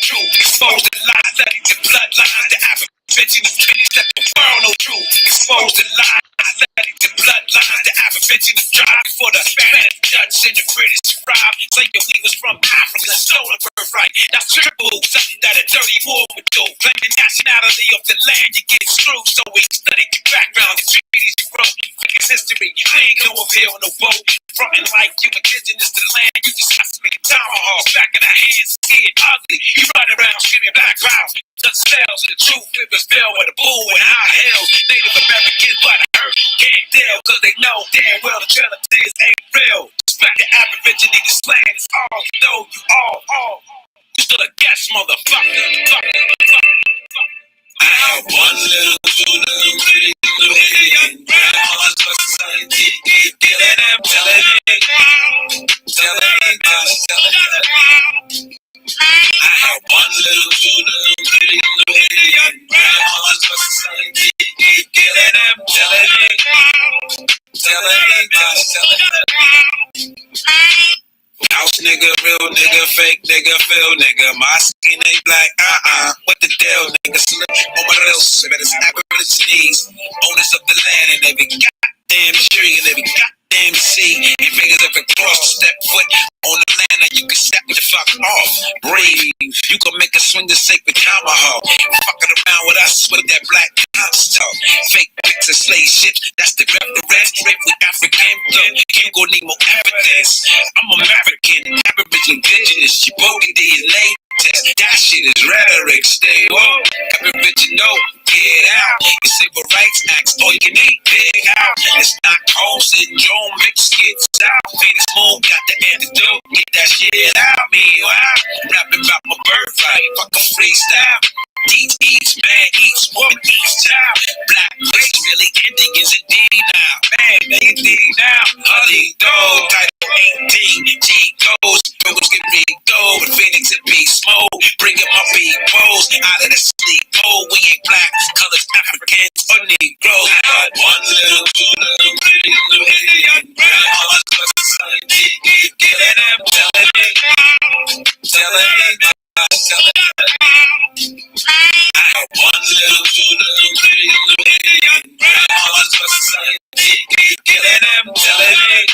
truth. Expose the lies, study the bloodlines, the Aboriginal finish that the world know truth. Expose the lies, study the bloodlines, the Aboriginal drive before the Spanish, Dutch, and the British arrived. Say your we was from Africa, stolen birthright. That's triple, something that a dirty war would do. Claim the nationality of the land, you get screwed. So we studied the background, the treaties you wrote, fix history. We ain't go up here on the boat. Frontin' like you indigenous to the land, you just have to make a tomahawk. Back in our hands, scared, ugly. You run around screaming black power. The cells of the truth, it was filled with a bull and high hills. Native Americans, but I heard, can't deal, cause they know damn well the trail of this ain't real. Respect the Aborigine, this land is all you know, you all. You still a guest, motherfucker. I have one little, two little, three little Indian grandmas for society. Killing them, telling them. I have one little, two little, three little Indian grandmas for society. Killing them, telling them. House nigga, real nigga, fake nigga, feel nigga. My skin ain't black, what the deal, nigga? Slip on my real shit, it's Aborigines, owners of the land and every goddamn tree and every goddamn sea. Invaders of a cross, step foot on the land and you can step the fuck off. Brave, you can make a swing the sacred tomahawk. Fucking around with us with that black talk. Fake pics and slave shit, that's the rest. Rape with African blood, you gon' need more evidence. I'm American, Aboriginal, indigenous, Djibouti DNA test. That shit is rhetoric, stay woke. Aboriginal, get out. You civil rights acts, all you can eat, big out. It's not home syndrome, mixed kids out. Phoenix Moon got the antidote, get that shit out. Meanwhile, rapping about my birthright, fuck a freestyle. Each man, each woman, each child. Black race really Indians indeed now. Man, they indeed now. Holly Dog, Title 18, G goes. Girls get big dough, but Phoenix and be smoke. Bring up my peoples out of the sleep mode. We ain't black, colors, Africans, or Negroes. I got one little, two little, three little Indian grandmas for society. Killing them, telling them. I have one little, two little, three little Indian grandmas for society. Killing them, telling them.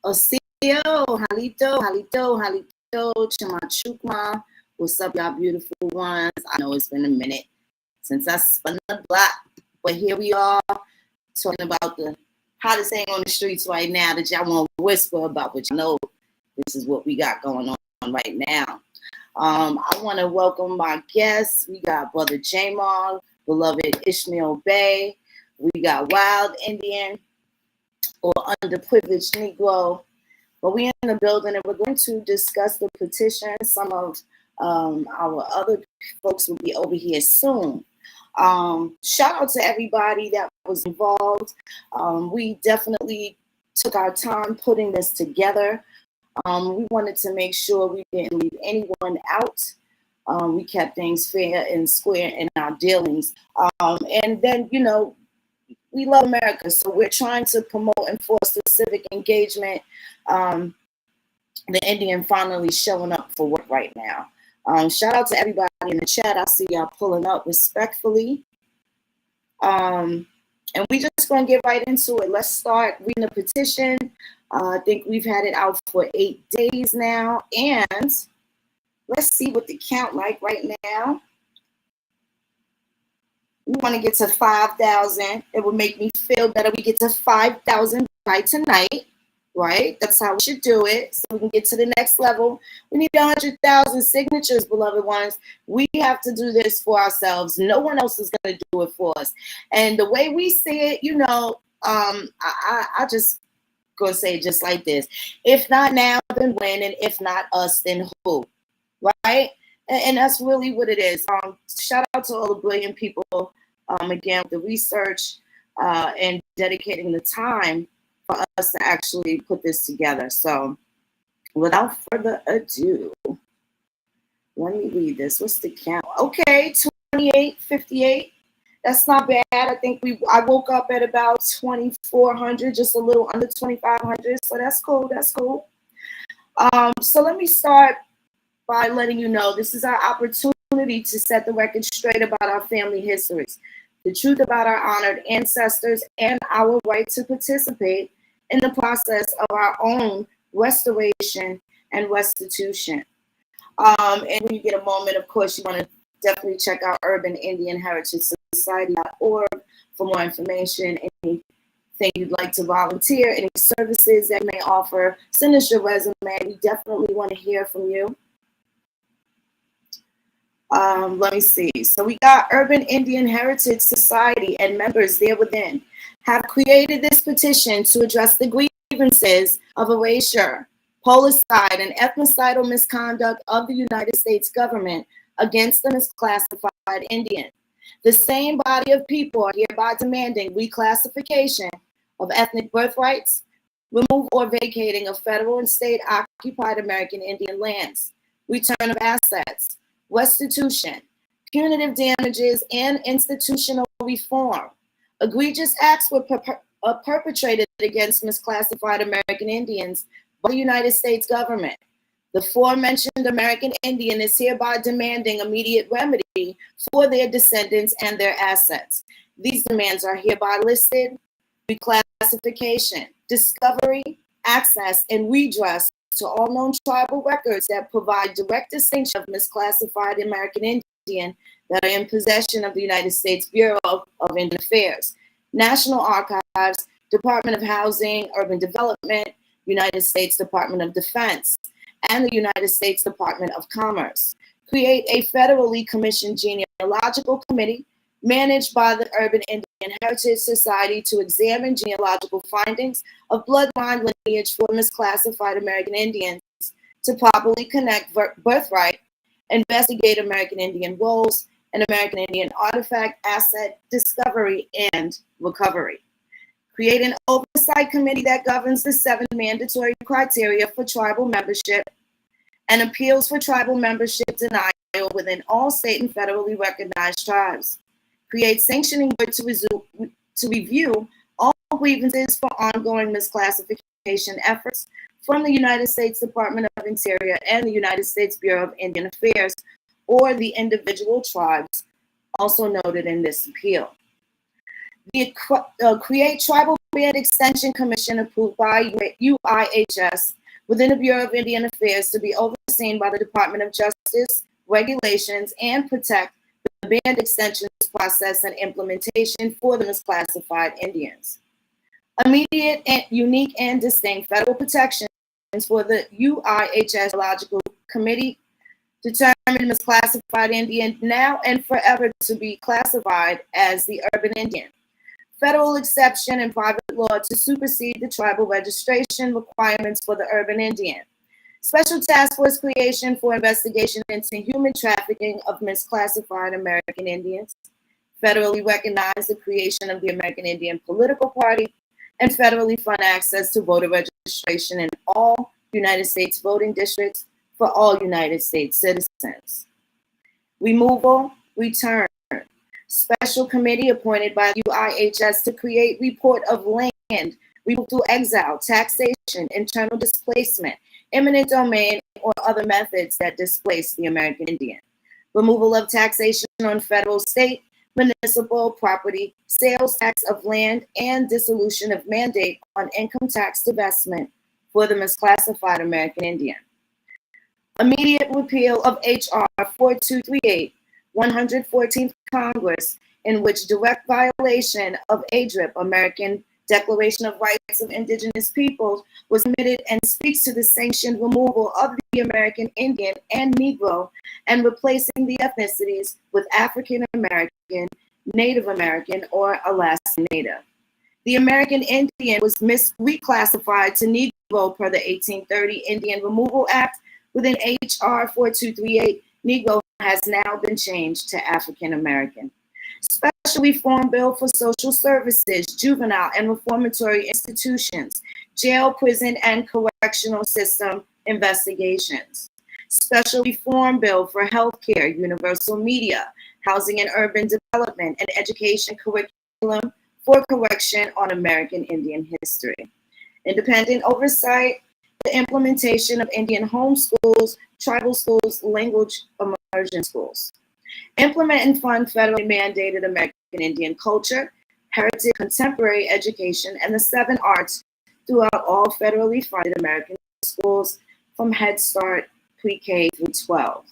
Osio, Halito, Chumachukma. What's up, y'all beautiful ones? I know it's been a minute since I spun the block, but here we are talking about the hottest thing on the streets right now that y'all want to whisper about, but you know this is what we got going on right now. I want to welcome my guests. We got Brother Jamal, beloved Ishmael Bey. We got Wild Indian or Underprivileged Negro. But we're in the building and we're going to discuss the petition. Some of our other folks will be over here soon. Shout out to everybody that was involved. We definitely took our time putting this together. We wanted to make sure we didn't leave anyone out. We kept things fair and square in our dealings. And then, you know, we love America, so we're trying to promote and foster civic engagement. The Indian finally showing up for work right now. Shout out to everybody in the chat. I see y'all pulling up respectfully. And we just gonna get right into it. Let's start reading the petition. I think we've had it out for 8 days now, and let's see what the count like right now. We want to get to 5,000. It would make me feel better. We get to 5,000 by tonight, right? That's how we should do it, so we can get to the next level. We need 100,000 signatures, beloved ones. We have to do this for ourselves. No one else is going to do it for us. And the way we see it, you know, I just going to say it just like this. If not now, then when? And if not us, then who? Right? And that's really what it is. Shout out to all the brilliant people, again, the research and dedicating the time for us to actually put this together. So without further ado, Let me read this. What's the count? Okay, 2858. That's not bad. I think I woke up at about 2400, just a little under 2500. So that's cool. That's cool. So let me start by letting you know this is our opportunity to set the record straight about our family histories, the truth about our honored ancestors, and our right to participate in the process of our own restoration and restitution. And when you get a moment, of course, you want to definitely check out Urban Indian Heritage Society.org for more information, anything you'd like to volunteer, any services that may offer. Send us your resume. We definitely want to hear from you. Let me see. So we got Urban Indian Heritage Society and members there within have created this petition to address the grievances of erasure, policide, and ethnocidal misconduct of the United States government against the misclassified Indian. The same body of people are hereby demanding reclassification of ethnic birthrights, removal or vacating of federal and state occupied American Indian lands, return of assets, restitution, punitive damages, and institutional reform. Egregious acts were perpetrated against misclassified American Indians by the United States government. The aforementioned American Indian is hereby demanding immediate remedy for their descendants and their assets. These demands are hereby listed: reclassification, discovery, access, and redress to all known tribal records that provide direct distinction of misclassified American Indian that are in possession of the United States Bureau of Indian Affairs, National Archives, Department of Housing, Urban Development, United States Department of Defense, and the United States Department of Commerce. Create a federally commissioned genealogical committee managed by the Urban Indian Heritage Society to examine genealogical findings of bloodline lineage for misclassified American Indians, to properly connect birthright, investigate American Indian roles, and American Indian artifact asset discovery and recovery. Create an oversight committee that governs the 7 mandatory criteria for tribal membership and appeals for tribal membership denial within all state and federally recognized tribes. Create sanctioning board to review all grievances for ongoing misclassification efforts from the United States Department of Interior and the United States Bureau of Indian Affairs or the individual tribes also noted in this appeal. The Create Tribal Band Extension Commission approved by UIHS within the Bureau of Indian Affairs to be overseen by the Department of Justice, regulations, and protect the band extensions process and implementation for the misclassified Indians. Immediate and unique and distinct federal protections for the UIHS Genealogical Committee determined misclassified Indian now and forever to be classified as the Urban Indian. Federal exception in private law to supersede the tribal registration requirements for the Urban Indian. Special task force creation for investigation into human trafficking of misclassified American Indians. Federally recognize the creation of the American Indian Political Party, and federally fund access to voter registration in all United States voting districts for all United States citizens. Removal, return. Special committee appointed by UIHS to create report of land, removal through exile, taxation, internal displacement, eminent domain, or other methods that displace the American Indian. Removal of taxation on federal, state, municipal property, sales tax of land, and dissolution of mandate on income tax divestment for the misclassified American Indian. Immediate repeal of H.R. 4238, 114th Congress, in which direct violation of ADRIP, American Declaration of Rights of Indigenous Peoples, was committed and speaks to the sanctioned removal of the American Indian and Negro and replacing the ethnicities with African American, Native American, or Alaskan Native. The American Indian was reclassified to Negro per the 1830 Indian Removal Act. Within H.R. 4238, Negro has now been changed to African American. Special Reform Bill for Social Services, Juvenile and Reformatory Institutions, Jail, Prison, and Correctional System Investigations. Special Reform Bill for Healthcare, Universal Media, Housing and Urban Development, and Education Curriculum for Correction on American Indian History. Independent oversight, the implementation of Indian homeschools, tribal schools, language immersion schools. Implement and fund federally mandated American Indian culture, heritage, contemporary education, and the 7 arts throughout all federally funded American schools from Head Start, pre-K through 12.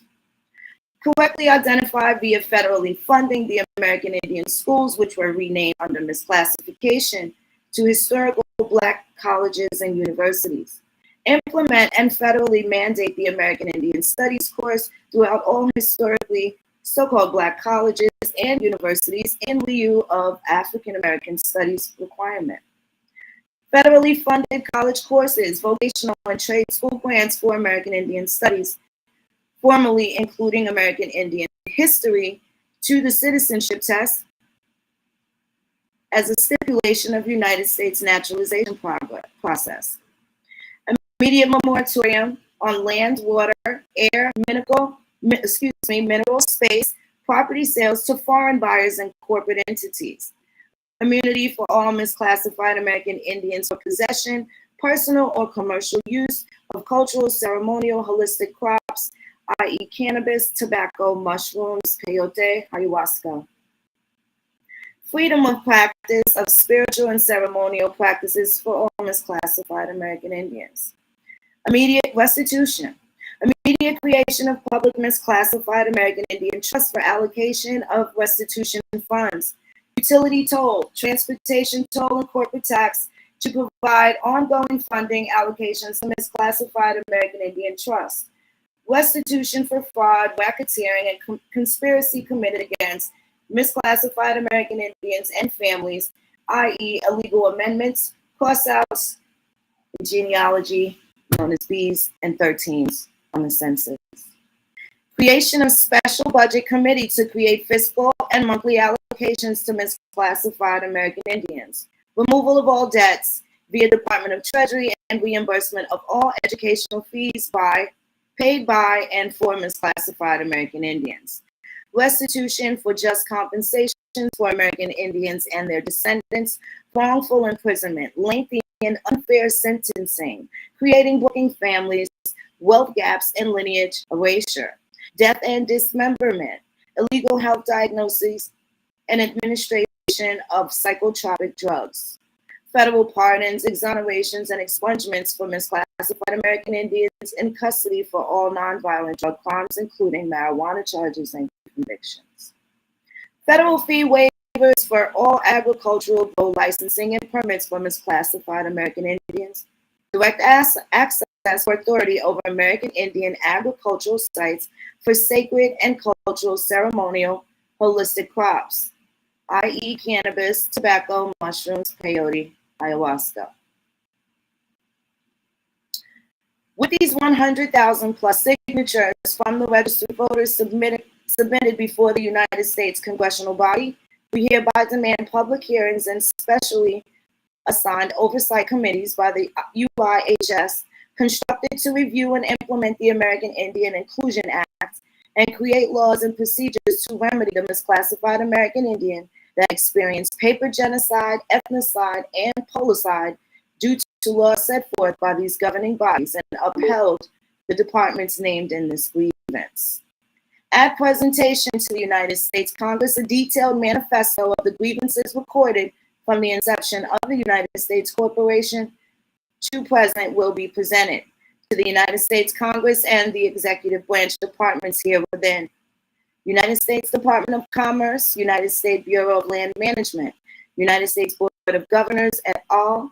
Correctly identify via federally funding the American Indian schools, which were renamed under misclassification to historical Black colleges and universities. Implement and federally mandate the American Indian Studies course throughout all historically so-called Black colleges and universities in lieu of African American Studies requirement. Federally funded college courses, vocational and trade school grants for American Indian Studies, formally including American Indian history to the citizenship test as a stipulation of United States naturalization process. Immediate moratorium on land, water, air, mineral space, property sales to foreign buyers and corporate entities. Immunity for all misclassified American Indians for possession, personal or commercial use of cultural, ceremonial, holistic crops, i.e. cannabis, tobacco, mushrooms, peyote, ayahuasca. Freedom of practice of spiritual and ceremonial practices for all misclassified American Indians. Immediate restitution. Immediate creation of public misclassified American Indian trust for allocation of restitution funds. Utility toll, transportation toll, and corporate tax to provide ongoing funding allocations to misclassified American Indian trust. Restitution for fraud, racketeering, and conspiracy committed against misclassified American Indians and families, i.e. illegal amendments, cross-outs, genealogy, known as Bs and 13s on the census. Creation of special budget committee to create fiscal and monthly allocations to misclassified American Indians. Removal of all debts via Department of Treasury and reimbursement of all educational fees paid by and for misclassified American Indians. Restitution for just compensation for American Indians and their descendants, wrongful imprisonment, lengthy and unfair sentencing, creating broken families, wealth gaps, and lineage erasure, death and dismemberment, illegal health diagnoses, and administration of psychotropic drugs, federal pardons, exonerations, and expungements for misclassified American Indians in custody for all nonviolent drug crimes, including marijuana charges and convictions. Federal fee waivers for all agricultural grow licensing and permits for misclassified American Indians. Direct access for authority over American Indian agricultural sites for sacred and cultural ceremonial holistic crops, i.e. cannabis, tobacco, mushrooms, peyote, ayahuasca. With these 100,000 plus signatures from the registered voters submitted before the United States congressional body, we hereby demand public hearings and specially assigned oversight committees by the UIHS constructed to review and implement the American Indian Inclusion Act and create laws and procedures to remedy the misclassified American Indian that experienced paper genocide, ethnocide, and policide due to laws set forth by these governing bodies and upheld the departments named in this grievance. At presentation to the United States Congress, a detailed manifesto of the grievances recorded from the inception of the United States Corporation to present will be presented to the United States Congress and the executive branch departments here within. United States Department of Commerce, United States Bureau of Land Management, United States Board of Governors et al.,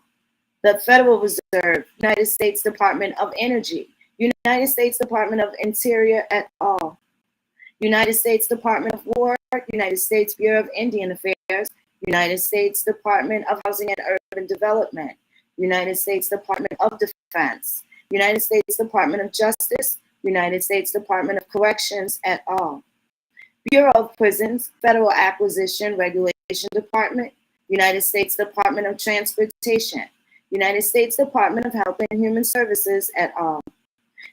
the Federal Reserve, United States Department of Energy, United States Department of Interior et al., United States Department of War, United States Bureau of Indian Affairs, United States Department of Housing and Urban Development, United States Department of Defense, United States Department of Justice, United States Department of Corrections et al., Bureau of Prisons, Federal Acquisition Regulation Department, United States Department of Transportation, United States Department of Health and Human Services et al.,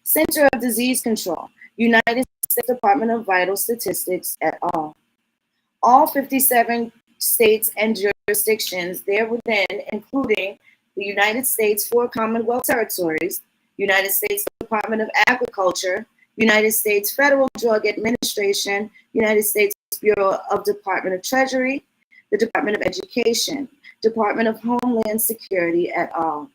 Center of Disease Control, United States Department of Vital Statistics et al. All 57 states and jurisdictions there within, including the United States 4 Commonwealth Territories, United States Department of Agriculture, United States Federal Drug Administration, United States Bureau of Department of Treasury, the Department of Education, Department of Homeland Security et al.,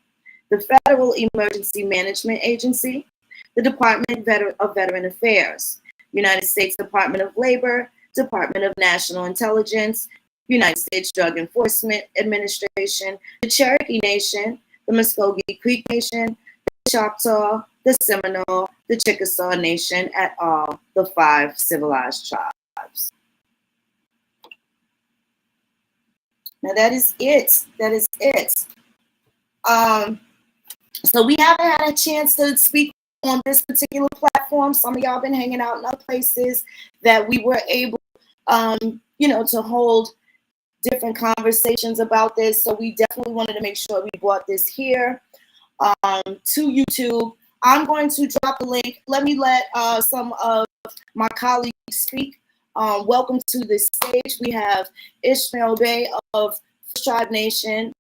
the Federal Emergency Management Agency, the Department of Veteran Affairs, United States Department of Labor, Department of National Intelligence, United States Drug Enforcement Administration, the Cherokee Nation, the Muskogee Creek Nation, the Choctaw, the Seminole, the Chickasaw Nation et al., the 5 civilized tribes. Now that is it. That is it. So we haven't had a chance to speak on this particular platform. Some of y'all been hanging out in other places that we were able, to hold different conversations about this. So we definitely wanted to make sure we brought this here to YouTube. I'm going to drop the link. Let me let some of my colleagues speak. Welcome to the stage. We have Ishmael Bey of First Tribe Nation.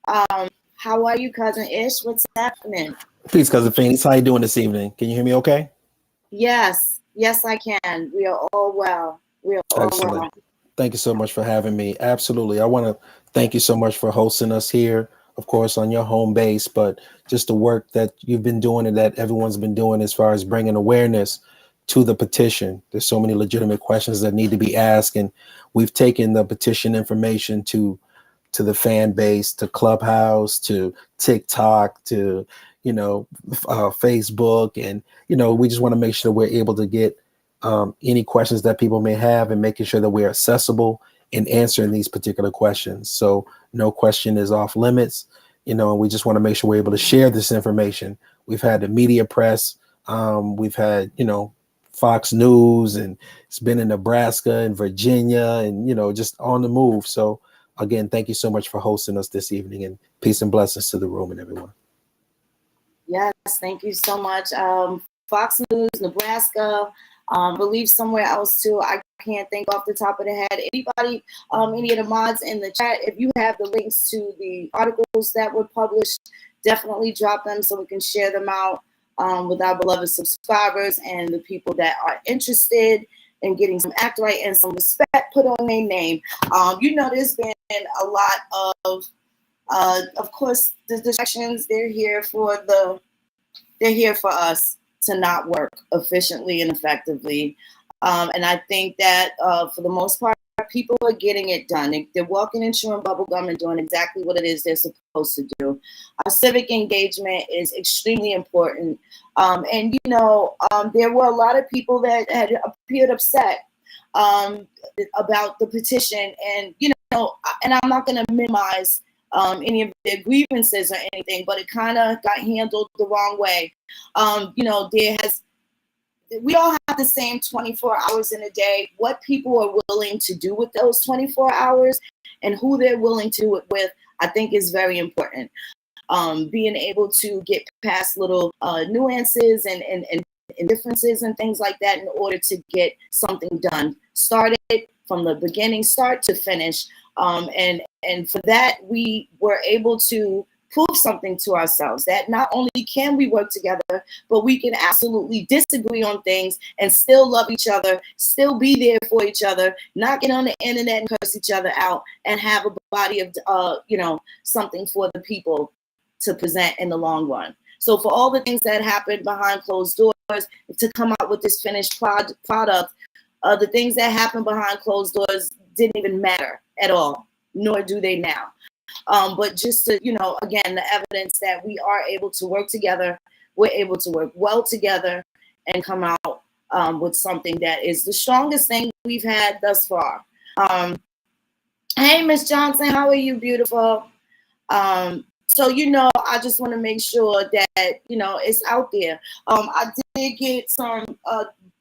How are you, Cousin Ish? What's happening? Peace, Cousin Phoenix. How you doing this evening? Can you hear me okay? Yes, I can. We are all well. Excellent. Well. Thank you so much for having me. Absolutely. I want to thank you so much for hosting us here, of course, on your home base, but just the work that you've been doing and that everyone's been doing as far as bringing awareness to the petition. There's so many legitimate questions that need to be asked, and we've taken the petition information to the fan base, to Clubhouse, to TikTok, to Facebook, and we just want to make sure we're able to get any questions that people may have and making sure that we're accessible in answering these particular questions. So no question is off limits, and we just want to make sure we're able to share this information. We've had the media press, we've had Fox News, and it's been in Nebraska and Virginia, and just on the move. So again, thank you so much for hosting us this evening, and peace and blessings to the room and everyone. Yes, thank you so much. Fox News, Nebraska, I believe somewhere else too. I can't think off the top of the head. Anybody, any of the mods in the chat, if you have the links to the articles that were published, definitely drop them so we can share them out with our beloved subscribers and the people that are interested in getting some act right and some respect put on their name. There's been a lot of course, the distractions. They're here for us to not work efficiently and effectively. And I think that for the most part, people are getting it done. They're walking and chewing bubble gum and doing exactly what it is they're supposed to do. Our civic engagement is extremely important. And there were a lot of people that had appeared upset about the petition, and and I'm not going to minimize any of their grievances or anything, but it kind of got handled the wrong way. We all have the same 24 hours in a day. What people are willing to do with those 24 hours and who they're willing to do it with, I think is very important. Being able to get past little nuances and differences and things like that in order to get something done. Started from the beginning, start to finish. And for that, we were able to prove something to ourselves, that not only can we work together, but we can absolutely disagree on things and still love each other, still be there for each other, not get on the internet and curse each other out, and have a body of, something for the people to present in the long run. So for all the things that happened behind closed doors, to come out with this finished product, the things that happened behind closed doors didn't even matter at all, nor do they now. But just to, again, the evidence that we are able to work together, we're able to work well together and come out with something that is the strongest thing we've had thus far. Hey, Miss Johnson, how are you, beautiful? So, I just want to make sure that, it's out there. I did get some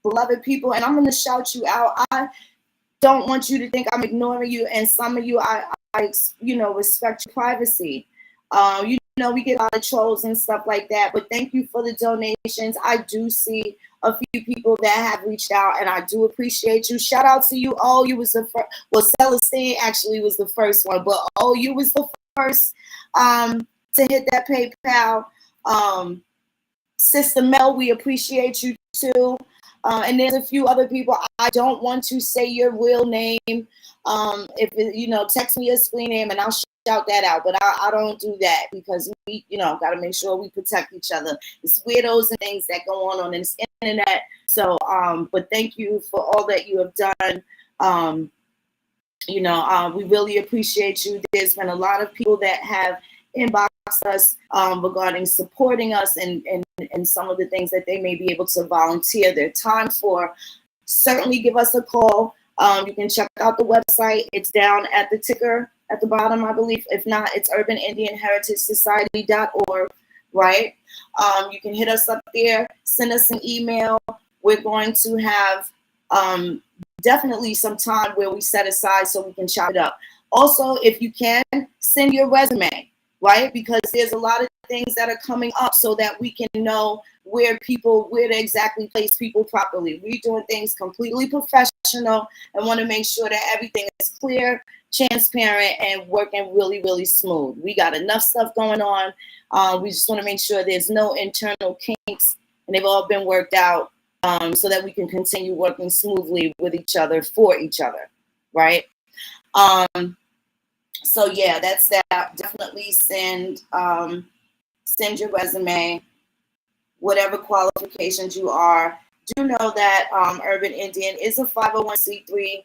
beloved people, and I'm going to shout you out. I don't want you to think I'm ignoring you, and some of you, I respect your privacy. know, we get a lot of trolls and stuff like that, but thank you for the donations. I do see a few people that have reached out, and I do appreciate you. Shout out to you. Oh, you was the first. Well, Celestine actually was the first one, but oh, you was the first to hit that PayPal. Sister Mel, we appreciate you too. And there's a few other people. I don't want to say your real name. If it, you know, text me your screen name and I'll shout that out. But I don't do that because we, you know, got to make sure we protect each other. It's weirdos and things that go on this internet. So, but thank you for all that you have done. You know, we really appreciate you. There's been a lot of people that have inboxed us regarding supporting us and some of the things that they may be able to volunteer their time for. Certainly give us a call. You can check out the website. It's down at the ticker at the bottom, I believe. If not, it's urbanindianheritage.org, right? You can hit us up there, send us an email. We're going to have definitely some time where we set aside so we can chop it up. Also, if you can, send your resume, right? Because there's a lot of things that are coming up so that we can know where to exactly place people properly. We're doing things completely professional and want to make sure that everything is clear, transparent, and working really, really smooth. We got enough stuff going on. We just want to make sure there's no internal kinks and they've all been worked out so that we can continue working smoothly with each other, for each other, right? So yeah, that's that. Definitely send your resume, whatever qualifications you are. Do know that Urban Indian is a 501c3,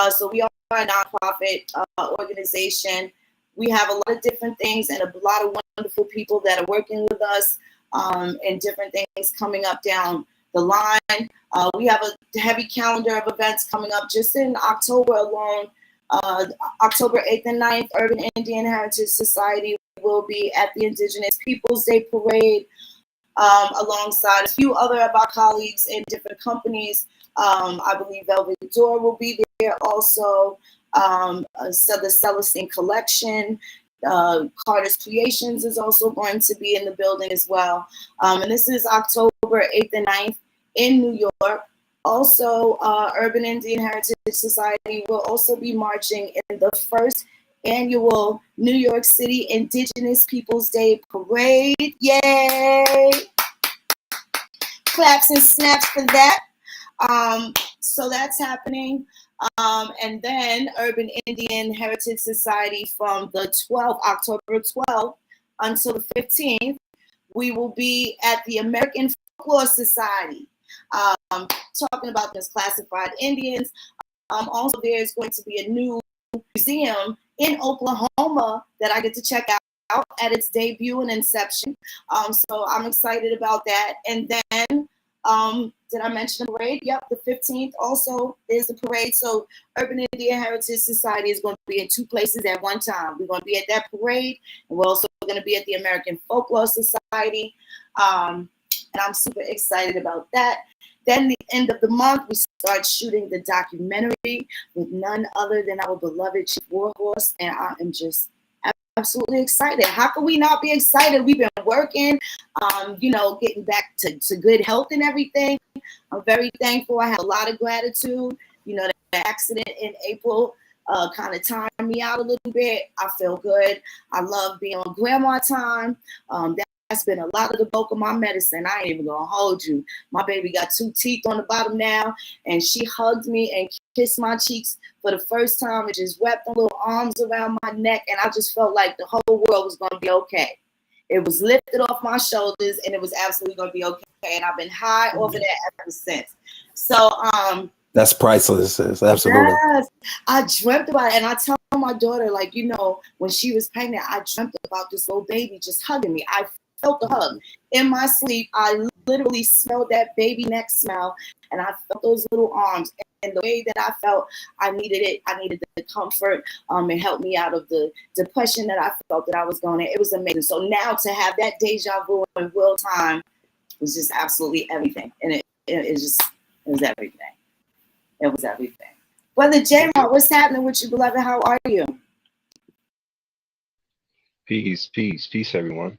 so we are a nonprofit organization. We have a lot of different things and a lot of wonderful people that are working with us and different things coming up down the line. We have a heavy calendar of events coming up just in October alone. October 8th and 9th, Urban Indian Heritage Society will be at the Indigenous Peoples Day Parade alongside a few other of our colleagues in different companies. I believe Velvet Door will be there also. So the Celestine Collection, Carter's Creations is also going to be in the building as well. And this is October 8th and 9th in New York. Also, Urban Indian Heritage Society will also be marching in the first annual New York City Indigenous Peoples Day Parade. Yay! Claps and snaps for that. So that's happening. And then Urban Indian Heritage Society from the 12th, October 12th until the 15th, we will be at the American Folklore Society. Talking about Misclassified Indians. Also, there's going to be a new museum in Oklahoma that I get to check out at its debut and inception. So I'm excited about that. And then, did I mention the parade? Yep, the 15th also is the parade. So Urban Indian Heritage Society is going to be in two places at one time. We're going to be at that parade, and we're also going to be at the American Folklore Society. And I'm super excited about that. Then the end of the month, we start shooting the documentary with none other than our beloved Chief Warhorse, and I am just absolutely excited. How can we not be excited? We've been working, you know, getting back to good health and everything. I'm very thankful. I have a lot of gratitude. You know, the accident in April kind of timed me out a little bit. I feel good. I love being on grandma time. That's been a lot of the bulk of my medicine. I ain't even gonna hold you. My baby got 2 teeth on the bottom now, and she hugged me and kissed my cheeks for the first time and just wrapped her little arms around my neck, and I just felt like the whole world was gonna be okay. It was lifted off my shoulders, and it was absolutely gonna be okay. And I've been high over that ever since. So that's priceless. Absolutely. Yes, I dreamt about it, and I tell my daughter, like, you know, when she was pregnant, I dreamt about this little baby just hugging me. I felt the hug in my sleep. I literally smelled that baby neck smell, and I felt those little arms. And the way that I felt, I needed it. I needed the comfort. It helped me out of the depression that I felt that I was going in. It was amazing. So now to have that deja vu in real time was just absolutely everything, and it was everything. It was everything. Brother J-Mar, what's happening with you, beloved? How are you? Peace, peace, peace, everyone.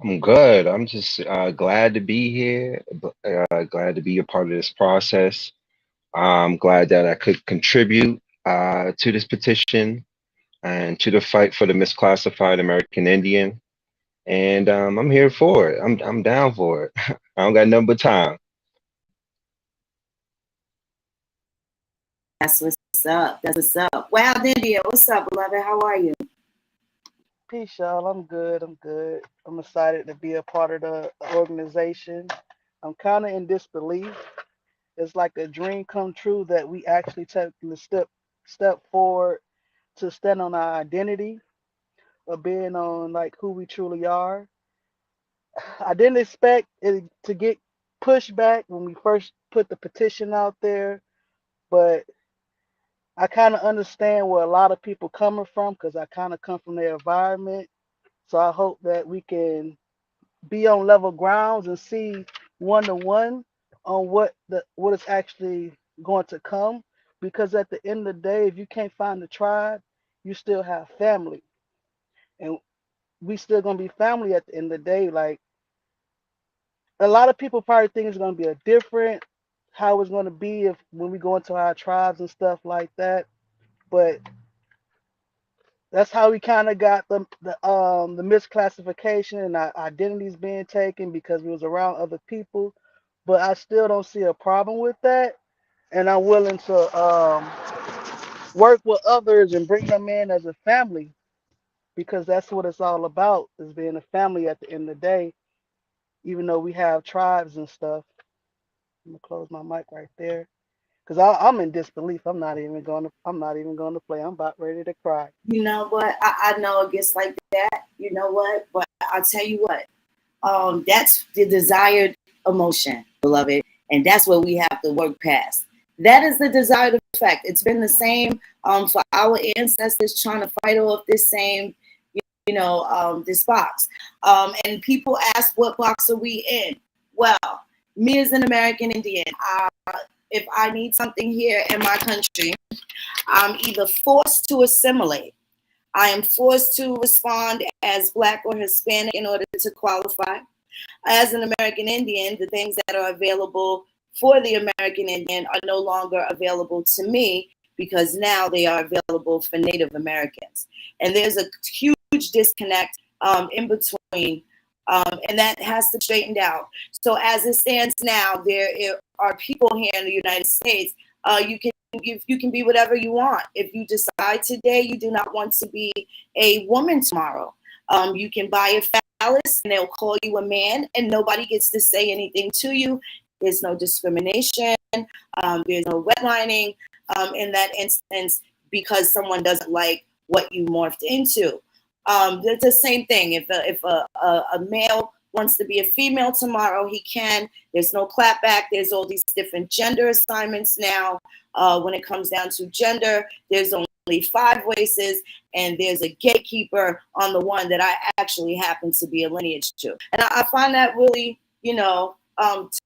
I'm good. I'm just glad to be here. Glad to be a part of this process. I'm glad that I could contribute to this petition and to the fight for the misclassified American Indian. And I'm here for it. I'm down for it. I don't got nothing but time. That's what's up. That's what's up. Wow, India, what's up, beloved? How are you? Peace, y'all. I'm good. I'm good. I'm excited to be a part of the organization. I'm kind of in disbelief. It's like a dream come true that we actually take the step forward to stand on our identity of being on like who we truly are. I didn't expect it to get pushed back when we first put the petition out there, but I kind of understand where a lot of people coming from because I kind of come from their environment. So I hope that we can be on level grounds and see one to one on what is actually going to come. Because at the end of the day, if you can't find the tribe, you still have family, and we still gonna be family at the end of the day. Like a lot of people probably think it's gonna be a different how it's gonna be if when we go into our tribes and stuff like that. But that's how we kind of got the misclassification and our identities being taken because we was around other people. But I still don't see a problem with that, and I'm willing to work with others and bring them in as a family because that's what it's all about is being a family at the end of the day. Even though we have tribes and stuff, I'm gonna close my mic right there because I'm in disbelief. I'm not even gonna play. I'm about ready to cry. You know what? I know it gets like that. You know what? But I'll tell you what. That's the desired emotion, beloved, and that's what we have to work past. That is the desired effect. It's been the same for our ancestors trying to fight off this same, this box. And people ask, what box are we in? Well, me as an American Indian, if I need something here in my country, I'm either forced to assimilate. I am forced to respond as Black or Hispanic in order to qualify. As an American Indian, the things that are available for the American Indian are no longer available to me because now they are available for Native Americans. And there's a huge disconnect in between, and that has to be straightened out. So as it stands now, there are people here in the United States. You can be whatever you want. If you decide today you do not want to be a woman tomorrow, you can buy a phallus and they'll call you a man and nobody gets to say anything to you. There's no discrimination. There's no redlining in that instance because someone doesn't like what you morphed into. It's the same thing. If a male wants to be a female tomorrow, he can. There's no clapback. There's all these different gender assignments now. When it comes down to gender, there's only 5 races, and there's a gatekeeper on the one that I actually happen to be a lineage to. And I find that really,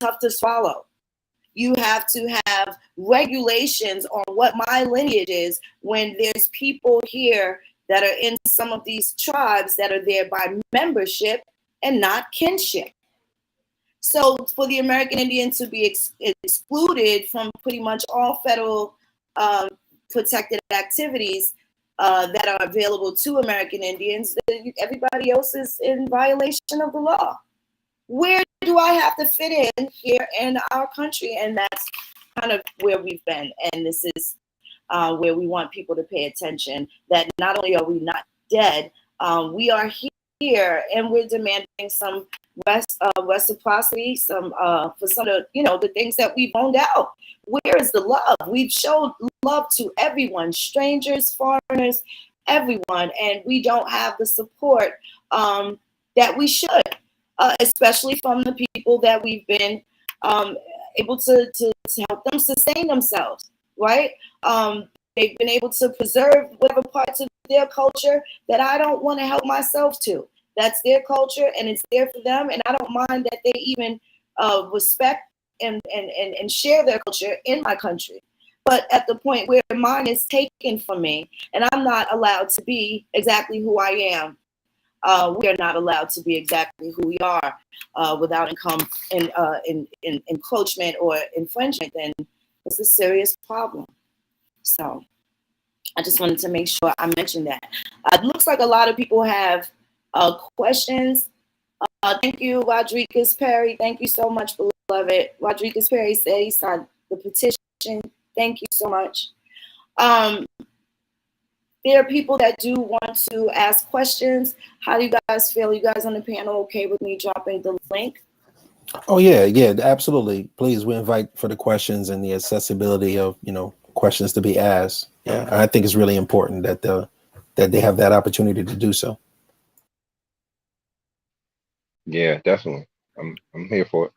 tough to swallow. You have to have regulations on what my lineage is when there's people here that are in some of these tribes that are there by membership and not kinship. So for the American Indian to be excluded from pretty much all federal protected activities that are available to American Indians, everybody else is in violation of the law. Where do I have to fit in here in our country? And that's kind of where we've been. And this is where we want people to pay attention, that not only are we not dead, we are here and we're demanding some reciprocity, some for some of the things that we've owned out. Where is the love? We've showed love to everyone, strangers, foreigners, everyone, and we don't have the support that we should, especially from the people that we've been able to help them sustain themselves, right? They've been able to preserve whatever parts of their culture that I don't want to help myself to. That's their culture and it's there for them. And I don't mind that they even respect and share their culture in my country. but at the point where mine is taken from me and I'm not allowed to be exactly who I am. We are not allowed to be exactly who we are without encroachment or infringement, then it's a serious problem. So I just wanted to make sure I mentioned that. It looks like a lot of people have questions. Thank you, Rodriguez Perry. Thank you so much, beloved. Rodriguez Perry said he signed the petition. Thank you so much. There are people that do want to ask questions. How do you guys feel? You guys on the panel okay with me dropping the link? Oh yeah, absolutely. Please, we invite for the questions and the accessibility of questions to be asked. Yeah, I think it's really important that they have that opportunity to do so. Yeah, definitely. I'm here for it.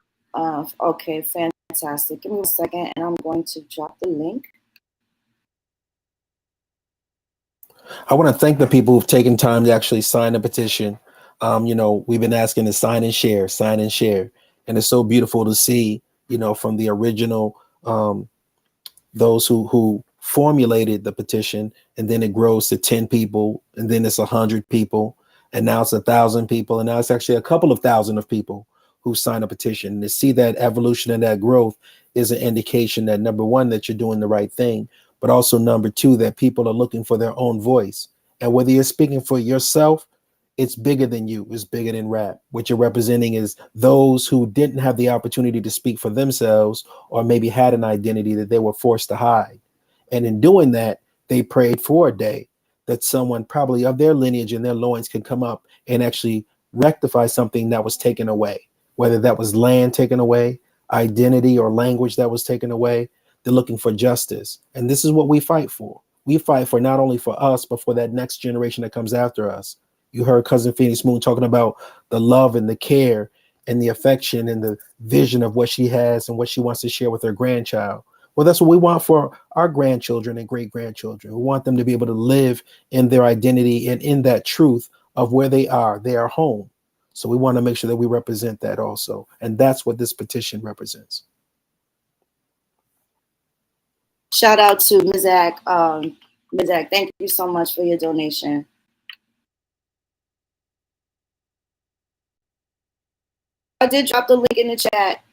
Okay, fantastic. Give me a second, and I'm going to drop the link. I want to thank the people who've taken time to actually sign the petition. We've been asking to sign and share, and it's so beautiful to see. From the original, those who formulated the petition, and then it grows to 10 people, and then it's 100 people, and now it's 1,000 people, and now it's actually a couple of thousand of people who sign a petition. And to see that evolution and that growth is an indication that, number one, that you're doing the right thing, but also number two, that people are looking for their own voice. And whether you're speaking for yourself, it's bigger than you. It's bigger than rap. What you're representing is those who didn't have the opportunity to speak for themselves, or maybe had an identity that they were forced to hide. And in doing that, they prayed for a day that someone probably of their lineage and their loins could come up and actually rectify something that was taken away, whether that was land taken away, identity or language that was taken away. They're looking for justice. And this is what we fight for. We fight for not only for us, but for that next generation that comes after us. You heard Cousin Phoenix Moon talking about the love and the care and the affection and the vision of what she has and what she wants to share with her grandchild. Well, that's what we want for our grandchildren and great-grandchildren. We want them to be able to live in their identity and in that truth of where they are. They are home. So we want to make sure that we represent that also. And that's what this petition represents. Shout out to Mizak. Mizak, thank you so much for your donation. I did drop the link in the chat.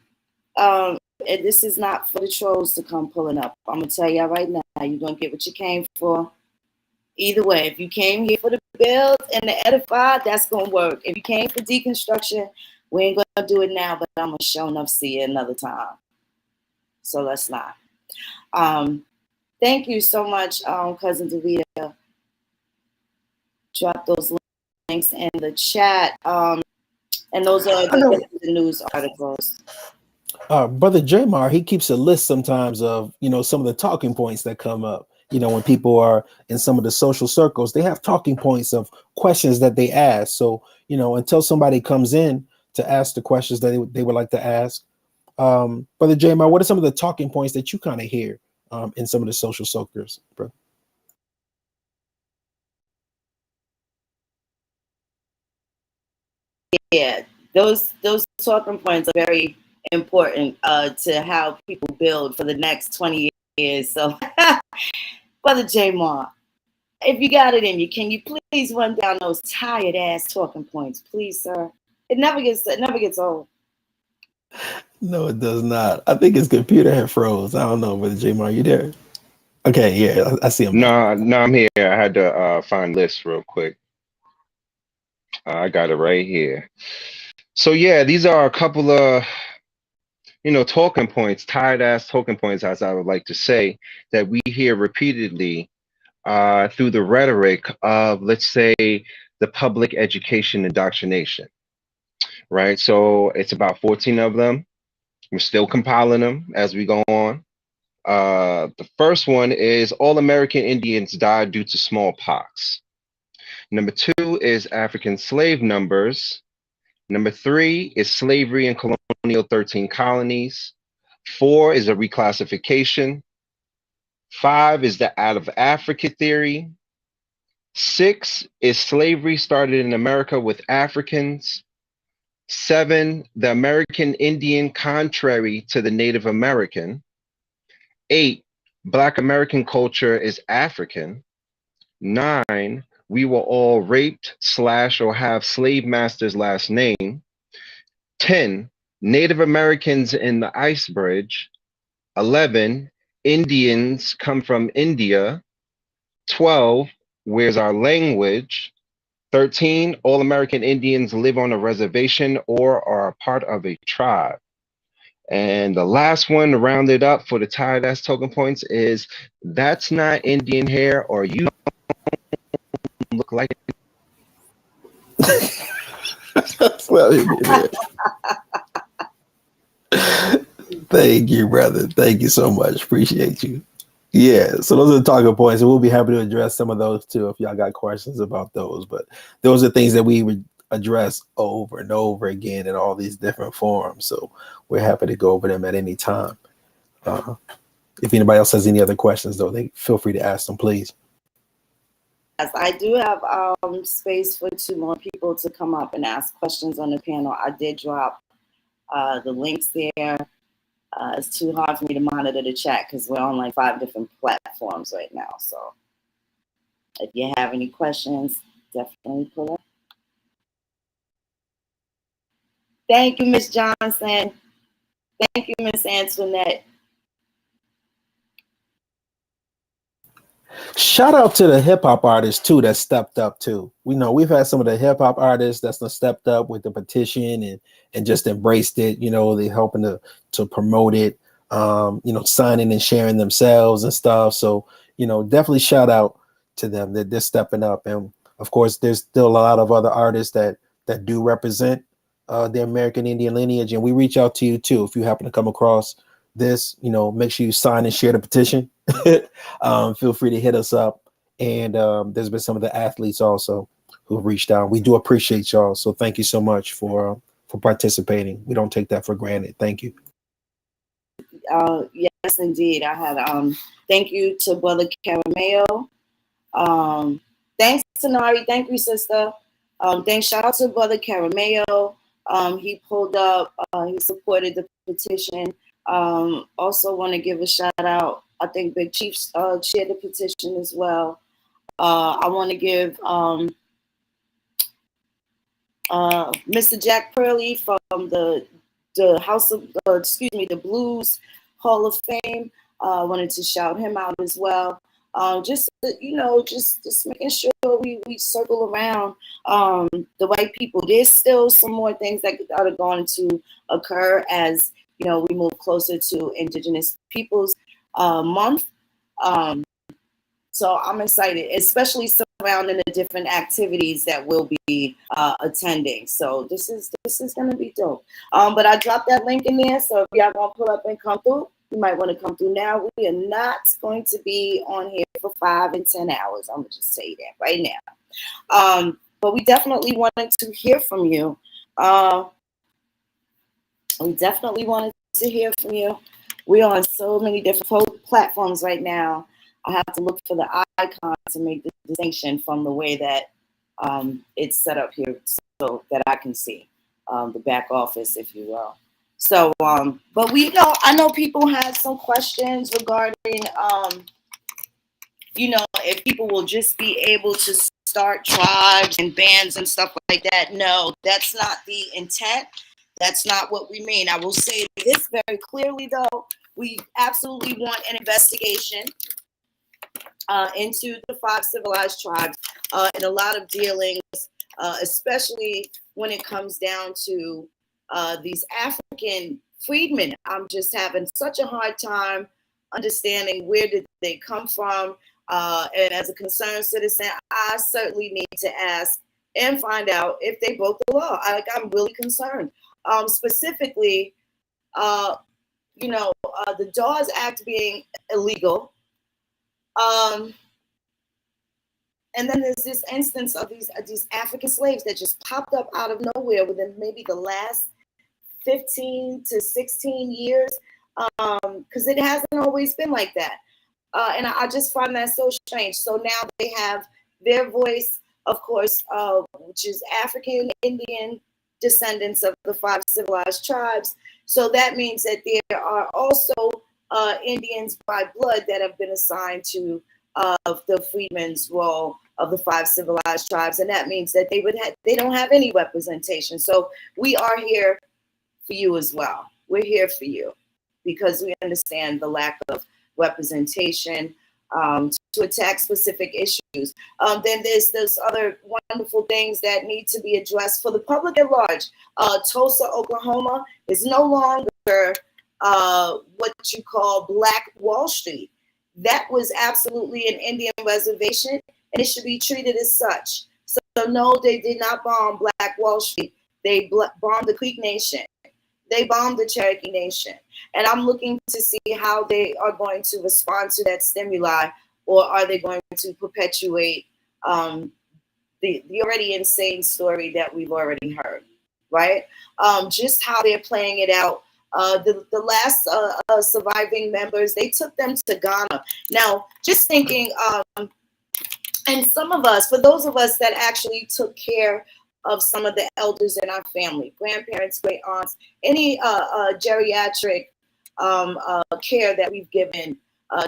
And this is not for the trolls to come pulling up. I'm going to tell y'all right now, you're going to get what you came for. Either way, if you came here for the build and the edify, that's going to work. If you came for deconstruction, we ain't going to do it now, but I'm going to show enough see you another time. So let's not. Thank you so much, Cousin Davida. Drop those links in the chat. And those are the news articles. Brother Jamar, he keeps a list sometimes of, some of the talking points that come up. When people are in some of the social circles, they have talking points of questions that they ask. So, until somebody comes in to ask the questions that they would like to ask, Brother Jamar, what are some of the talking points that you kind of hear in some of the social circles, bro? Yeah, those talking points are very important to how people build for the next 20 years. So, Brother Jamar, if you got it in you, can you please run down those tired ass talking points, please, sir? It never gets old. No, it does not. I think his computer had froze. I don't know, Brother Jamar, you there? Okay, yeah, I see him. No, I'm here. I had to find lists real quick. I got it right here. So yeah, these are a couple of talking points, tired ass talking points, as I would like to say, that we hear repeatedly through the rhetoric of, let's say, the public education indoctrination, right? So it's about 14 of them. We're still compiling them as we go on. The first one is all American Indians died due to smallpox. Number 2 is African slave numbers. Number 3 is slavery in colonial 13 colonies. 4 is a reclassification. 5 is the out of Africa theory. 6 is slavery started in America with Africans. 7, the American Indian contrary to the Native American. 8, Black American culture is African. 9, we were all raped / or have slave masters' last name. 10, Native Americans in the Ice Bridge. 11, Indians come from India. 12, where's our language? 13, all American Indians live on a reservation or are a part of a tribe. And the last one to round it up for the tired ass token points is that's not Indian hair or you don't look like Well, thank you, brother. Thank you so much. Appreciate you. Yeah, so those are the talking points, and we'll be happy to address some of those too if y'all got questions about those. But those are things that we would address over and over again in all these different forums. So we're happy to go over them at any time. If anybody else has any other questions, though, they feel free to ask them, please. Yes, I do have space for 2 more people to come up and ask questions on the panel. I did drop the links there. It's too hard for me to monitor the chat because we're on like 5 different platforms right now. So if you have any questions, definitely pull up. Thank you, Ms. Johnson. Thank you, Ms. Antoinette. Shout out to the hip hop artists too that stepped up too. We know we've had some of the hip hop artists that's stepped up with the petition and just embraced it. You know, they're helping to promote it. You know, signing and sharing themselves and stuff. So, you know, definitely shout out to them that they're stepping up. And of course, there's still a lot of other artists that do represent the American Indian lineage. And we reach out to you too if you happen to come across this. You know, make sure you sign and share the petition. Feel free to hit us up. And there's been some of the athletes also who have reached out. We do appreciate y'all. So thank you so much for participating. We don't take that for granted. Thank you. Yes, indeed. I had thank you to Brother Carameo. Thanks, Tanari. Thank you, sister. Thanks. Shout out to Brother Carameo. He pulled up. He supported the petition. Also want to give a shout out. I think Big Chief shared the petition as well. I want to give Mr. Jack Pearley from the House of the Blues Hall of Fame. Wanted to shout him out as well. Just making sure we circle around the white people. There's still some more things that are going to occur as you know we move closer to Indigenous Peoples Month. So I'm excited, especially surrounding the different activities that we'll be attending. So this is gonna be dope. But I dropped that link in there, so if y'all gonna pull up and come through, you might want to come through now. We are not going to be on here for 5 and 10 hours. I'm gonna just say that right now. But we definitely wanted to hear from you. We're on so many different platforms right now. I have to look for the icon to make the distinction from the way that it's set up here so that I can see the back office, if you will. So, but I know people had some questions regarding, if people will just be able to start tribes and bands and stuff like that. No, that's not the intent. That's not what we mean. I will say this very clearly, though. We absolutely want an investigation into the 5 civilized tribes and a lot of dealings, especially when it comes down to these African freedmen. I'm just having such a hard time understanding where did they come from. And as a concerned citizen, I certainly need to ask and find out if they broke the law. I'm really concerned. Specifically, the Dawes Act being illegal. And then there's this instance of these African slaves that just popped up out of nowhere within maybe the last 15 to 16 years, because it hasn't always been like that. And I just find that so strange. So now they have their voice, of course, which is African Indian descendants of the 5 civilized tribes. So that means that there are also Indians by blood that have been assigned to the freedmen's role of the 5 civilized tribes, and that means that they don't have any representation. So we are here for you as well. We're here for you because we understand the lack of representation to attack specific issues. Then there's those other wonderful things that need to be addressed for the public at large. Tulsa, Oklahoma is no longer what you call Black Wall Street. That was absolutely an Indian reservation, and it should be treated as such. So no, they did not bomb Black Wall Street. They bombed the Creek Nation. They bombed the Cherokee Nation. And I'm looking to see how they are going to respond to that stimuli, or are they going to perpetuate the already insane story that we've already heard, right? Just how they're playing it out. The last surviving members, they took them to Ghana. Now, just thinking, and some of us, for those of us that actually took care of some of the elders in our family, grandparents, great aunts, any geriatric care that we've given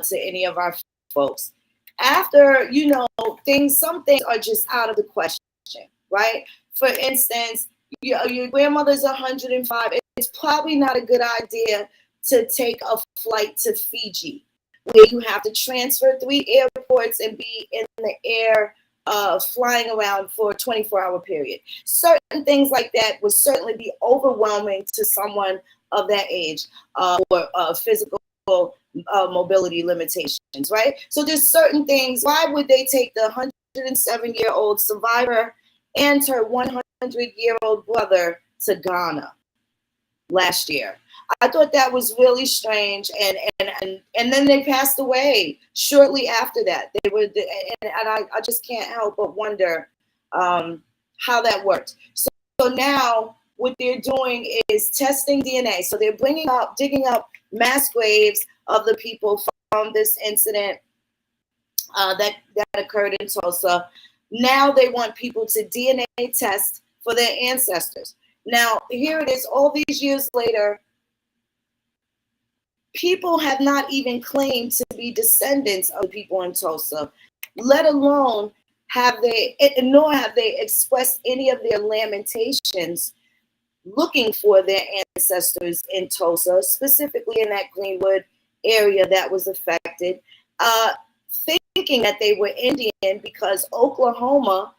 to any of our folks. After, some things are just out of the question, right? For instance, your grandmother's 105. It's probably not a good idea to take a flight to Fiji, where you have to transfer 3 airports and be in the air flying around for a 24-hour period. Certain things like that would certainly be overwhelming to someone of that age or physical mobility limitations, right? So there's certain things. Why would they take the 107-year-old survivor and her 100-year-old brother to Ghana last year? I thought that was really strange, and then they passed away shortly after that. They were, and I just can't help but wonder how that worked. So now what they're doing is testing DNA. So they're digging up mass graves of the people from this incident that occurred in Tulsa. Now they want people to DNA test for their ancestors. Now here it is, all these years later. People have not even claimed to be descendants of people in Tulsa, let alone nor have they expressed any of their lamentations looking for their ancestors in Tulsa, specifically in that Greenwood area that was affected, thinking that they were Indian because Oklahoma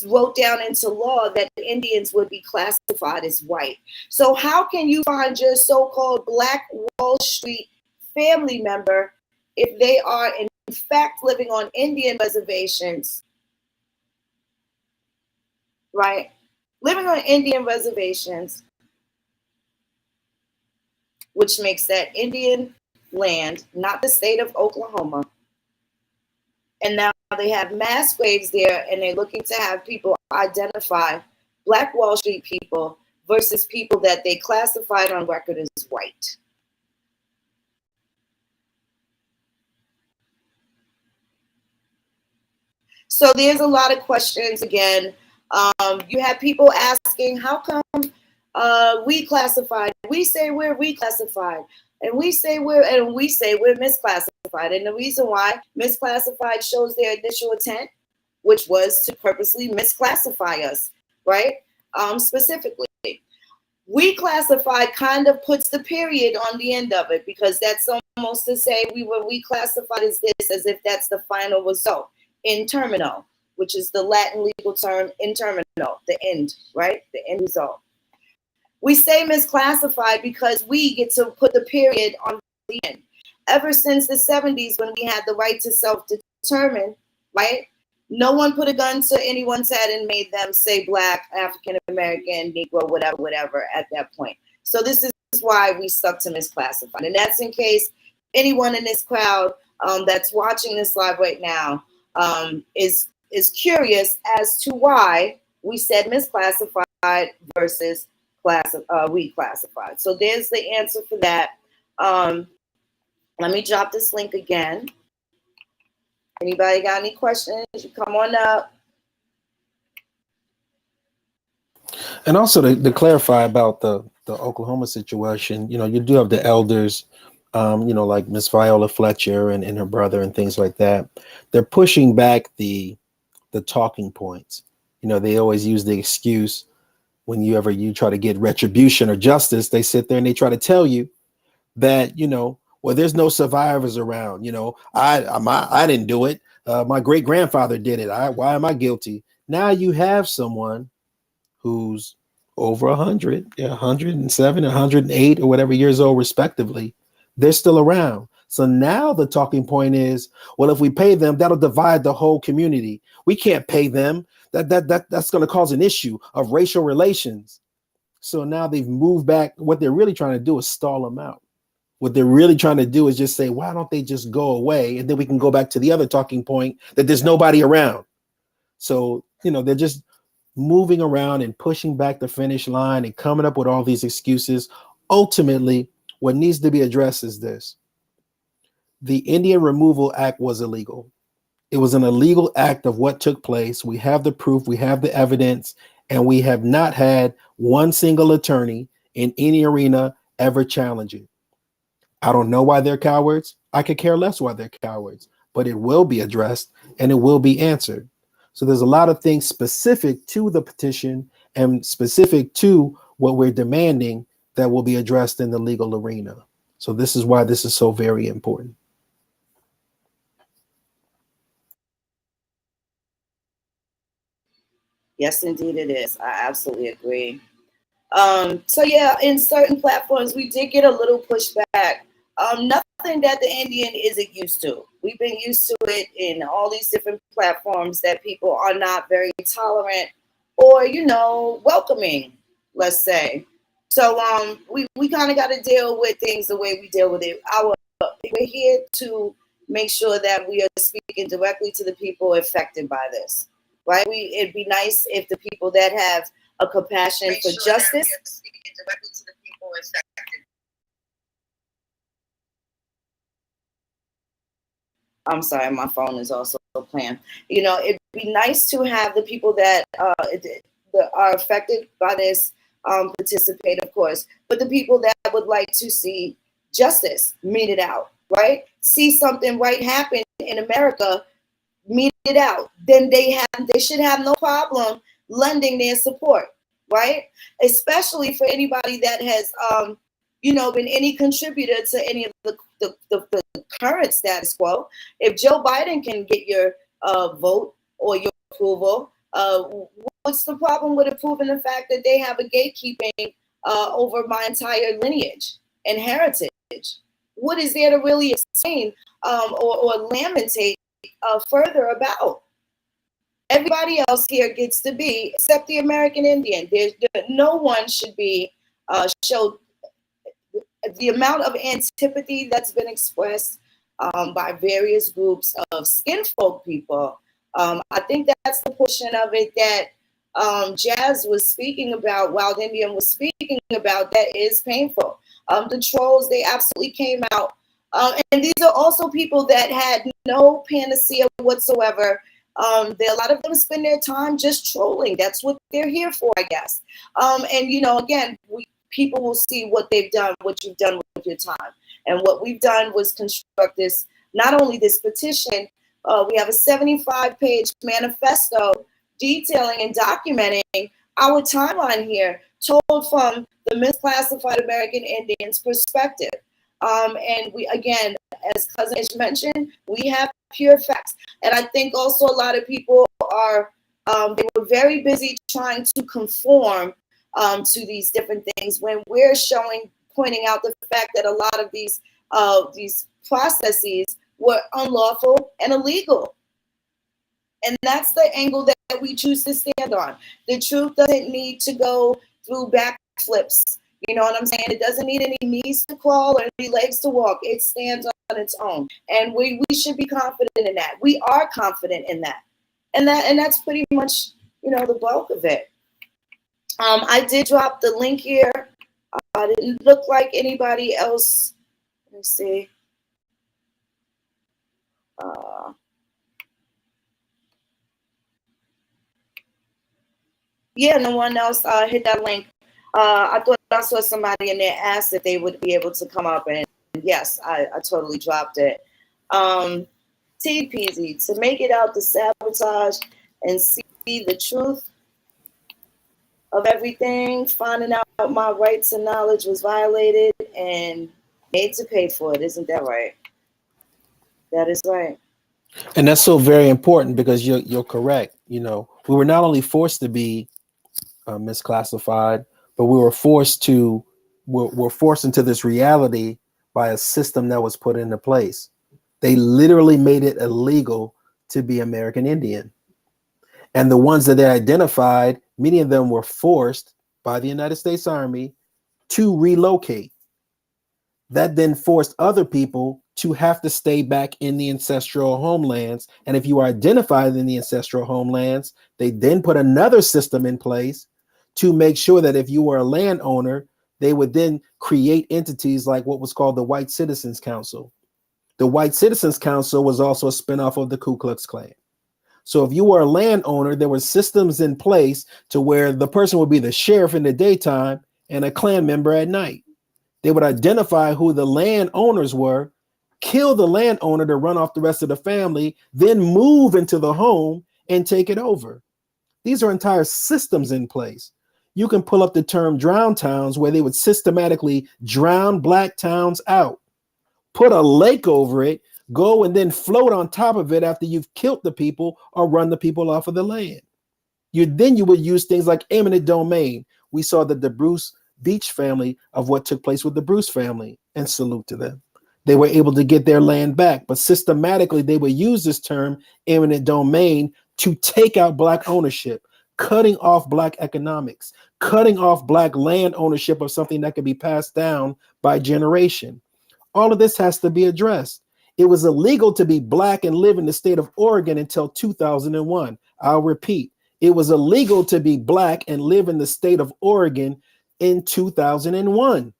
wrote down into law that the Indians would be classified as white. So how can you find your so-called Black Wall Street family member if they are in fact living on Indian reservations, right? Living on Indian reservations, which makes that Indian land, not the state of Oklahoma. And now they have mass graves there, and they're looking to have people identify Black Wall Street people versus people that they classified on record as white. So there's a lot of questions again. You have people asking, how come we classified? We say we're reclassified. And we say we're misclassified. And the reason why misclassified shows their initial intent, which was to purposely misclassify us, right? Specifically. Reclassified kind of puts the period on the end of it, because that's almost to say we were reclassified as this, as if that's the final result. In termino, which is the Latin legal term in termino, the end, right? The end result. We say misclassified because we get to put the period on the end. Ever since the 70s, when we had the right to self-determine, right? No one put a gun to anyone's head and made them say Black, African American, Negro, whatever at that point. So this is why we stuck to misclassified. And that's in case anyone in this crowd that's watching this live right now is curious as to why we said misclassified versus reclassified. So there's the answer for that. Let me drop this link again. Anybody got any questions? You come on up. And also to clarify about the Oklahoma situation, you do have the elders Like Miss Viola Fletcher and her brother and things like that. They're pushing back the talking points. They always use the excuse when you try to get retribution or justice, they sit there and they try to tell you that, well, there's no survivors around. I didn't do it. My great grandfather did it. Why am I guilty? Now you have someone who's over 100, 107, 108, or whatever years old, respectively. They're still around. So now the talking point is, well, if we pay them, that'll divide the whole community. We can't pay them. That's going to cause an issue of racial relations. So now they've moved back. What they're really trying to do is stall them out. What they're really trying to do is just say, why don't they just go away? And then we can go back to the other talking point that there's nobody around. So, they're just moving around and pushing back the finish line and coming up with all these excuses. Ultimately, what needs to be addressed is this. The Indian Removal Act was illegal. It was an illegal act of what took place. We have the proof, we have the evidence, and we have not had one single attorney in any arena ever challenge it. I don't know why they're cowards. I could care less why they're cowards, but it will be addressed and it will be answered. So there's a lot of things specific to the petition and specific to what we're demanding that will be addressed in the legal arena. So this is why this is so very important. Yes, indeed it is. I absolutely agree. So yeah, in certain platforms, we did get a little pushback. Nothing that the Indian isn't used to. We've been used to it in all these different platforms that people are not very tolerant or, welcoming, let's say. So we kind of got to deal with things the way we deal with it. We're here to make sure that we are speaking directly to the people affected by this, right? It'd be nice if the people that have a compassion for justice. I'm sorry, my phone is also playing. It'd be nice to have the people that are affected by this participate, of course, but the people that would like to see justice meted out, right? See something right happen in America, mete it out. Then they should have no problem lending their support, right? Especially for anybody that has been any contributor to any of the current status quo. If Joe Biden can get your vote or your approval, what's the problem with approving the fact that they have a gatekeeping over my entire lineage and heritage? What is there to really explain or lamentate further about? Everybody else here gets to be, except the American Indian. No one should be showed. The amount of antipathy that's been expressed by various groups of skinfolk people, I think that's the portion of it that Jazz was speaking about, Wild Indian was speaking about, that is painful. The trolls, they absolutely came out. And these are also people that had no panacea whatsoever. A lot of them spend their time just trolling. That's what they're here for, I guess. Again, people will see what they've done, what you've done with your time. And what we've done was construct this, not only this petition, we have a 75-page manifesto detailing and documenting our timeline here, told from the misclassified American Indians perspective. And we, again, as Cousin Ish mentioned, we have pure facts. And I think also a lot of people they were very busy trying to conform to these different things when we're pointing out the fact that a lot of these processes were unlawful and illegal. And that's the angle that we choose to stand on. The truth doesn't need to go through backflips. You know what I'm saying? It doesn't need any knees to crawl or any legs to walk. It stands on its own. And we should be confident in that. We are confident in that. And that's pretty much, the bulk of it. I did drop the link here. It didn't look like anybody else. Let me see. Yeah, no one else hit that link. I thought I saw somebody in there asked if they would be able to come up and yes, I totally dropped it. TPZ, to make it out the sabotage and see the truth of everything, finding out my right to knowledge was violated and made to pay for it. Isn't that right? That is right. And that's so very important because you're correct. You know, we were not only forced to be misclassified, but we were forced to we're forced into this reality by a system that was put into place. They literally made it illegal to be American Indian. And the ones that they identified, many of them were forced by the United States Army to relocate. That then forced other people to have to stay back in the ancestral homelands. And if you are identified in the ancestral homelands, they then put another system in place to make sure that if you were a landowner, they would then create entities like what was called the White Citizens Council. The White Citizens Council was also a spinoff of the Ku Klux Klan. So if you were a landowner, there were systems in place to where the person would be the sheriff in the daytime and a Klan member at night. They would identify who the landowners were, kill the landowner to run off the rest of the family, then move into the home and take it over. These are entire systems in place. You can pull up the term drown towns, where they would systematically drown black towns out, put a lake over it, go and then float on top of it after you've killed the people or run the people off of the land. You would use things like eminent domain. We saw the Bruce Beach family of what took place with the Bruce family, and salute to them. They were able to get their land back, but systematically they would use this term eminent domain to take out black ownership, cutting off black economics, cutting off black land ownership of something that could be passed down by generation. All of this has to be addressed. It was illegal to be black and live in the state of Oregon until 2001. I'll repeat, it was illegal to be black and live in the state of Oregon in 2001.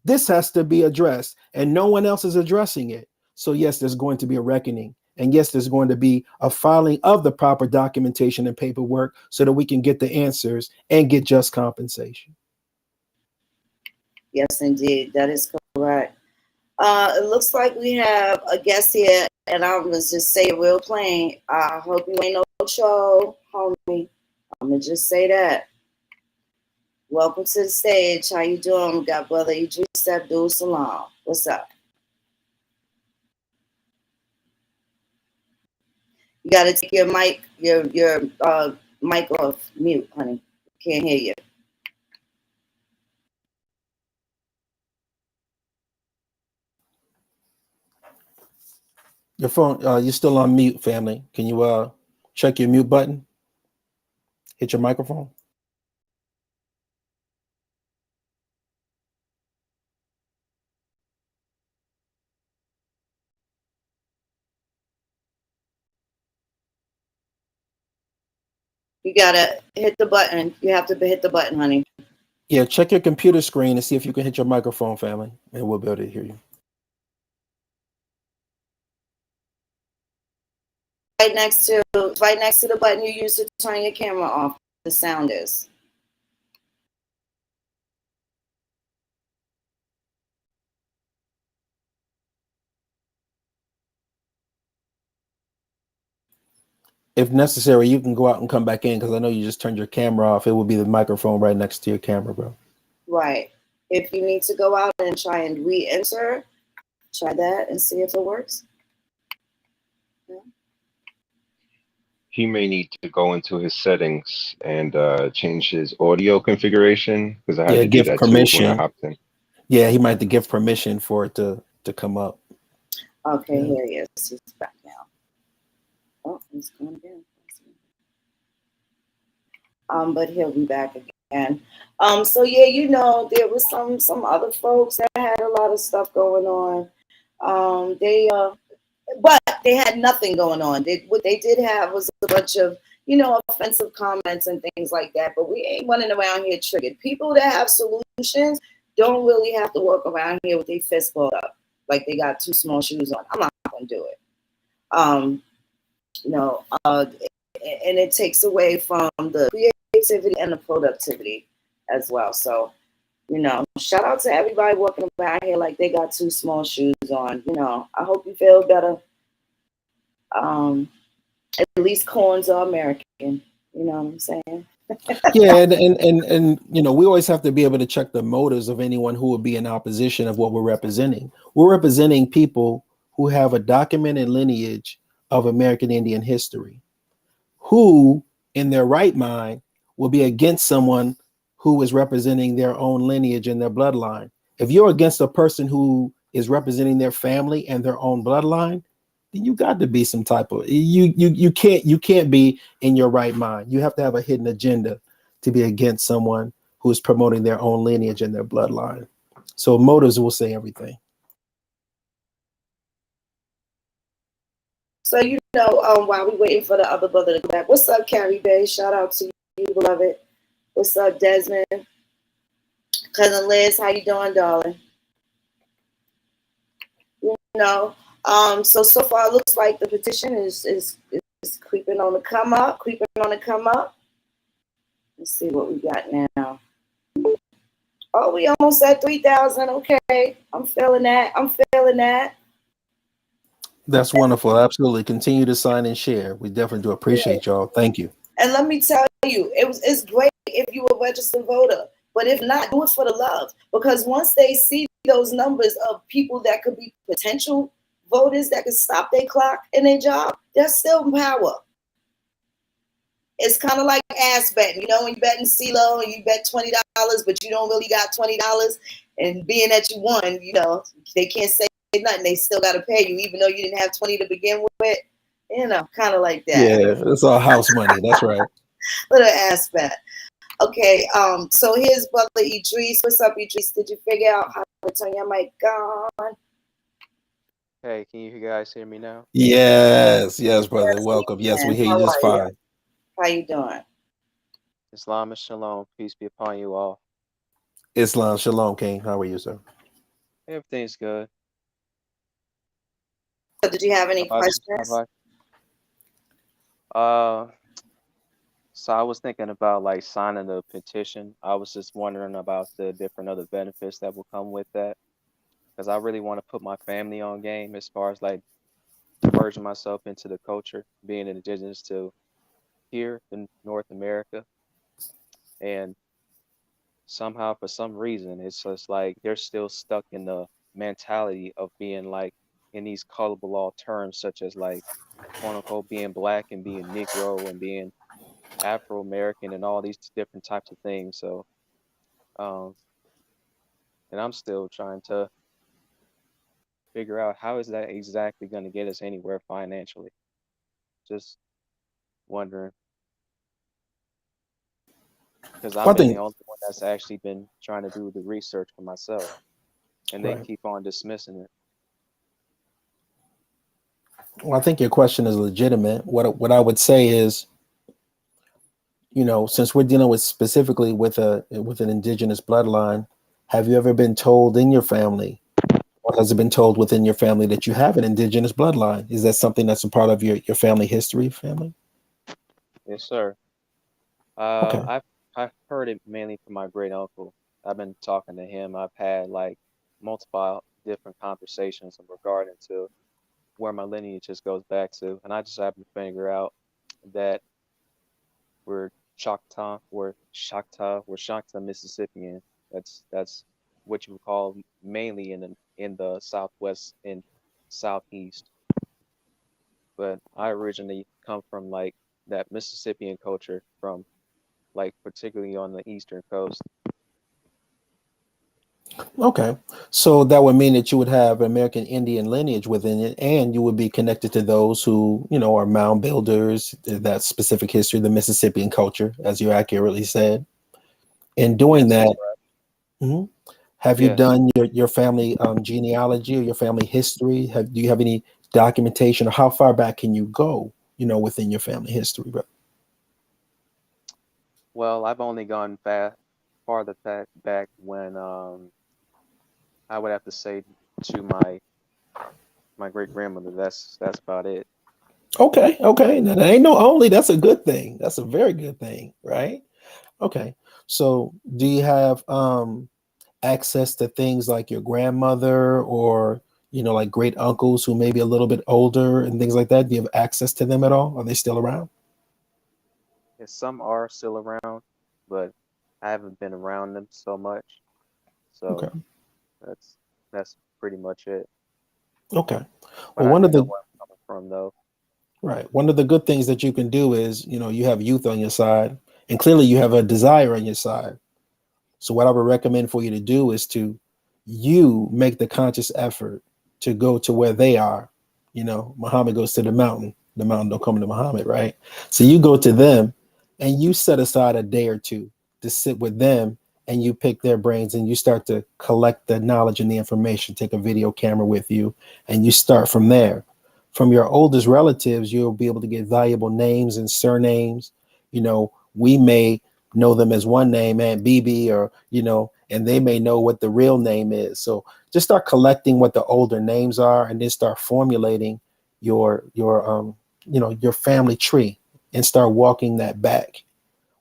This has to be addressed, and no one else is addressing it. So yes, there's going to be a reckoning. And yes, there's going to be a filing of the proper documentation and paperwork so that we can get the answers and get just compensation. Yes, indeed. That is correct. It looks like we have a guest here, and I'm going to just say it real plain. I hope you ain't no troll, homie. I'm going to just say that. Welcome to the stage. How you doing? We got Brother Idris Abdul Salam. What's up? You got to take your mic, your mic off mute, honey. Can't hear you. Your phone, you're still on mute, family. Can you check your mute button? Hit your microphone. You gotta hit the button. You have to hit the button, honey. Yeah, check your computer screen and see if you can hit your microphone, family, and we'll be able to hear you. Right next to the button you use to turn your camera off. The sound is. If necessary, you can go out and come back in because I know you just turned your camera off. It will be the microphone right next to your camera, bro. Right. If you need to go out and try and re-enter, try that and see if it works. Yeah. He may need to go into his settings and change his audio configuration, because I had to do that permission. too when I hopped in. Yeah, he might have to give permission for it to come up. Okay, Yeah. Here he is. He's back now. Oh, he's gone again. But he'll be back again. So yeah, you know, there was some other folks that had a lot of stuff going on. But they had nothing going on. What they did have was a bunch of, you know, offensive comments and things like that. But we ain't running around here triggered. People that have solutions don't really have to walk around here with their fist pulled up like they got too small shoes on. I'm not gonna do it. And it takes away from the creativity and the productivity as well. So Shout out to everybody walking around here like they got two small shoes on. I hope you feel better. At least corns are American. You know what I'm saying? Yeah, and we always have to be able to check the motives of anyone who would be in opposition of what we're representing. We're representing people who have a documented lineage of American Indian history, who in their right mind will be against someone who is representing their own lineage and their bloodline. If you're against a person who is representing their family and their own bloodline, then you got to be some type of you can't be in your right mind. You have to have a hidden agenda to be against someone who is promoting their own lineage and their bloodline. So motives will say everything. So while we waiting for the other brother to come back, what's up, Carrie Bay? Shout out to you, beloved. What's up, Desmond? Cousin Liz, how you doing, darling? So far it looks like the petition is creeping on the come up. Let's see what we got now. Oh, we almost at 3,000. Okay, I'm feeling that. That's wonderful. Absolutely. Continue to sign and share. We definitely do appreciate y'all. Thank you. And let me tell you, it's great if you a registered voter, but if not, do it for the love. Because once they see those numbers of people that could be potential voters that could stop their clock in their job, that's still power. It's kind of like ass betting, when you bet in CeeLo and you bet $20, but you don't really got $20, and being that you won, they can't say nothing. They still got to pay you, even though you didn't have 20 to begin with. Kind of like that. Yeah, it's all house money. That's right. Little ass bet. Okay, so here's brother Idris. What's up, Idris? Did you figure out how to turn your mic on? Hey, can you guys hear me now? Yes, brother. Welcome. Yes, we hear you just fine. How you doing? Islam and Shalom. Peace be upon you all. Islam, Shalom, King. How are you, sir? Everything's good. So did you have any questions? So I was thinking about like signing the petition. I was just wondering about the different other benefits that will come with that. Because I really want to put my family on game as far as like merging myself into the culture, being indigenous to here in North America. And somehow, for some reason, it's just like they're still stuck in the mentality of being like in these colorable all terms, such as like, quote unquote, being black and being Negro and being Afro-American and all these different types of things. So, and I'm still trying to figure out how is that exactly going to get us anywhere financially. Just wondering. Because I've been the only one that's actually been trying to do the research for myself. And they keep on dismissing it. Well, I think your question is legitimate. What I would say is, since we're dealing with specifically with an indigenous bloodline, have you ever been told in your family, or has it been told within your family that you have an indigenous bloodline? Is that something that's a part of your family history, family? Yes, sir. Okay. I've heard it mainly from my great uncle. I've been talking to him. I've had like multiple different conversations regarding to where my lineage just goes back to, and I just happen to figure out that we're Choctaw, Mississippian. That's what you would call mainly in the Southwest and Southeast. But I originally come from like that Mississippian culture from like particularly on the Eastern coast. Okay. So that would mean that you would have American Indian lineage within it, and you would be connected to those who, are mound builders, that specific history, the Mississippian culture, as you accurately said. In doing that, have you done your family genealogy or your family history? Do you have any documentation, or how far back can you go, within your family history, bro? Well, I've only gone farther back when I would have to say to my great grandmother. That's about it. Okay. Now, that ain't no only. That's a good thing. That's a very good thing, right? Okay. So, do you have access to things like your grandmother or, like great uncles who may be a little bit older and things like that? Do you have access to them at all? Are they still around? And some are still around, but I haven't been around them so much. Okay. So that's that's pretty much it. Okay. But Well, I one do of know the where I'm coming from, though. right. One of the good things that you can do is, you have youth on your side, and clearly you have a desire on your side. So what I would recommend for you to do is to you make the conscious effort to go to where they are. Muhammad goes to the mountain don't come to Muhammad, right? So you go to them and you set aside a day or two to sit with them, and you pick their brains and you start to collect the knowledge and the information. Take a video camera with you and you start from there. From your oldest relatives, you'll be able to get valuable names and surnames. We may know them as one name, Aunt BB, or and they may know what the real name is. So just start collecting what the older names are, and then start formulating your family tree, and start walking that back.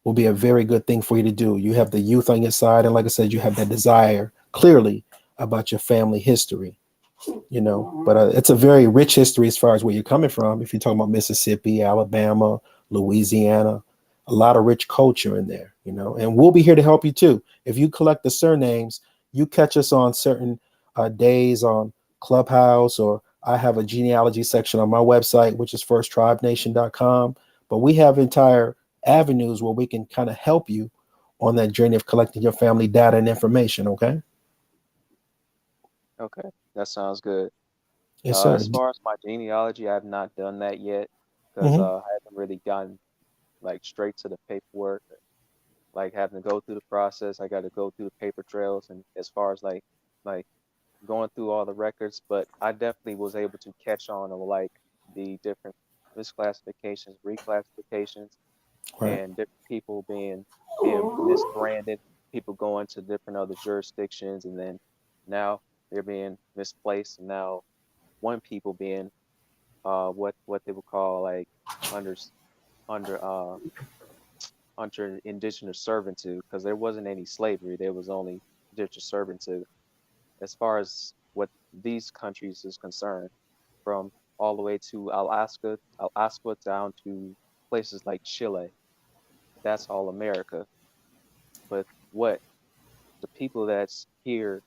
Will be a very good thing for you to do. You have the youth on your side, and like I said, you have that desire clearly about your family history. But it's a very rich history as far as where you're coming from. If you're talking about Mississippi, Alabama, Louisiana, a lot of rich culture in there, and we'll be here to help you too. If you collect the surnames, you catch us on certain days on Clubhouse, or I have a genealogy section on my website, which is firsttribenation.com. But we have entire avenues where we can kind of help you on that journey of collecting your family data and information. Okay. Okay, that sounds good. Yes, sir. As far as my genealogy, I have not done that yet because Hmm. I haven't really gotten like straight to the paperwork, like having to go through the process. I got to go through the paper trails, and as far as like going through all the records, but I definitely was able to catch on to like the different misclassifications, reclassifications, Right. and different people being misbranded, people going to different other jurisdictions, and then now they're being misplaced, and now one people being what they would call like under under under indigenous servitude, because there wasn't any slavery, there was only indigenous servitude as far as what these countries is concerned, from all the way to Alaska down to places like Chile. That's all America. But what the people that's here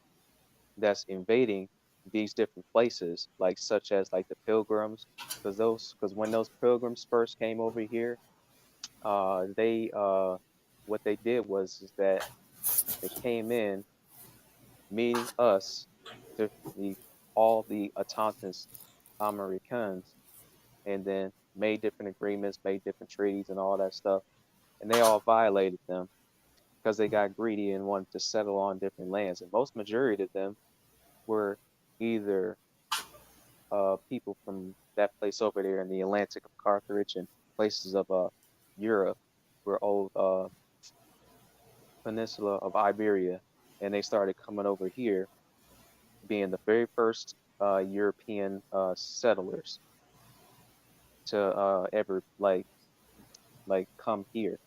that's invading these different places, like such as like the pilgrims, because when those pilgrims first came over here, they what they did was is that they came in meeting us, the, the all the Autantes Americans, and then made different agreements, made different treaties, and all that stuff, and they all violated them because they got greedy and wanted to settle on different lands. And most majority of them were either people from that place over there in the Atlantic of Carthage and places of Europe, were old peninsula of Iberia, and they started coming over here, being the very first European settlers to ever like come here.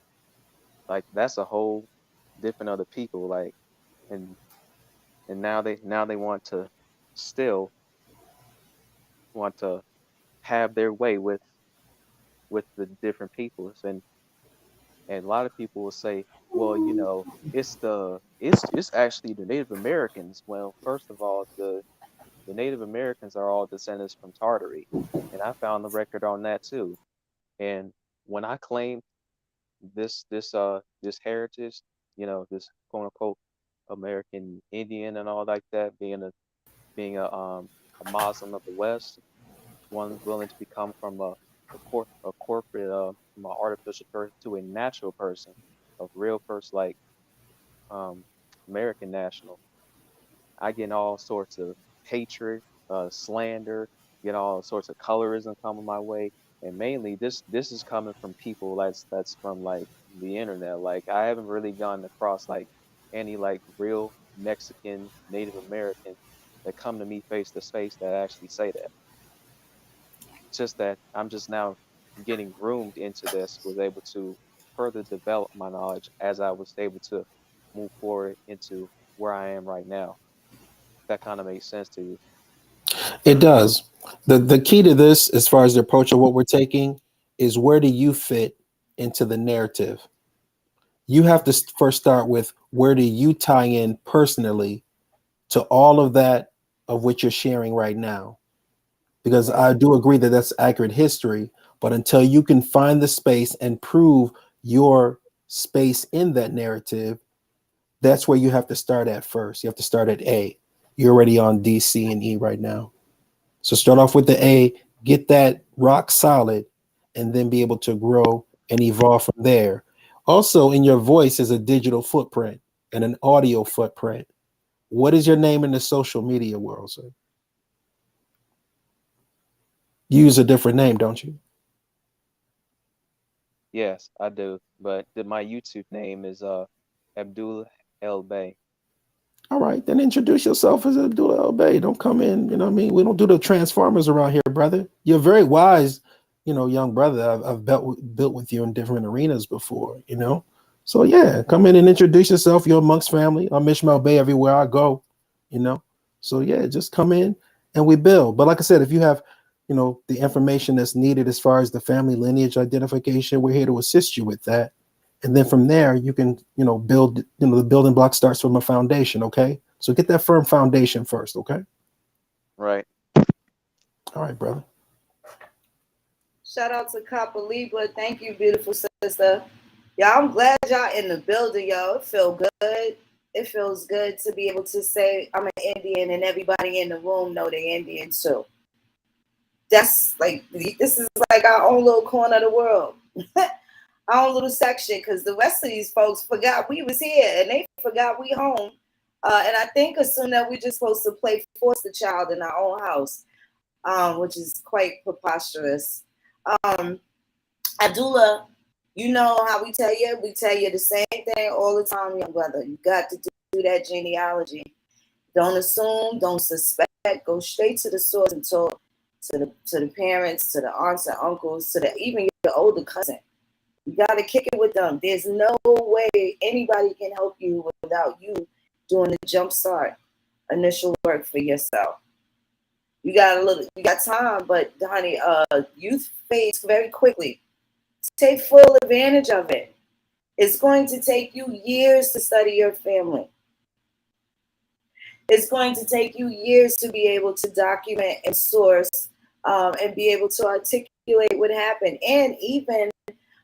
Like that's a whole different other people. Like and and now they still want to have their way with the different peoples, and a lot of people will say, well, it's actually the Native Americans. Well, first of all, the Native Americans are all descendants from Tartary, and I found the record on that too. And when I claimed this heritage, this quote unquote American Indian and all like that, being a Muslim of the West, one willing to become from a corporate from an artificial person to a natural person, a real person like um American national. I get all sorts of hatred, slander, get all sorts of colorism coming my way, and mainly this is coming from people that's from like the internet. Like I haven't really gone across like any like real Mexican Native American that come to me face to face that actually say that. It's just that I'm just now getting groomed into this, was able to further develop my knowledge as I was able to move forward into where I am right now. That kind of makes sense to you. It does. The key to this, as far as the approach of what we're taking, is where do you fit into the narrative? You have to first start with where do you tie in personally to all of that of which you're sharing right now? Because I do agree that that's accurate history, but until you can find the space and prove your space in that narrative, that's where you have to start at first. You have to start at A. You're already on D, C, and E right now. So start off with the A, get that rock solid, and then be able to grow and evolve from there. Also, in your voice is a digital footprint and an audio footprint. What is your name in the social media world, sir? You use a different name, don't you? Yes, I do. But my YouTube name is Abdul El Bey. All right, then introduce yourself as Abdullah El Bey. Don't come in, you know what I mean? We don't do the transformers around here, brother. You're very wise, young brother. I've built with you in different arenas before, So yeah, come in and introduce yourself. You're amongst family. I'm Ishmael Bey everywhere I go, So yeah, just come in and we build. But like I said, if you have, the information that's needed as far as the family lineage identification, we're here to assist you with that. And then from there, you can, build, the building block starts from a foundation. Okay. So get that firm foundation first. Okay. Right. All right, brother. Shout out to Copper Libra. Thank you, beautiful sister. Y'all, I'm glad y'all in the building, y'all. It feels good. It feels good to be able to say I'm an Indian and everybody in the room know they're Indian too. This is like our own little corner of the world. Our own little section, because the rest of these folks forgot we was here and they forgot we home. And I think assume that we're just supposed to force the child in our own house, which is quite preposterous. Abdullah, you know how we tell you? We tell you the same thing all the time, young brother. You got to do that genealogy. Don't assume, don't suspect, go straight to the source and talk to the parents, to the aunts and uncles, to even your older cousin. You got to kick it with them. There's no way anybody can help you without you doing the jump start initial work for yourself. You got time, but honey, youth fades very quickly. Take full advantage of it. It's going to take you years to study your family. It's going to take you years to be able to document and source and be able to articulate what happened. And even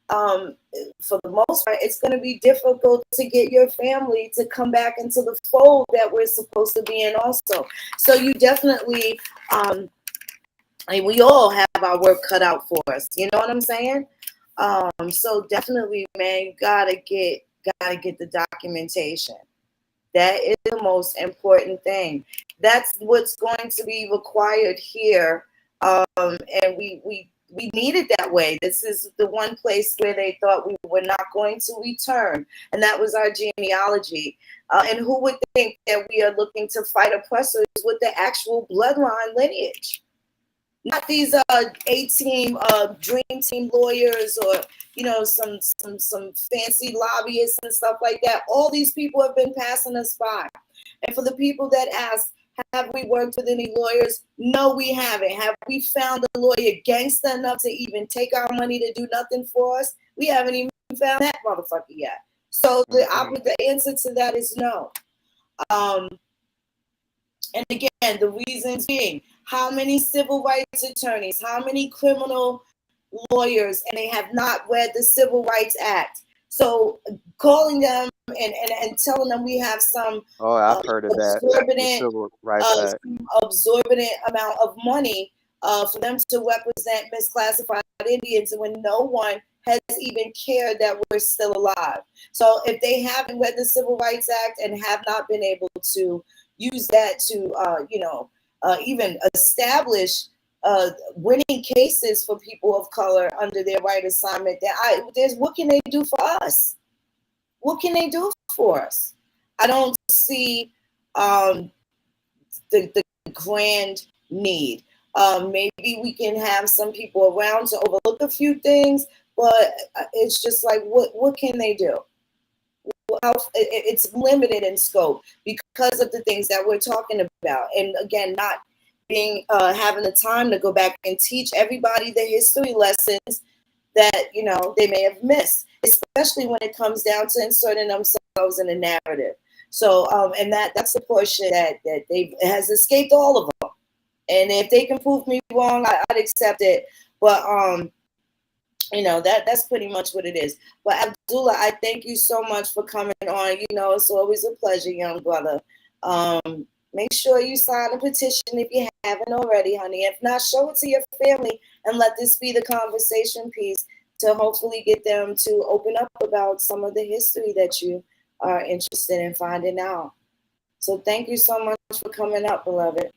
for the most part, it's going to be difficult to get your family to come back into the fold that we're supposed to be in also. So you definitely, we all have our work cut out for us. You know what I'm saying? So definitely, man, you gotta get the documentation. That is the most important thing. That's what's going to be required here. And we need it that way. This is the one place where they thought we were not going to return. And that was our genealogy. And who would think that we are looking to fight oppressors with the actual bloodline lineage? Not these A-team, dream team lawyers or, some fancy lobbyists and stuff like that. All these people have been passing us by. And for the people that ask, have we worked with any lawyers? No, we haven't. Have we found a lawyer gangster enough to even take our money to do nothing for us? We haven't even found that motherfucker yet. So the answer to that is no. And again, the reasons being, how many civil rights attorneys, how many criminal lawyers, and they have not read the Civil Rights Act. So calling them and telling them we have some I've heard of that. Absorbent amount of money for them to represent misclassified Indians when no one has even cared that we're still alive. So if they haven't read the Civil Rights Act and have not been able to use that to, even establish winning cases for people of color under their right assignment, what can they do for us? What can they do for us? I don't see the grand need. Maybe we can have some people around to overlook a few things, but it's just like, what can they do? it's limited in scope because of the things that we're talking about. And again, not being having the time to go back and teach everybody the history lessons that they may have missed, especially when it comes down to inserting themselves in a narrative. So and that's the portion that they has escaped all of them. And if they can prove me wrong, I'd accept it. But that's pretty much what it is. But Abdullah, I thank you so much for coming on. It's always a pleasure, young brother. Make sure you sign a petition if you haven't already, honey. If not, show it to your family and let this be the conversation piece to hopefully get them to open up about some of the history that you are interested in finding out. So thank you so much for coming up, beloved.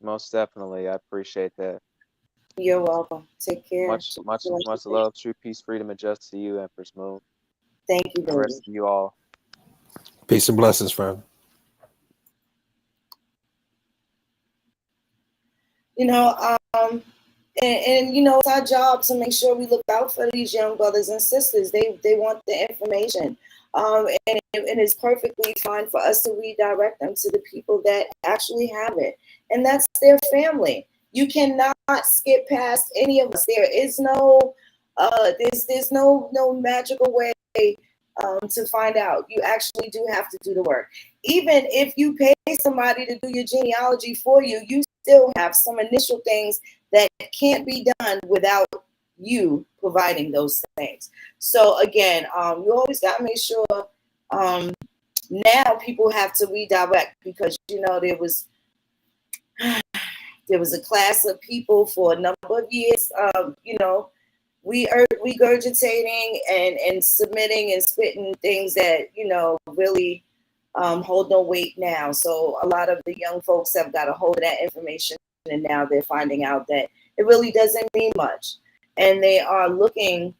Most definitely. I appreciate that. You're welcome. Take care. Much love, true peace, freedom, and justice to you, Empress Moon. Thank you, The rest of you all. Peace and blessings, friend. It's our job to make sure we look out for these young brothers and sisters. They want the information. And it's perfectly fine for us to redirect them to the people that actually have it. And that's their family. You cannot skip past any of us. There is no there's no magical way to find out. You actually do have to do the work. Even if you pay somebody to do your genealogy for you, you still have some initial things that can't be done without you providing those things. So again, you always got to make sure now people have to redirect, because there was a class of people for a number of years, regurgitating and submitting and spitting things that really hold no weight now. So a lot of the young folks have got a hold of that information, and now they're finding out that it really doesn't mean much, and they are looking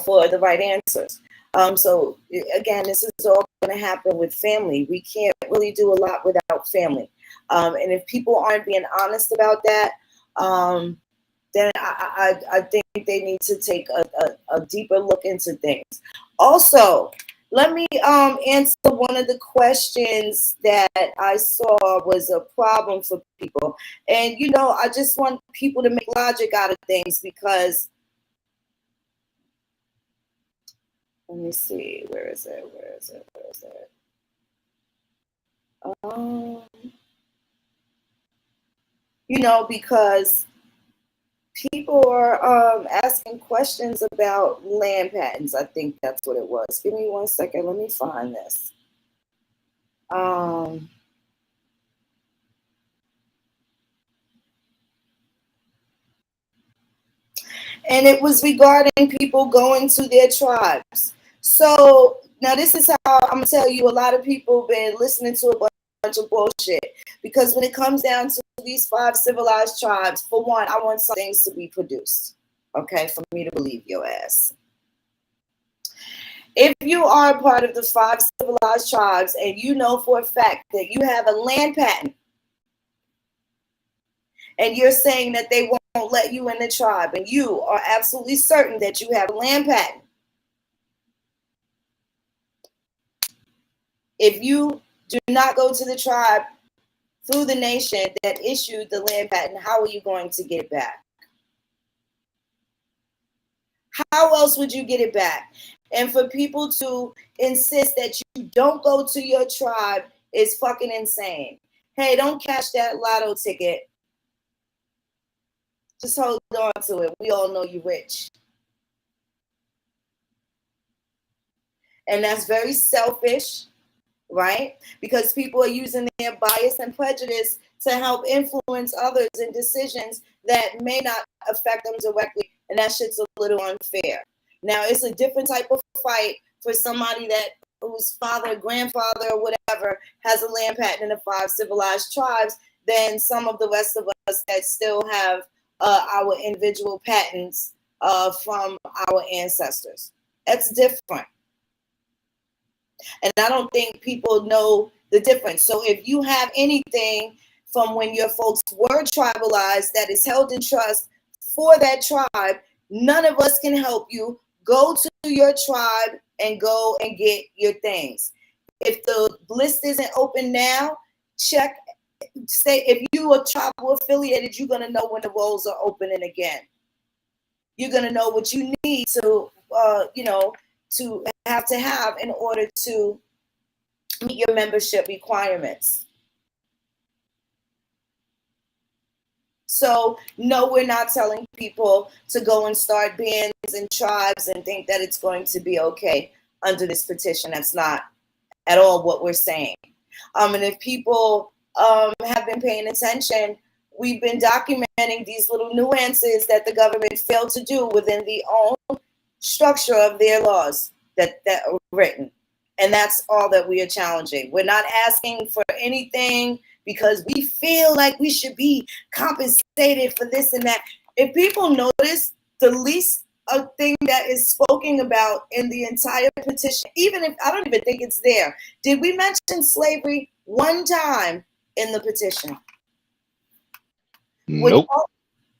for the right answers. So again, this is all going to happen with family. We can't really do a lot without family. And if people aren't being honest about that, then I think they need to take a deeper look into things. Also, let me answer one of the questions that I saw was a problem for people. And, I just want people to make logic out of things, because let me see, where is it? Because people are asking questions about land patents. I think that's what it was. Give me 1 second. Let me find this. And it was regarding people going to their tribes. So now this is how I'm going to tell you, a lot of people been listening to a bunch of bullshit, because when it comes down to these 5 civilized tribes, for one, I want some things to be produced, okay, for me to believe your ass. If you are a part of the 5 civilized tribes and you know for a fact that you have a land patent, and you're saying that they won't let you in the tribe, and you are absolutely certain that you have a land patent, if you do not go to the tribe through the nation that issued the land patent, how are you going to get it back? How else would you get it back? And for people to insist that you don't go to your tribe is fucking insane. Hey, don't cash that lotto ticket. Just hold on to it. We all know you're rich. And that's very selfish, right? Because people are using their bias and prejudice to help influence others in decisions that may not affect them directly. And that shit's a little unfair. Now, it's a different type of fight for somebody whose father, grandfather, or whatever has a land patent in the 5 civilized tribes than some of the rest of us that still have our individual patents from our ancestors. That's different. And I don't think people know the difference. So if you have anything from when your folks were tribalized that is held in trust for that tribe, none of us can help you. Go to your tribe and go and get your things. If the list isn't open now, check. Say if you are tribal affiliated, you're gonna know when the rolls are opening again. You're gonna know what you need to, to have in order to meet your membership requirements. So no, we're not telling people to go and start bands and tribes and think that it's going to be okay under this petition. That's not at all what we're saying. And if people have been paying attention, we've been documenting these little nuances that the government failed to do within the own structure of their laws that are written. And that's all that we are challenging. We're not asking for anything because we feel like we should be compensated for this and that. If people notice, the least thing that is spoken about in the entire petition, even if I don't even think it's there, did we mention slavery one time in the petition? Nope.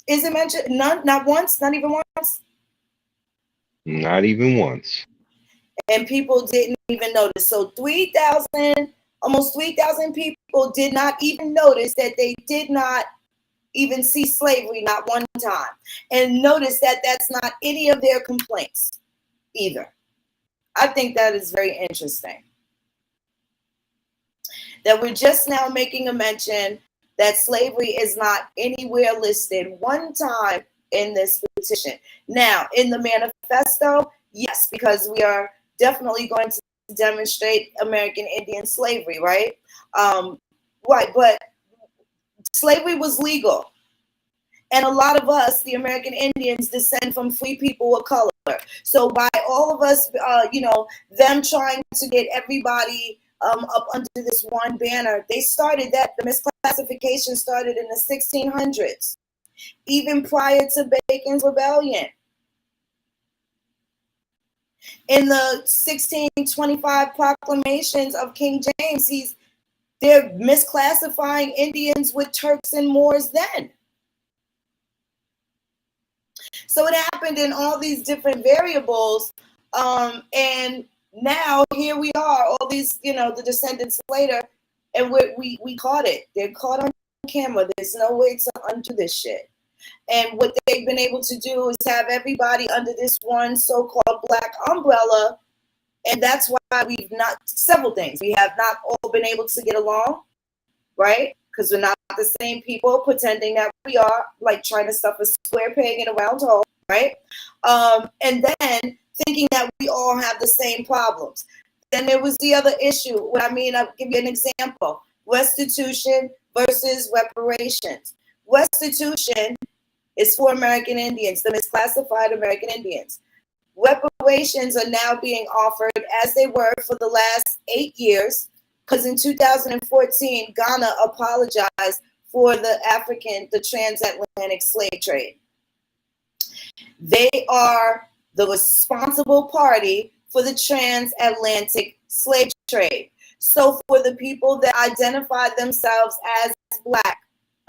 Is it mentioned? None, not once, not even once? Not even once. And people didn't even notice. So almost 3,000 people did not even notice that they did not even see slavery not one time. And notice that that's not any of their complaints either. I think that is very interesting. That we're just now making a mention that slavery is not anywhere listed one time in this petition. Now, in the manifesto, yes, because we are definitely going to demonstrate American Indian slavery, right? Right, but slavery was legal. And a lot of us, the American Indians, descend from free people of color. So by all of us, them trying to get everybody up under this one banner, they started that. The misclassification started in the 1600s, even prior to Bacon's Rebellion. In the 1625 proclamations of King James, they're misclassifying Indians with Turks and Moors then. So it happened in all these different variables, and now here we are, all these, the descendants later, and we caught it. They're caught on camera. There's no way to undo this shit. And what they've been able to do is have everybody under this one so-called black umbrella, and that's why several things. We have not all been able to get along, right? Because we're not the same people pretending that we are, like trying to stuff a square peg in a round hole, right? And then thinking that we all have the same problems. Then there was the other issue. I'll give you an example. Restitution versus reparations. Restitution is for American Indians, the misclassified American Indians. Reparations are now being offered as they were for the last 8 years, because in 2014, Ghana apologized for the transatlantic slave trade. They are the responsible party for the transatlantic slave trade. So for the people that identify themselves as Black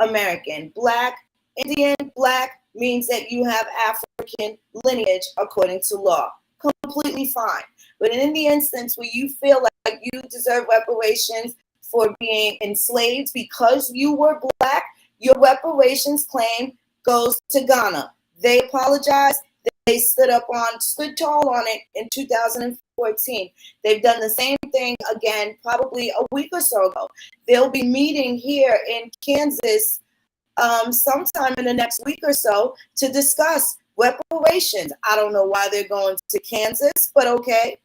American, Black Indian, Black means that you have African lineage according to law. Completely fine. But in the instance where you feel like you deserve reparations for being enslaved because you were Black, your reparations claim goes to Ghana. They apologized. They stood tall on it in 2014. They've done the same thing again, probably a week or so ago. They'll be meeting here in Kansas sometime in the next week or so to discuss reparations. I don't know why they're going to Kansas, but okay.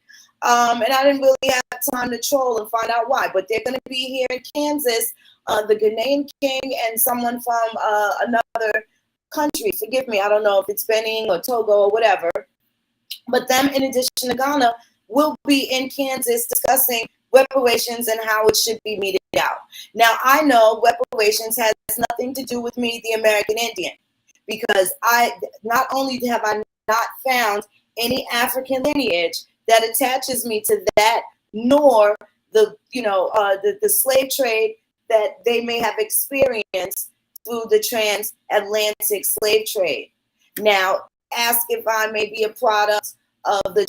And I didn't really have time to troll and find out why, but they're going to be here in Kansas, the Ghanaian king and someone from another country. Forgive me, I don't know if it's Benin or Togo or whatever. But them, in addition to Ghana, will be in Kansas discussing reparations and how it should be meted out. Now, I know reparations has nothing to do with me, the American Indian, because not only have I not found any African lineage that attaches me to that, nor the slave trade that they may have experienced through the transatlantic slave trade. Now, ask if I may be a product of the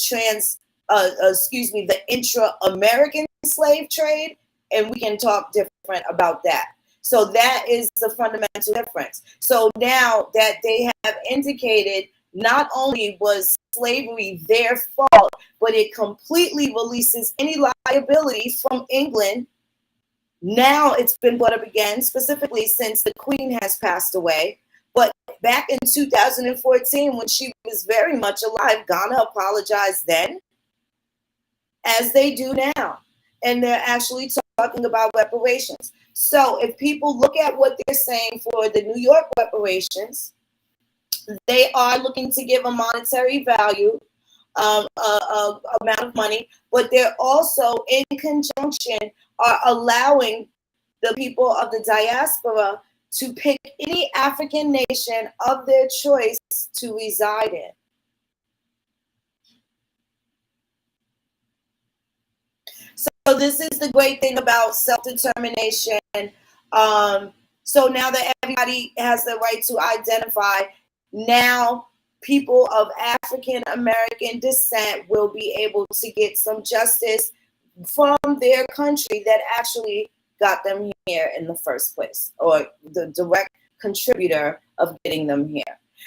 the intra-American slave trade, and we can talk different about that. So that is the fundamental difference. So now that they have indicated not only was slavery their fault, but it completely releases any liability from England. Now it's been brought up again, specifically since the Queen has passed away. But back in 2014, when she was very much alive, Ghana apologized then, as they do now. And they're actually talking about reparations. So if people look at what they're saying for the New York reparations, they are looking to give a monetary value, amount of money, but they're also in conjunction are allowing the people of the diaspora to pick any African nation of their choice to reside in. So this is the great thing about self-determination. So now that everybody has the right to identify, now people of African American descent will be able to get some justice from their country that actually got them here in the first place, or the direct contributor of getting them here.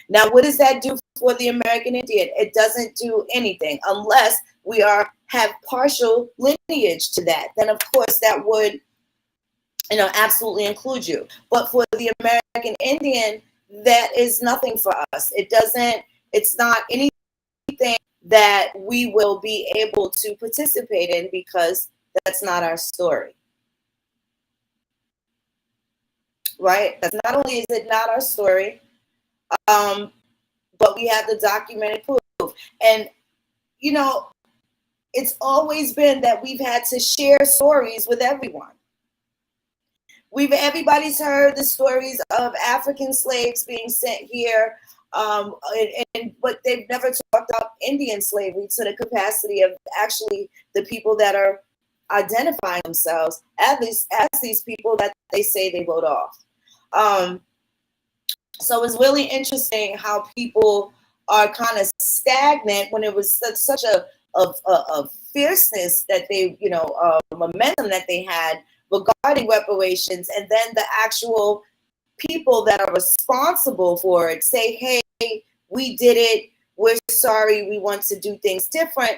Now, what does that do for the American Indian? It doesn't do anything unless we have partial lineage to that. Then, of course, that would, absolutely include you. But for the American Indian, that is nothing for us. It's not anything that we will be able to participate in because that's not our story. Right? That's not only is it not our story, but we have the documented proof. And, it's always been that we've had to share stories with everyone. Everybody's heard the stories of African slaves being sent here, but they've never talked about Indian slavery to the capacity of actually the people that are identifying themselves as these people that they say they wrote off. So it's really interesting how people are kind of stagnant when it was such a fierceness that they, momentum that they had regarding reparations, and then the actual people that are responsible for it say, hey, we did it, we're sorry, we want to do things different.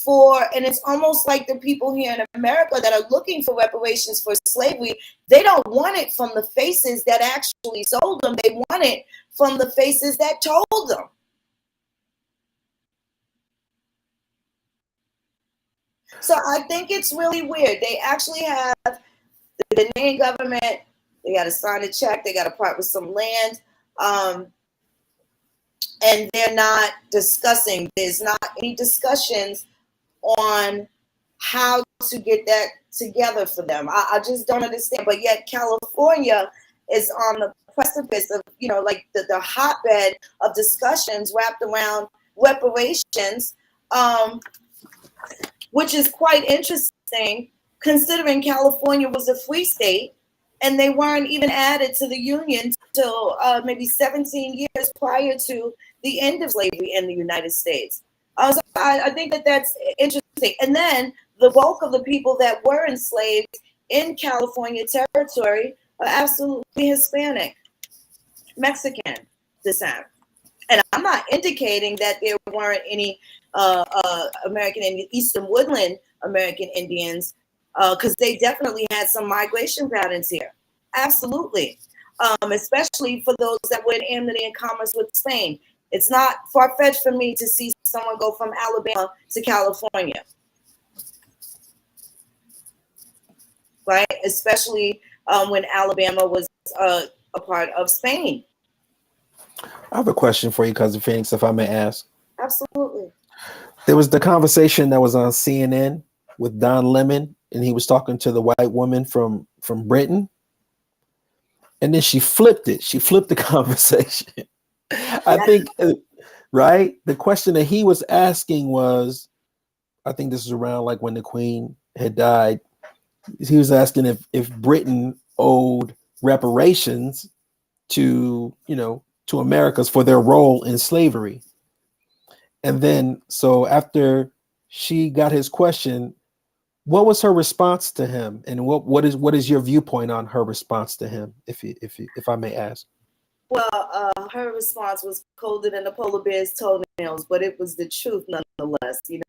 And it's almost like the people here in America that are looking for reparations for slavery, they don't want it from the faces that actually sold them, they want it from the faces that told them. So I think it's really weird. They actually have the Ghanaian government, they got to sign a check, they got to part with some land, and they're not discussing. There's not any discussions on how to get that together for them. I just don't understand. But yet California is on the precipice of, like the hotbed of discussions wrapped around reparations, which is quite interesting considering California was a free state and they weren't even added to the Union till maybe 17 years prior to the end of slavery in the United States. So I think that's interesting. And then the bulk of the people that were enslaved in California territory are absolutely Hispanic, Mexican descent. And I'm not indicating that there weren't any American Indian, Eastern Woodland American Indians, because they definitely had some migration patterns here. Absolutely. Especially for those that were in amity and commerce with Spain. It's not far-fetched for me to see someone go from Alabama to California. Right? Especially when Alabama was a part of Spain. I have a question for you, Cousin Phoenix, if I may ask. Absolutely. There was the conversation that was on CNN with Don Lemon, and he was talking to the white woman from Britain. And then she flipped it. She flipped the conversation. I think, right? The question that he was asking was, I think this is around like when the Queen had died. He was asking if Britain owed reparations to Americans for their role in slavery. And then, so after she got his question, what was her response to him, and what is your viewpoint on her response to him, if I may ask? Well, her response was colder than the polar bear's toenails, but it was the truth nonetheless. She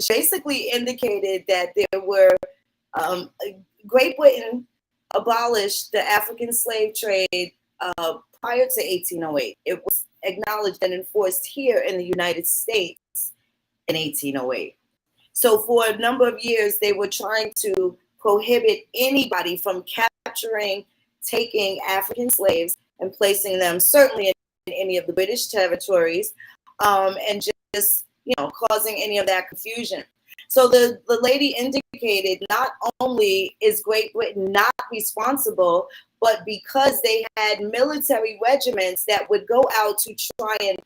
basically indicated that there were Great Britain abolished the African slave trade prior to 1808. It was acknowledged and enforced here in the United States in 1808. So for a number of years, they were trying to prohibit anybody from capturing, taking African slaves and placing them certainly in any of the British territories, and just causing any of that confusion. So the lady indicated not only is Great Britain not responsible, but because they had military regiments that would go out to try and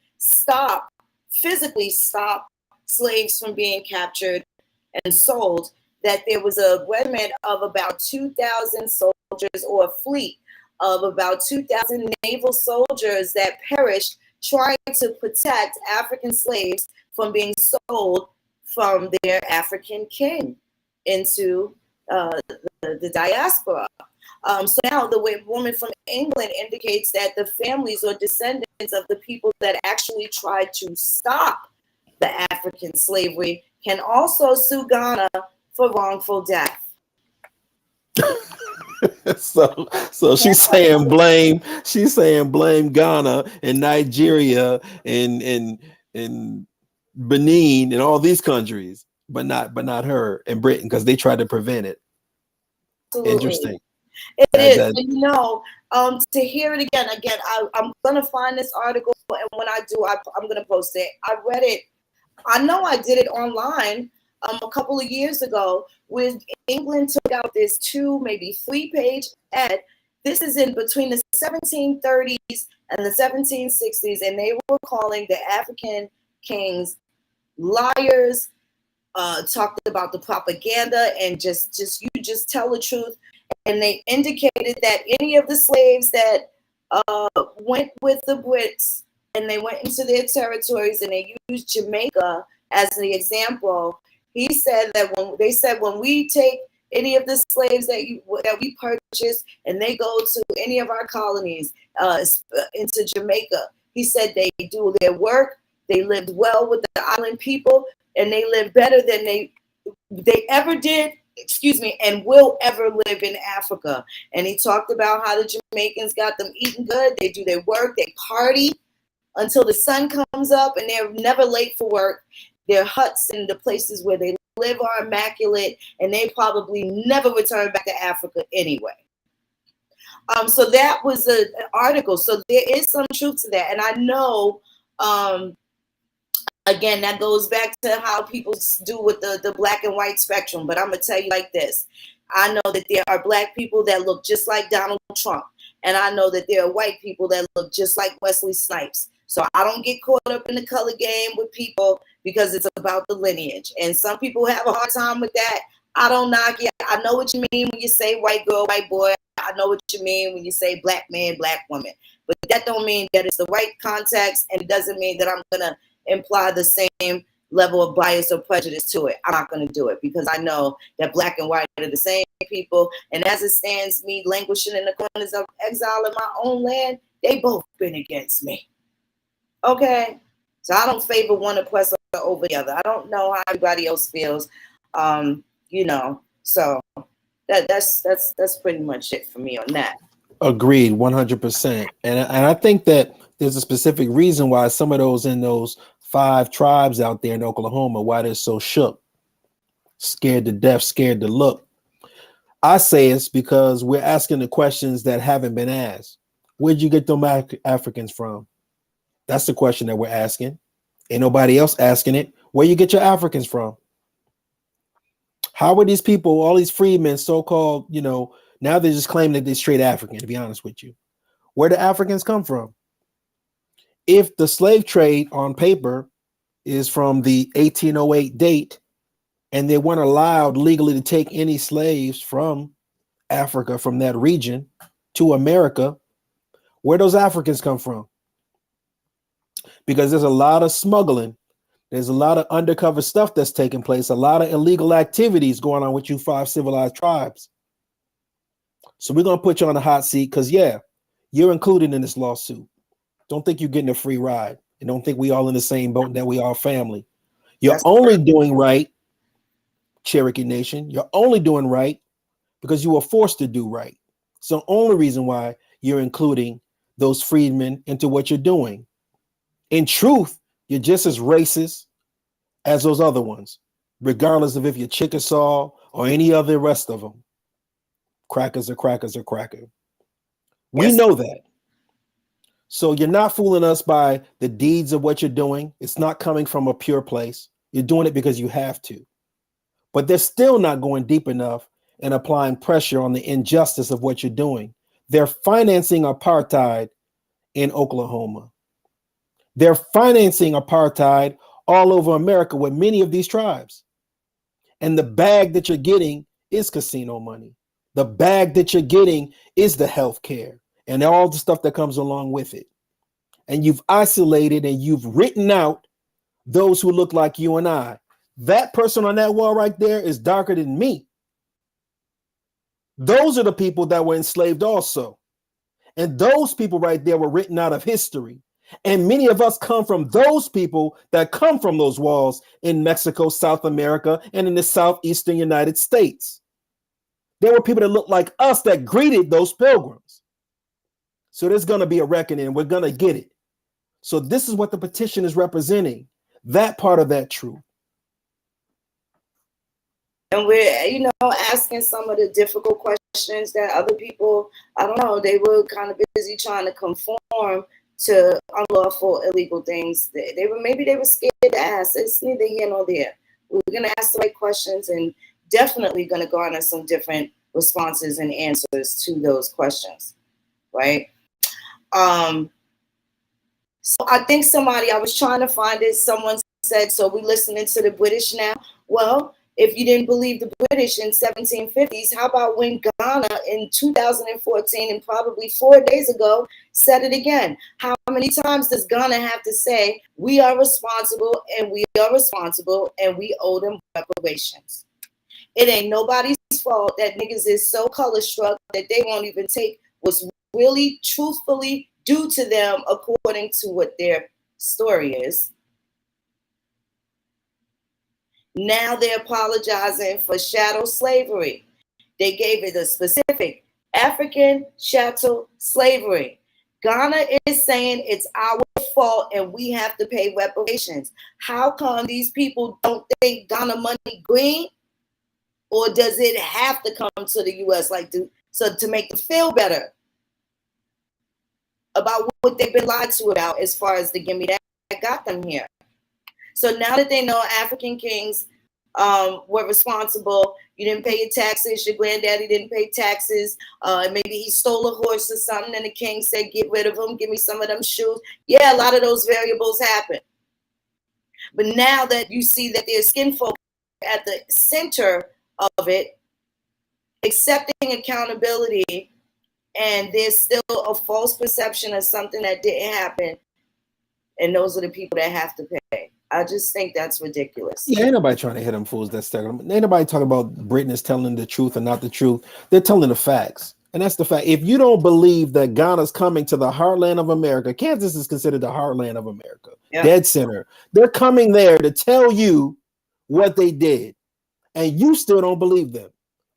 physically stop slaves from being captured and sold, that there was a regiment of about 2,000 soldiers, or a fleet of about 2,000 naval soldiers that perished trying to protect African slaves from being sold from their African king into the diaspora. So now the woman from England indicates that the families or descendants of the people that actually tried to stop the African slavery can also sue Ghana for wrongful death. So she's saying blame Ghana and Nigeria and Benin and all these countries, but not her and Britain, because they tried to prevent it. Absolutely. Interesting. It is. And to hear it again, I'm gonna find this article, and when I do, I'm gonna post it. I read it. I know I did it online a couple of years ago, when England took out this 2, maybe 3-page ad. This is in between the 1730s and the 1760s, and they were calling the African kings liars, talked about the propaganda, and just tell the truth. And they indicated that any of the slaves that went with the Brits and they went into their territories, and they used Jamaica as the example, he said that when we take any of the slaves that we purchase and they go to any of our colonies into Jamaica, he said they do their work, they lived well with the island people, and they live better than they ever did, and will ever live in Africa. And he talked about how the Jamaicans got them eating good, they do their work, they party until the sun comes up, and they're never late for work. Their huts and the places where they live are immaculate, and they probably never return back to Africa anyway. So that was an article. So there is some truth to that. And I know, again, that goes back to how people do with the black and white spectrum. But I'm going to tell you like this. I know that there are black people that look just like Donald Trump. And I know that there are white people that look just like Wesley Snipes. So I don't get caught up in the color game with people, because it's about the lineage. And some people have a hard time with that. I don't knock it. I know what you mean when you say white girl, white boy. I know what you mean when you say black man, black woman. But that don't mean that it's the right context, and it doesn't mean that I'm going to imply the same level of bias or prejudice to it. I'm not going to do it, because I know that black and white are the same people. And as it stands, me languishing in the corners of exile in my own land, they both been against me. Okay? So I don't favor one oppressor over the other. I don't know how everybody else feels. So that's pretty much it for me on that. Agreed, 100%. And I think that there's a specific reason why some of those in those 5 tribes out there in Oklahoma, why they're so shook, scared to death, scared to look. I say it's because we're asking the questions that haven't been asked. Where'd you get them Africans from? That's the question that we're asking. Ain't nobody else asking it. Where you get your Africans from? How are these people, all these freedmen, so-called, now they just claim that they're straight African, to be honest with you. Where do Africans come from? If the slave trade on paper is from the 1808 date, and they weren't allowed legally to take any slaves from Africa, from that region, to America, where those Africans come from? Because there's a lot of smuggling There's a lot of undercover stuff that's taking place, a lot of illegal activities going on with you 5 civilized tribes. So we're going to put you on the hot seat because, yeah, you're included in this lawsuit. Don't think you're getting a free ride. And don't think we all in the same boat and that we all family. You're only doing right, Cherokee Nation. You're only doing right because you were forced to do right. It's the only reason why you're including those freedmen into what you're doing. In truth, you're just as racist as those other ones, regardless of if you're Chickasaw or any other rest of them. Crackers are crackers are cracker. We know that. So you're not fooling us by the deeds of what you're doing. It's not coming from a pure place. You're doing it because you have to. But they're still not going deep enough and applying pressure on the injustice of what you're doing. They're financing apartheid in Oklahoma. They're financing apartheid all over America with many of these tribes. And the bag that you're getting is casino money. The bag that you're getting is the health care and all the stuff that comes along with it. And you've isolated and you've written out those who look like you and I. That person on that wall right there is darker than me. Those are the people that were enslaved also. And those people right there were written out of history. And many of us come from those people that come from those walls in Mexico, South America, and in the southeastern United States. There were people that looked like us that greeted those pilgrims. So there's going to be a reckoning, and we're going to get it. So this is what the petition is representing, that part of that truth. And we're, asking some of the difficult questions that other people, I don't know, they were kind of busy trying to conform to unlawful, illegal things. Maybe they were scared to ask. It's neither here nor there. We're going to ask the right questions and definitely going to garner some different responses and answers to those questions, right? So I think I was trying to find it, someone said, so we listening to the British now? Well, if you didn't believe the British in 1750s, how about when Ghana in 2014 and probably 4 days ago said it again? How many times does Ghana have to say, we are responsible and we are responsible and we owe them reparations? It ain't nobody's fault that niggas is so color struck that they won't even take what's really truthfully due to them according to what their story is. Now they're apologizing for chattel slavery. They gave it a specific African chattel slavery. Ghana is saying it's our fault and we have to pay reparations. How come these people don't think Ghana money green? Or does it have to come to the U.S. to make them feel better about what they've been lied to about as far as the gimme that got them here? So now that they know African kings were responsible, you didn't pay your taxes, your granddaddy didn't pay taxes, maybe he stole a horse or something and the king said, get rid of him, give me some of them shoes. Yeah, a lot of those variables happen. But now that you see that there's skin folk at the center of it, accepting accountability, and there's still a false perception of something that didn't happen, and those are the people that have to pay. I just think that's ridiculous. Yeah, ain't nobody trying to hit them fools. Ain't nobody talking about Britain is telling the truth and not the truth. They're telling the facts. And that's the fact. If you don't believe that Ghana's coming to the heartland of America, Kansas is considered the heartland of America, dead center. They're coming there to tell you what they did, and you still don't believe them.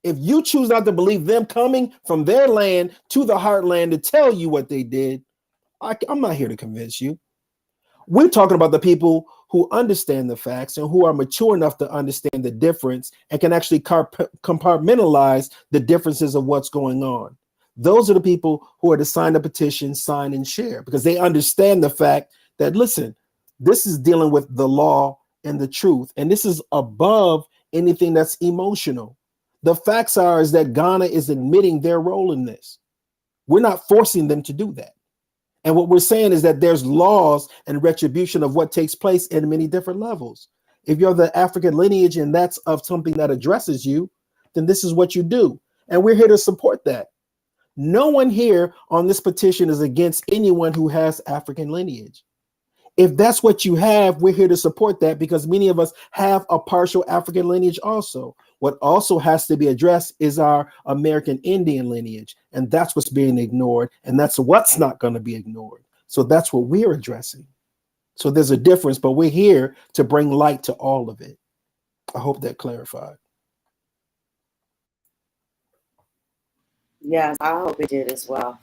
If you choose not to believe them coming from their land to the heartland to tell you what they did, I'm not here to convince you. We're talking about the people who understand the facts and who are mature enough to understand the difference and can actually compartmentalize the differences of what's going on. Those are the people who are to sign the petition, sign and share, because they understand the fact that, listen, this is dealing with the law and the truth, and this is above anything that's emotional. The facts is that Ghana is admitting their role in this. We're not forcing them to do that. And what we're saying is that there's laws and retribution of what takes place in many different levels. If you're the African lineage and that's of something that addresses you, then this is what you do. And we're here to support that. No one here on this petition is against anyone who has African lineage. if that's what you have, we're here to support that, because many of us have a partial African lineage also. What also has to be addressed is our American Indian lineage, and that's what's being ignored, and that's what's not going to be ignored. So that's what we're addressing. So there's a difference, but we're here to bring light to all of it. I hope that clarified. Yes, I hope it did as well.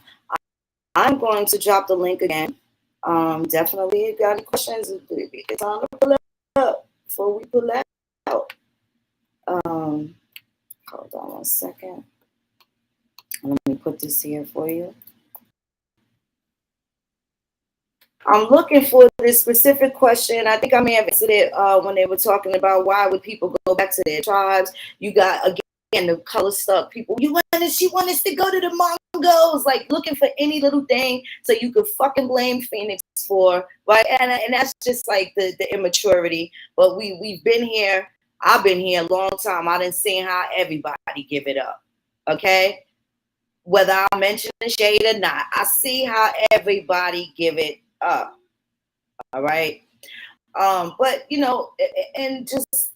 I'm going to drop the link again. Definitely, if you got any questions, it's on the pull up before we pull out. Hold on 1 second. Let me put this here for you. I'm looking for this specific question. I think I may have answered it when they were talking about why would people go back to their tribes. You got, again, the color stuck people. She want us to go to the Mongols, like looking for any little thing so you could fucking blame Phoenix for, right? And that's just like the immaturity. But we've been here. I've been here a long time. I didn't see how everybody give it up, okay? Whether I'm mentioning shade or not, I see how everybody give it up. All right. But you know, and just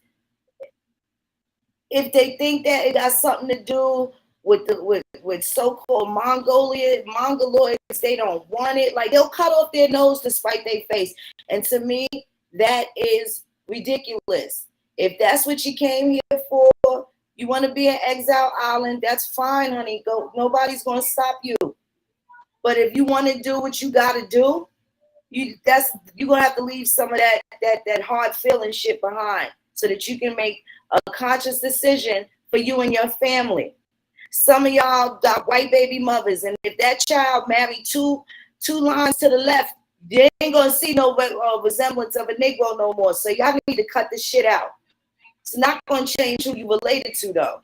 if they think that it got something to do with so-called Mongoloids, they don't want it. Like, they'll cut off their nose to spite their face. And to me, that is ridiculous. If that's what you came here for, you want to be an exile island, that's fine, honey. Go. Nobody's gonna stop you. But if you want to do what you gotta do, you're gonna have to leave some of that hard feeling shit behind so that you can make a conscious decision for you and your family. Some of y'all got white baby mothers, and if that child married two lines to the left, they ain't gonna see no resemblance of a Negro no more. So y'all need to cut this shit out. It's not gonna change who you related to, though.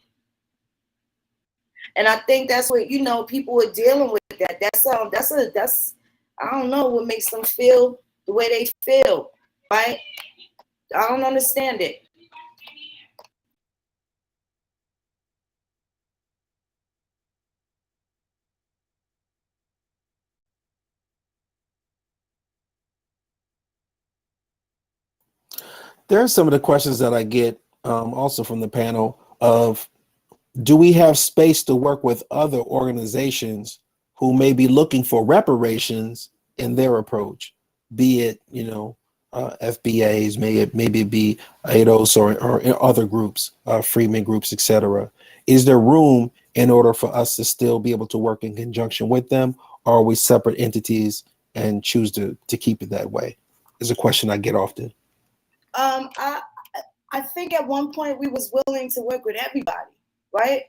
And I think that's what, you know, people are dealing with. That's I don't know what makes them feel the way they feel, right? I don't understand it. There are some of the questions that I get also from the panel of, do we have space to work with other organizations who may be looking for reparations in their approach, be it, you know, FBAs, maybe it be ADOS or other groups, freedmen groups, etc. Is there room in order for us to still be able to work in conjunction with them, or are we separate entities and choose to keep it that way? Is a question I get often. I think at one point we was willing to work with everybody, right?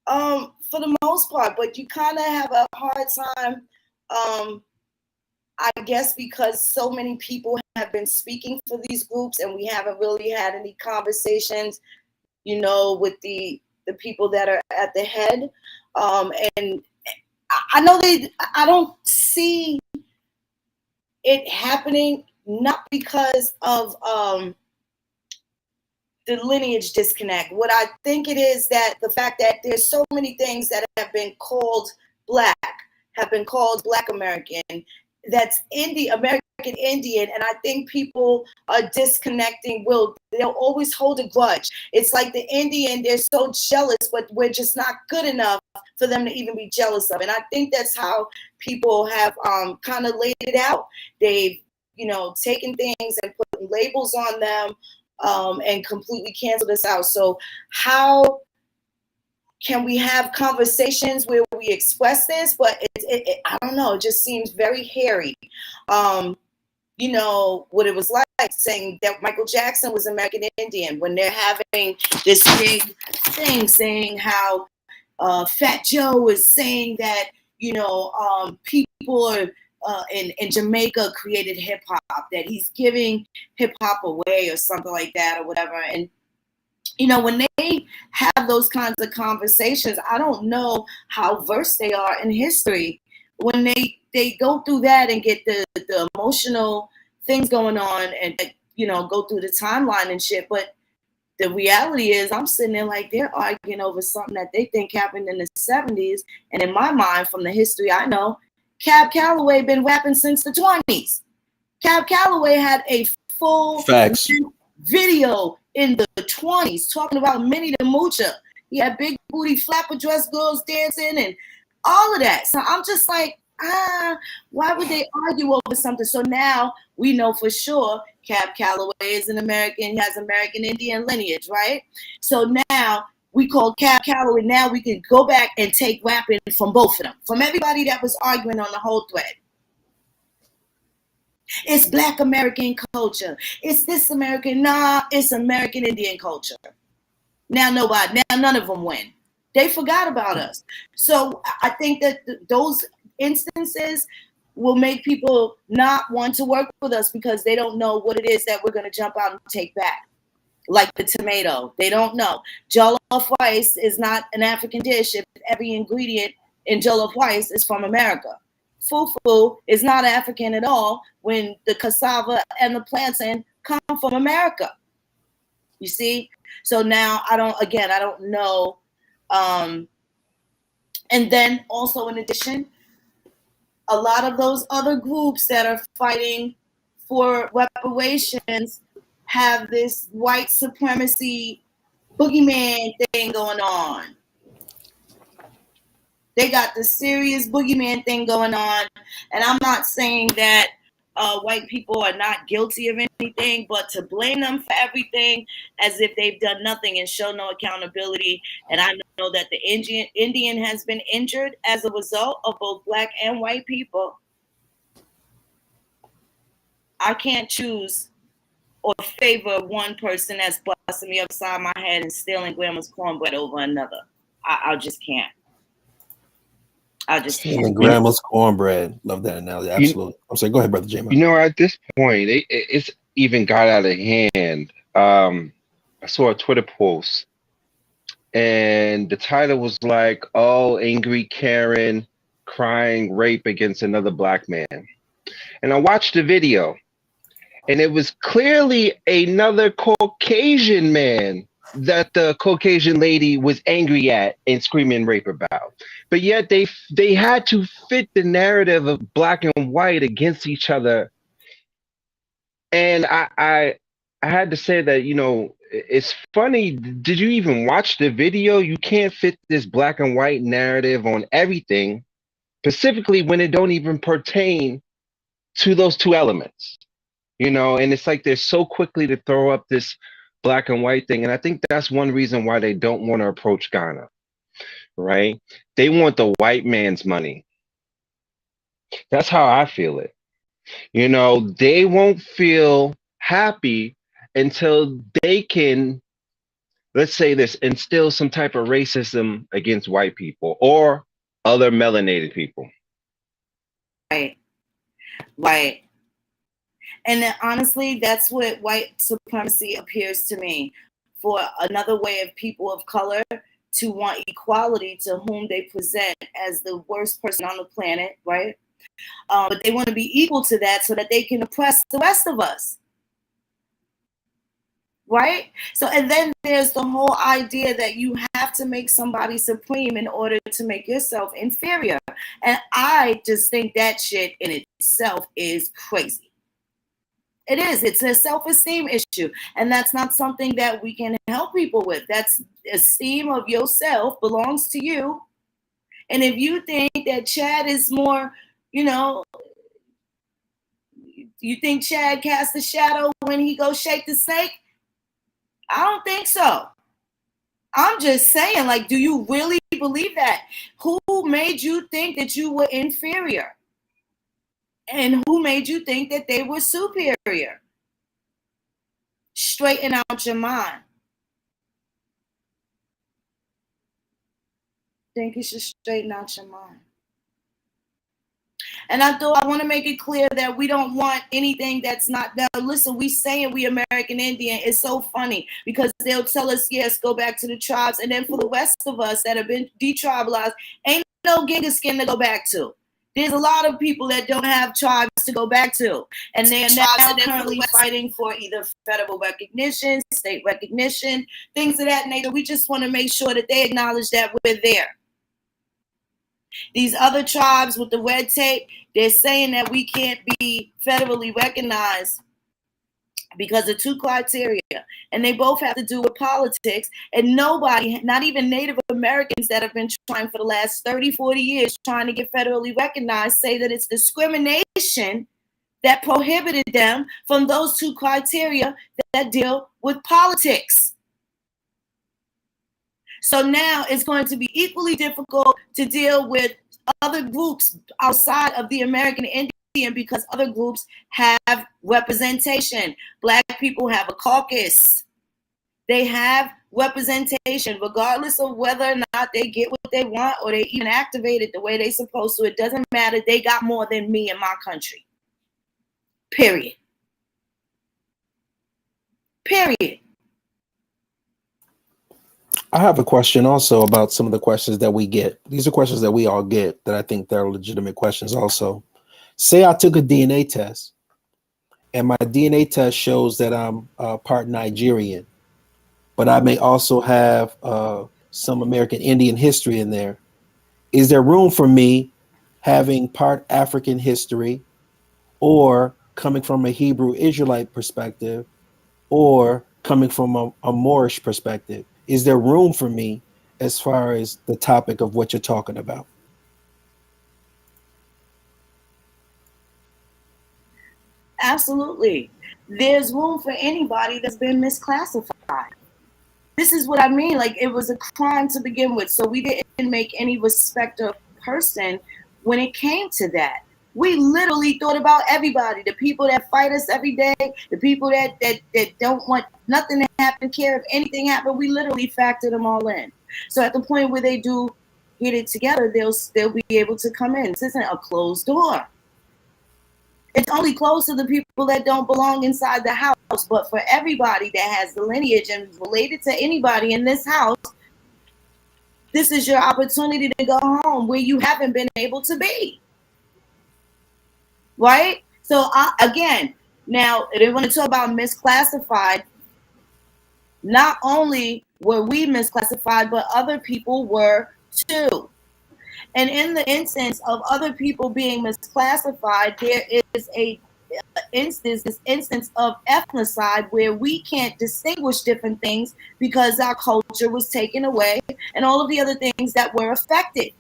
For the most part, but you kind of have a hard time, I guess, because so many people have been speaking for these groups, and we haven't really had any conversations, you know, with the people that are at the head. And I know I don't see it happening, not because of the lineage disconnect. What I think it is that the fact that there's so many things that have been called Black, have been called Black American, that's American Indian, and I think people are disconnecting. They'll always hold a grudge. It's like the Indian, they're so jealous, but we're just not good enough for them to even be jealous of. And I think that's how people have kind of laid it out. They've, you know, taken things and put labels on them, and completely canceled us out. So how can we have conversations where we express this? But I don't know, it just seems very hairy. You know, what it was like saying that Michael Jackson was American Indian, when they're having this big thing saying how Fat Joe is saying that, you know, people are in Jamaica created hip hop, that he's giving hip hop away or something like that or whatever. And, you know, when they have those kinds of conversations, I don't know how versed they are in history. When they go through that and get the emotional things going on and, you know, go through the timeline and shit. But the reality is I'm sitting there like they're arguing over something that they think happened in the 70s. And in my mind, from the history I know, Cab Calloway been rapping since the 20s. Cab Calloway had a full Facts. video in the 20s talking about Minnie the Moocher. He had big booty flapper dress girls dancing and all of that. So I'm just like, why would they argue over something? So now we know for sure Cab Calloway is an American, he has American Indian lineage, right? So now we call Cab Calloway. Now we can go back and take rapping from both of them, from everybody that was arguing on the whole thread. It's Black American culture. It's this American. Nah, it's American Indian culture. Now none of them win. They forgot about us. So I think that those instances will make people not want to work with us because they don't know what it is that we're going to jump out and take back. Like the tomato. They don't know. Jollof rice is not an African dish if every ingredient in jollof rice is from America. Fufu is not African at all when the cassava and the plantain come from America. You see? So now I don't know. And then also in addition, a lot of those other groups that are fighting for reparations have this white supremacy boogeyman thing going on. They got the serious boogeyman thing going on. And I'm not saying that white people are not guilty of anything, but to blame them for everything as if they've done nothing and show no accountability. And I know that the Indian has been injured as a result of both Black and white people. I can't choose or favor one person that's busting me upside my head and stealing grandma's cornbread over another. I just can't. Stealing grandma's cornbread. Love that analogy. Absolutely. I'm sorry. Go ahead, Brother J-Man. You know, at this point, it's even got out of hand. I saw a Twitter post, and the title was like, "Oh, angry Karen crying rape against another Black man." And I watched the video, and it was clearly another Caucasian man that the Caucasian lady was angry at and screaming rape about. But yet they had to fit the narrative of Black and white against each other. And I had to say that, you know, it's funny. Did you even watch the video? You can't fit this Black and white narrative on everything, specifically when it don't even pertain to those two elements. You know, and it's like they're so quickly to throw up this Black and white thing. And I think that's one reason why they don't want to approach Ghana, right? They want the white man's money. That's how I feel it. You know, they won't feel happy until they can, let's say this, instill some type of racism against white people or other melanated people. Right. Right. And then, honestly, that's what white supremacy appears to me, for another way of people of color to want equality to whom they present as the worst person on the planet, right? But they want to be equal to that so that they can oppress the rest of us, right? So, and then there's the whole idea that you have to make somebody supreme in order to make yourself inferior. And I just think that shit in itself is crazy. It is. It's a self-esteem issue. And that's not something that we can help people with. That's esteem of yourself belongs to you. And if you think that Chad is more, you know, you think Chad casts a shadow when he goes shake the snake? I don't think so. I'm just saying, like, do you really believe that? Who made you think that you were inferior? And who made you think that they were superior? Straighten out your mind. Think you should straighten out your mind. And I want to make it clear that we don't want anything that's not that. Listen, we saying we American Indian. It's so funny because they'll tell us, yes, go back to the tribes. And then for the rest of us that have been detribalized, ain't no giga skin to go back to. There's a lot of people that don't have tribes to go back to. And they're now currently fighting for either federal recognition, state recognition, things of that nature. We just want to make sure that they acknowledge that we're there. These other tribes with the red tape, they're saying that we can't be federally recognized because of two criteria. And they both have to do with politics. And nobody, not even Native Americans that have been trying for the last 30, 40 years, trying to get federally recognized, say that it's discrimination that prohibited them from those two criteria that deal with politics. So now it's going to be equally difficult to deal with other groups outside of the American Indian because other groups have representation. Black people have a caucus. They have representation, regardless of whether or not they get what they want or they even activate it the way they're supposed to. It doesn't matter. They got more than me in my country. Period. Period. I have a question also about some of the questions that we get. These are questions that we all get that I think they're legitimate questions also. Say I took a DNA test and my DNA test shows that I'm part Nigerian, but I may also have some American Indian history in there. Is there room for me having part African history or coming from a Hebrew Israelite perspective or coming from a Moorish perspective? Is there room for me as far as the topic of what you're talking about? Absolutely. There's room for anybody that's been misclassified. This is what I mean. Like, it was a crime to begin with. So we didn't make any respect of person when it came to that. We literally thought about everybody, the people that fight us every day, the people that don't want nothing to happen, care if anything happened. We literally factored them all in. So at the point where they do get it together, they'll be able to come in. This isn't a closed door. It's only closed to the people that don't belong inside the house. But for everybody that has the lineage and related to anybody in this house, this is your opportunity to go home where you haven't been able to be. Right? So again, now they want to talk about misclassified. Not only were we misclassified, but other people were too. And in the instance of other people being misclassified, there is this instance of ethnocide where we can't distinguish different things because our culture was taken away and all of the other things that were affected.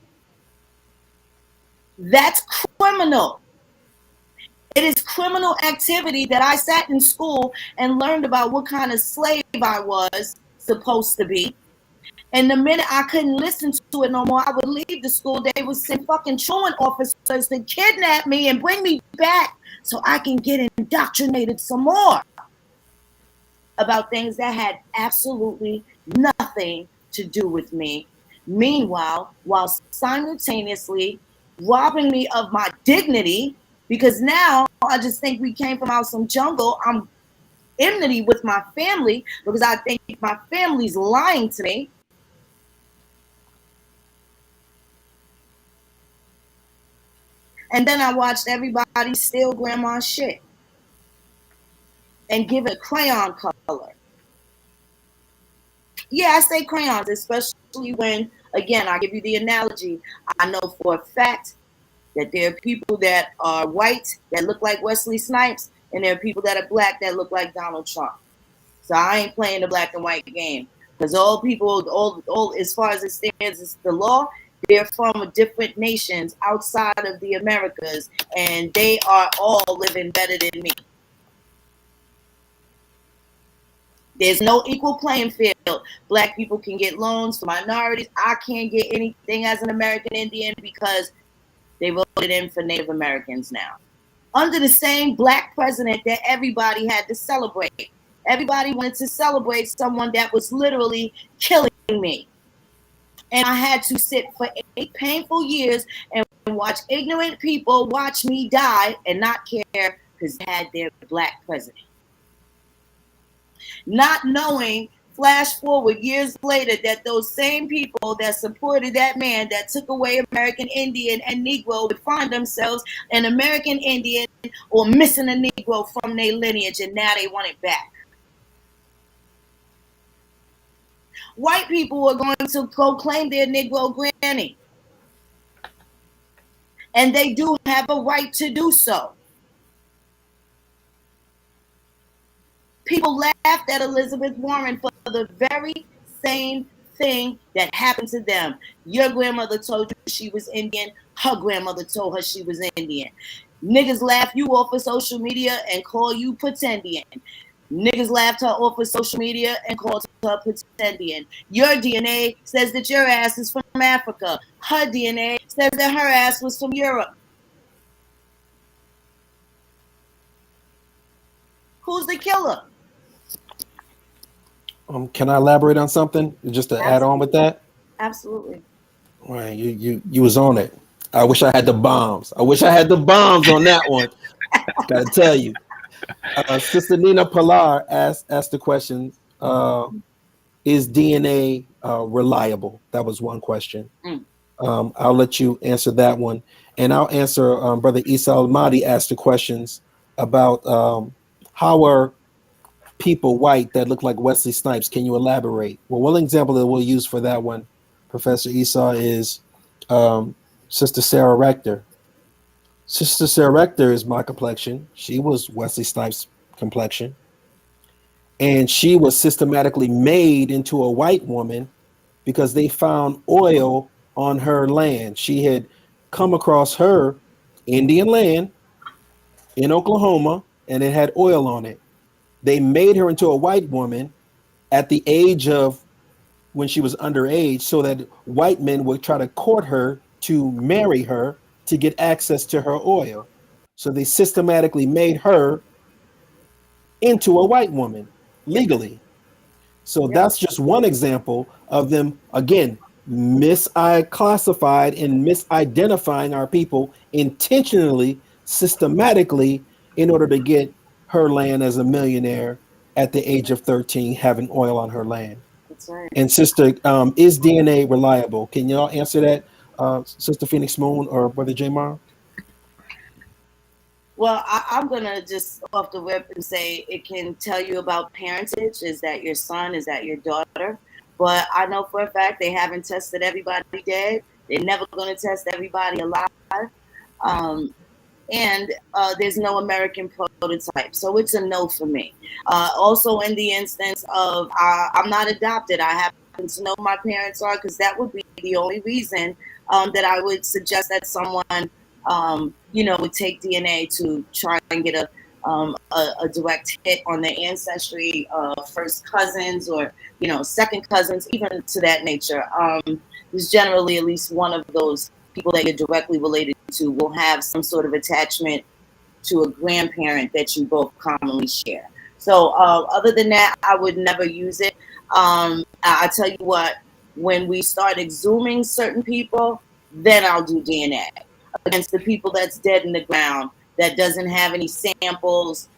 That's criminal. It is criminal activity that I sat in school and learned about what kind of slave I was supposed to be. And the minute I couldn't listen to it no more, I would leave the school. They would send fucking truant officers to kidnap me and bring me back so I can get indoctrinated some more about things that had absolutely nothing to do with me. Meanwhile, while simultaneously robbing me of my dignity, because now I just think we came from out some jungle. I'm enmity with my family because I think my family's lying to me. And then I watched everybody steal grandma's shit and give it a crayon color. Yeah, I say crayons, especially when, again, I give you the analogy. I know for a fact that there are people that are white that look like Wesley Snipes, and there are people that are black that look like Donald Trump. So I ain't playing the black and white game. Because all people, all as far as it stands, is the law. They're from different nations outside of the Americas, and they are all living better than me. There's no equal playing field. Black people can get loans for minorities. I can't get anything as an American Indian because they voted in for Native Americans now. Under the same black president that everybody had to celebrate. Everybody wanted to celebrate someone that was literally killing me. And I had to sit for 8 painful years and watch ignorant people watch me die and not care because they had their black president. Not knowing, flash forward years later, that those same people that supported that man that took away American Indian and Negro would find themselves an American Indian or missing a Negro from their lineage, and now they want it back. White people are going to go claim their Negro granny. And they do have a right to do so. People laughed at Elizabeth Warren for the very same thing that happened to them. Your grandmother told you she was Indian. Her grandmother told her she was Indian. Niggas laugh you off of social media and call you pretendian. Niggas laughed her off of social media and called her pretendian. Your DNA says that your ass is from Africa. Her DNA says that her ass was from Europe. Who's the killer? Can I elaborate on something just to add on with that? Absolutely. Right, you was on it. I wish I had the bombs. I wish I had the bombs on that one. Gotta tell you, Sister Nina Pilar asked the question: is DNA reliable? That was one question. I'll let you answer that one, and I'll answer. Brother Isa Almadi asked the questions about how are people white that look like Wesley Snipes. Can you elaborate? Well, one example that we'll use for that one, Professor Esau, is Sister Sarah Rector. Sister Sarah Rector is my complexion. She was Wesley Snipes' complexion. And she was systematically made into a white woman because they found oil on her land. She had come across her Indian land in Oklahoma, and it had oil on it. They made her into a white woman at the age of when she was underage so that white men would try to court her to marry her to get access to her oil. So they systematically made her into a white woman legally. So that's just one example of them, again, misclassified and misidentifying our people intentionally, systematically, in order to get her land as a millionaire at the age of 13, having oil on her land. That's right. And Sister, is DNA reliable? Can y'all answer that, Sister Phoenix Moon or Brother Jamar? Well, I'm going to just off the whip and say it can tell you about parentage. Is that your son? Is that your daughter? But I know for a fact they haven't tested everybody dead. They're never going to test everybody alive. And there's no American prototype. So it's a no for me. Also, in the instance of I'm not adopted, I happen to know who my parents are, because that would be the only reason that I would suggest that someone, would take DNA to try and get a direct hit on their ancestry, first cousins or, second cousins, even to that nature. There's generally at least one of those people that you're directly related to will have some sort of attachment to a grandparent that you both commonly share. So other than that, I would never use it. I tell you what, when we start exhuming certain people, then I'll do DNA against the people that's dead in the ground, that doesn't have any samples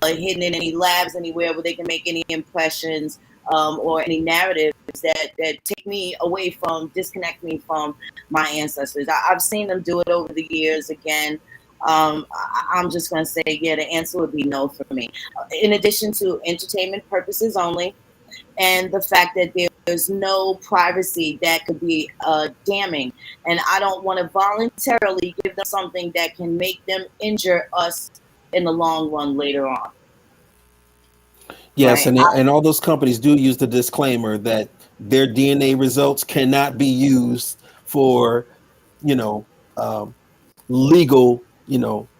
hidden in any labs anywhere where they can make any impressions or any narratives that take me away from, disconnect me from my ancestors. I've seen them do it over the years. Again, I'm just going to say, yeah, the answer would be no for me. In addition to entertainment purposes only, and the fact that there's no privacy that could be damning. And I don't want to voluntarily give them something that can make them injure us in the long run later on. Yes, Right. and all those companies do use the disclaimer that their DNA results cannot be used for, legal,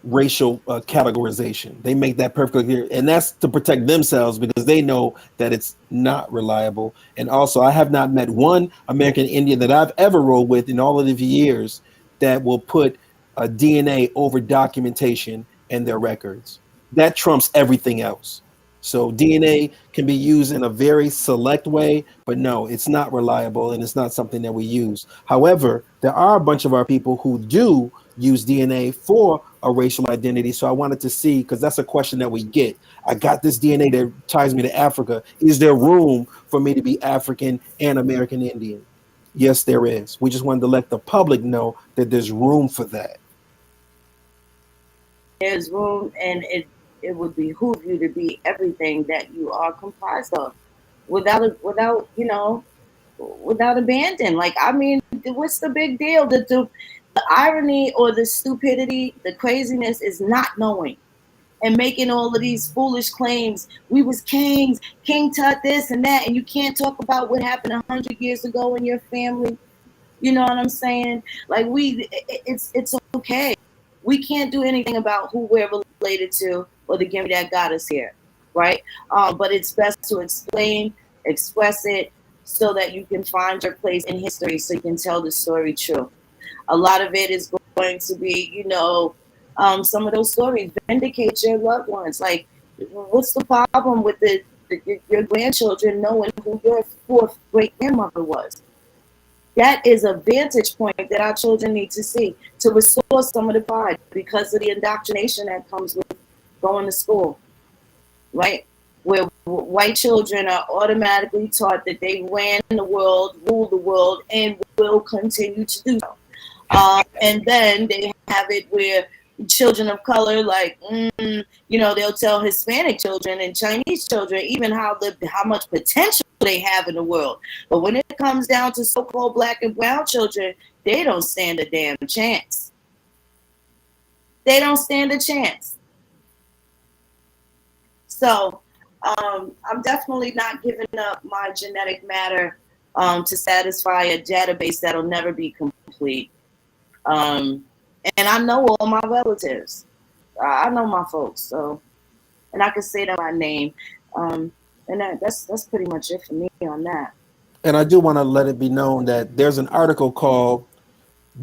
racial categorization. They make that perfectly clear, and that's to protect themselves because they know that it's not reliable. And also, I have not met one American Indian that I've ever rolled with in all of the years that will put a DNA over documentation and their records. That trumps everything else. So DNA can be used in a very select way, but no, it's not reliable and it's not something that we use. However, there are a bunch of our people who do use DNA for a racial identity. So I wanted to see, because that's a question that we get. I got this DNA that ties me to Africa. Is there room for me to be African and American Indian? Yes, there is. We just wanted to let the public know that there's room for that. There's room, and it would behoove you to be everything that you are comprised of, without abandon. Like, I mean, what's the big deal? The irony or the stupidity, the craziness is not knowing and making all of these foolish claims. We was kings, King Tut this and that, and you can't talk about what happened 100 years ago in your family. You know what I'm saying? Like it's okay. We can't do anything about who we're related to or the gimme that got us here, right? But it's best to explain, express it, so that you can find your place in history, so you can tell the story true. A lot of it is going to be, some of those stories vindicate your loved ones. Like, what's the problem with your grandchildren knowing who your fourth great grandmother was? That is a vantage point that our children need to see to restore some of the pride, because of the indoctrination that comes with going to school, right? Where white children are automatically taught that they ran the world, rule the world, and will continue to do so. And then they have it where children of color, like, they'll tell Hispanic children and Chinese children even how much potential they have in the world. But when it comes down to so-called black and brown children, they don't stand a damn chance. They don't stand a chance. So I'm definitely not giving up my genetic matter to satisfy a database that'll never be complete. And I know all my relatives. I know my folks, so, and I can say that by name. And that's pretty much it for me on that. And I do want to let it be known that there's an article called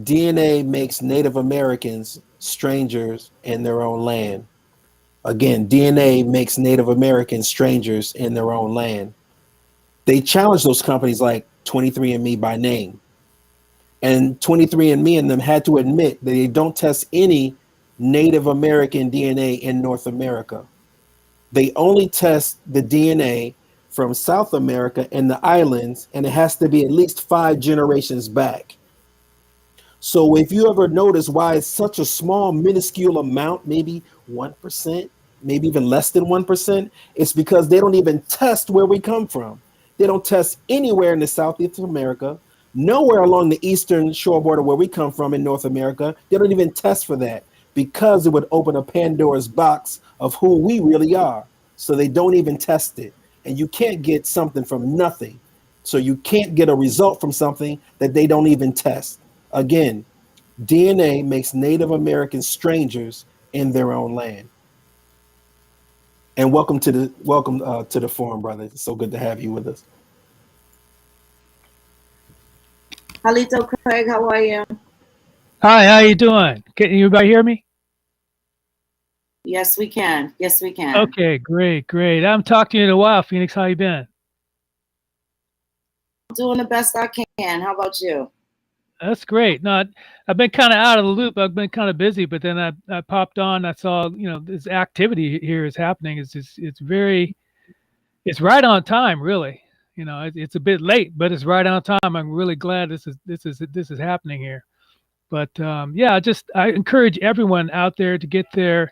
DNA Makes Native Americans Strangers in Their Own Land. Again, DNA makes Native Americans strangers in their own land. They challenge those companies like 23andMe by name. And 23andMe and them had to admit that they don't test any Native American DNA in North America. They only test the DNA from South America and the islands, and it has to be at least 5 generations back. So if you ever notice why it's such a small, minuscule amount, maybe 1%, maybe even less than 1%, it's because they don't even test where we come from. They don't test anywhere in the Southeast America, nowhere along the eastern shore border where we come from in North America. They don't even test for that, because it would open a Pandora's box of who we really are. So they don't even test it. And you can't get something from nothing. So you can't get a result from something that they don't even test. Again, DNA makes Native Americans strangers in their own land. And welcome to the forum, brother. It's so good to have you with us. Halito Craig, how are you? Hi, how you doing? Can everybody hear me? Yes, we can. Yes, we can. Okay, great. I haven't talked to you in a while, Phoenix. How you been? Doing the best I can. How about you? That's great. No, I've been kind of out of the loop. I've been kind of busy, but then I popped on. I saw, this activity here is happening. It's right on time, really. It's a bit late, but it's right on time. I'm really glad this is happening here. But I encourage everyone out there to get their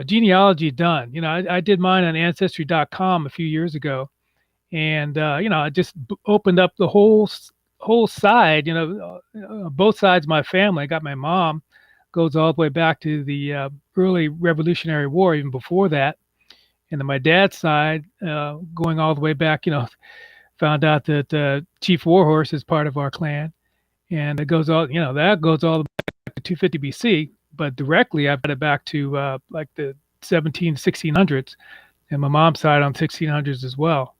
genealogy done. I did mine on ancestry.com a few years ago, and I just opened up the whole side, both sides of my family. I got my mom, goes all the way back to the early Revolutionary War, even before that. And then my dad's side, going all the way back, found out that Chief Warhorse is part of our clan. And it goes all, that goes all the way back to 250 BC. But directly, I've got it back to like the 1600s, and my mom's side on 1600s as well.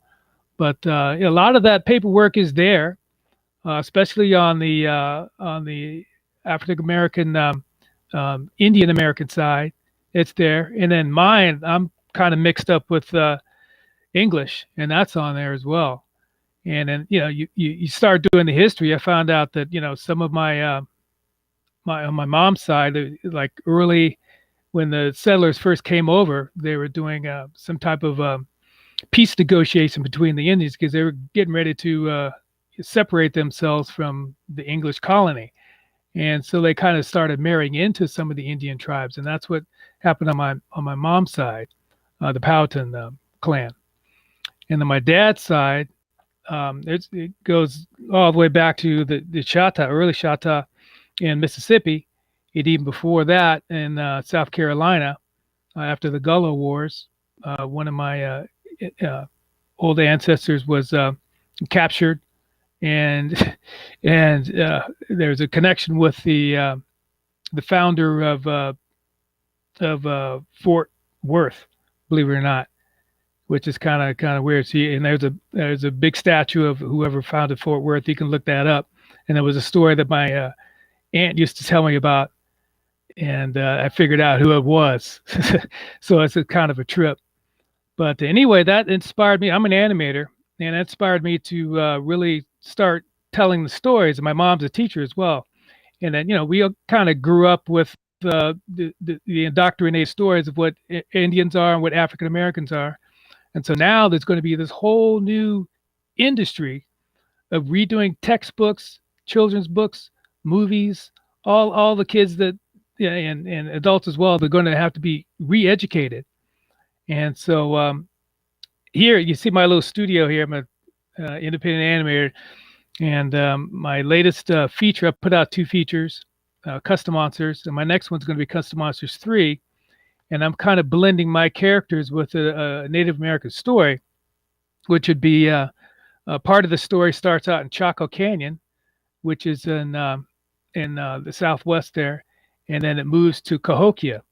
But a lot of that paperwork is there, especially on the African American, Indian American side. It's there, and then mine, I'm kind of mixed up with English, and that's on there as well. And then you start doing the history. I found out that some of my on my mom's side, like early when the settlers first came over, they were doing some type of peace negotiation between the Indians, because they were getting ready to separate themselses from the English colony. And so they kind of started marrying into some of the Indian tribes, and that's what happened on my mom's side, the Powhatan clan. And then my dad's side, it goes all the way back to the Chata, early Chata, in Mississippi, and even before that in South Carolina after the Gullah Wars. One of my old ancestors was captured, and there's a connection with the founder of Fort Worth, believe it or not, which is kind of weird. See, and there's a big statue of whoever founded Fort Worth. You can look that up. And there was a story that my aunt used to tell me about, and I figured out who it was. So it's a kind of a trip. But anyway, that inspired me. I'm an animator, and that inspired me to really start telling the stories. And my mom's a teacher as well. And then, we kind of grew up with the indoctrinated stories of what Indians are and what African Americans are. And so now there's going to be this whole new industry of redoing textbooks, children's books, movies, all the kids that, and adults as well, they're going to have to be re-educated. And so here you see my little studio here. I'm an independent animator. And my latest feature, I put out 2 features, Custom Monsters, and my next one's going to be Custom Monsters 3. And I'm kind of blending my characters with a Native American story, which would be part of the story starts out in Chaco Canyon, which is in the Southwest there, and then it moves to Cahokia,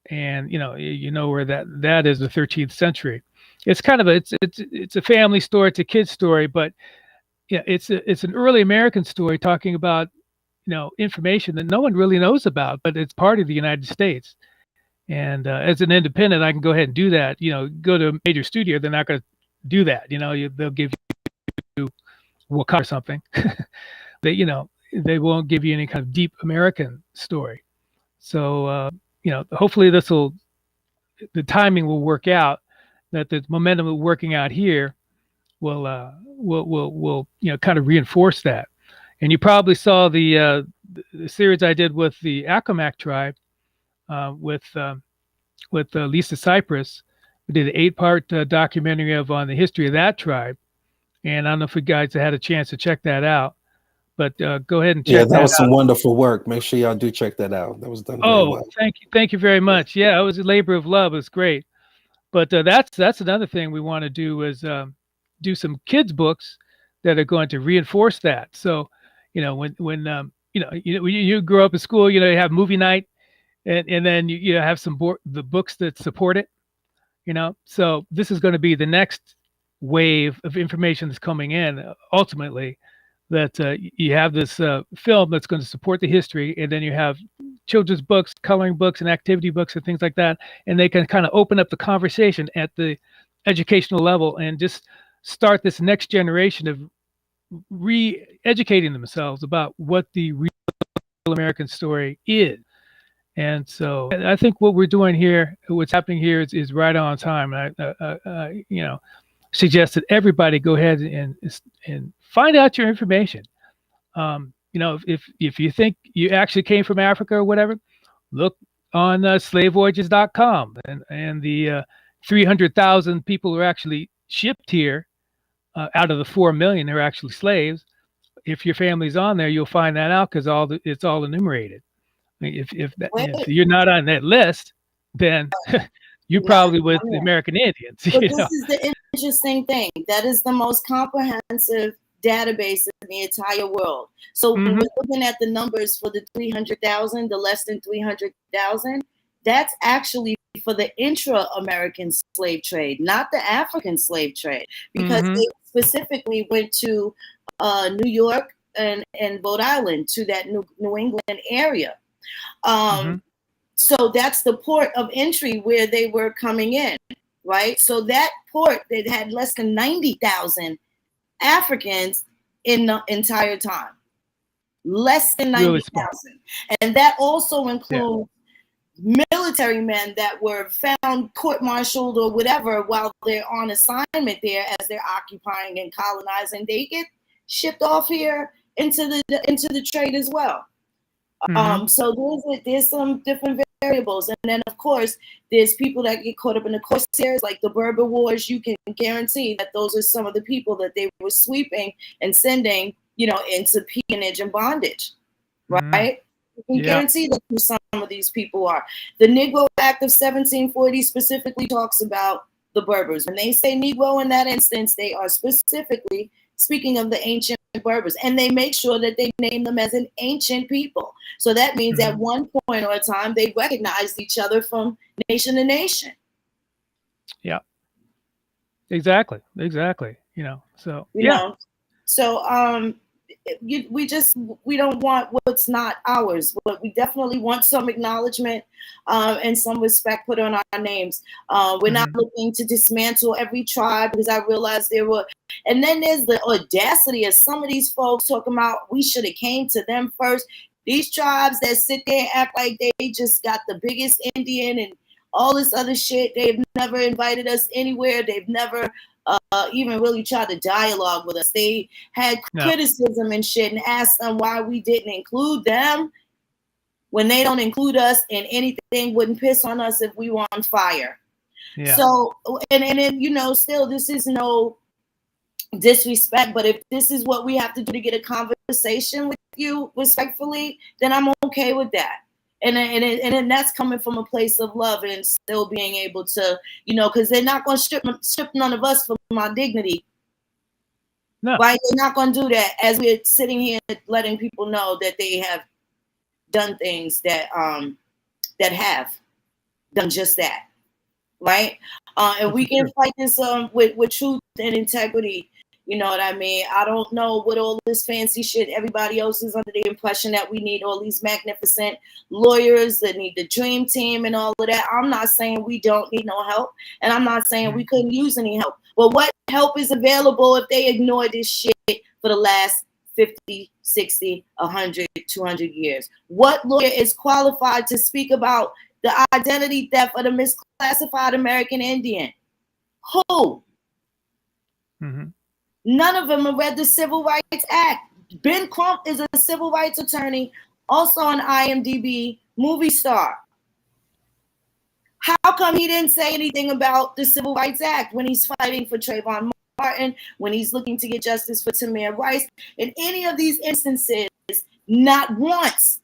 and you know where that is, the 13th century. It's kind of it's a family story, it's a kid's story, but yeah, it's an early American story talking about information that no one really knows about, but it's part of the United States. And as an independent, I can go ahead and do that. Go to a major studio, they're not going to do that. They'll give you Wakanda or something. They won't give you any kind of deep American story. So hopefully the timing will work out, that the momentum of working out here will kind of reinforce that. And you probably saw the series I did with the Accomack tribe, with Lisa Cypress. We did an 8-part documentary on the history of that tribe. And I don't know if you guys had a chance to check that out, but go ahead and check that out. Yeah, that was some wonderful work. Make sure y'all do check that out. That was done very well. Thank you very much. Yeah, it was a labor of love. It was great. But that's another thing we want to do, is do some kids books that are going to reinforce that. So, when you grow up in school, you have movie night, and then you have the books that support it. So this is going to be the next wave of information that's coming in. Ultimately, that you have this film that's going to support the history, and then you have children's books, coloring books, and activity books, and things like that, and they can kind of open up the conversation at the educational level and just start this next generation of re-educating themselves about what the real American story is. And so I think what we're doing here, what's happening here is right on time. And I suggest that everybody go ahead and find out your information. If you think you actually came from Africa or whatever, look on slavevoyages.com, and the 300,000 people who are actually shipped here out of the 4 million are actually slaves. If your family's on there, you'll find that out, because it's all enumerated. If you're not on that list, then you're probably with the American Indians. But this is the interesting thing. That is the most comprehensive database in the entire world. So when we're looking at the numbers for the 300,000, the less than 300,000, that's actually for the intra-American slave trade, not the African slave trade, because they specifically went to New York and Rhode Island, to that New England area. So that's the port of entry where they were coming in, right? So that port, they had less than 90,000 Africans in the entire time. Less than 90,000. And that also includes military men that were found court-martialed or whatever while they're on assignment there, as they're occupying and colonizing. They get shipped off here into the trade as well. So there's some different variables. And then, of course, there's people that get caught up in the Corsairs, like the Berber Wars. You can guarantee that those are some of the people that they were sweeping and sending, into peonage and bondage. right? You can Yeah. guarantee that who some of these people are. The Negro Act of 1740 specifically talks about the Berbers. When they say Negro in that instance, they are specifically speaking of the ancient Berbers, and they make sure that they name them as an ancient people. So that means at one point or a time, they recognized each other from nation to nation. Yeah. Exactly. You know, so You know, so we don't want what's not ours, but we definitely want some acknowledgement and some respect put on our names. We're not looking to dismantle every tribe, because I realized there were, and then there's the audacity of some of these folks talking about we should have came to them first. These tribes that sit there and act like they just got the biggest Indian and all this other shit, they've never invited us anywhere. They've never even really tried to dialogue with us. They had criticism and shit and asked them why we didn't include them when they don't include us in anything, wouldn't piss on us if we were on fire. Yeah. So, and then, you know, still, this is no disrespect, but if this is what we have to do to get a conversation with you respectfully, then I'm okay with that. And that's coming from a place of love and still being able to, you know, because they're not going to strip none of us from our dignity. No. Right? They're not going to do that as we're sitting here letting people know that they have done things that have done just that. Right? And we can fight this with truth and integrity. You know what I mean? I don't know what all this fancy shit, everybody else is under the impression that we need all these magnificent lawyers that need the dream team and all of that. I'm not saying we don't need no help, and I'm not saying we couldn't use any help. But what help is available if they ignore this shit for the last 50, 60, 100, 200 years? What lawyer is qualified to speak about the identity theft of the misclassified American Indian? Who? None of them have read the Civil Rights Act. Ben Crump is a civil rights attorney, also on IMDb, movie star. How come he didn't say anything about the Civil Rights Act when he's fighting for Trayvon Martin, when he's looking to get justice for Tamir Rice? In any of these instances, not once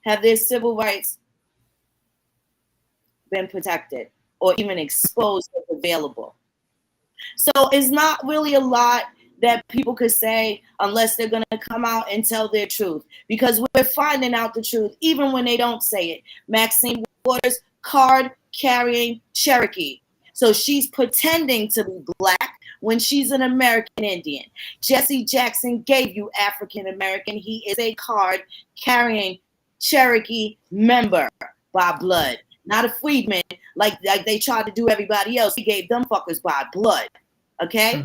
have their civil rights been protected or even exposed or available. So it's not really a lot that people could say unless they're going to come out and tell their truth, because we're finding out the truth even when they don't say it. Maxine Waters, card carrying Cherokee. So she's pretending to be black when she's an American Indian. Jesse Jackson gave you African American. He is a card carrying Cherokee member by blood, not a freedman like they tried to do everybody else. He gave them fuckers by blood. Okay?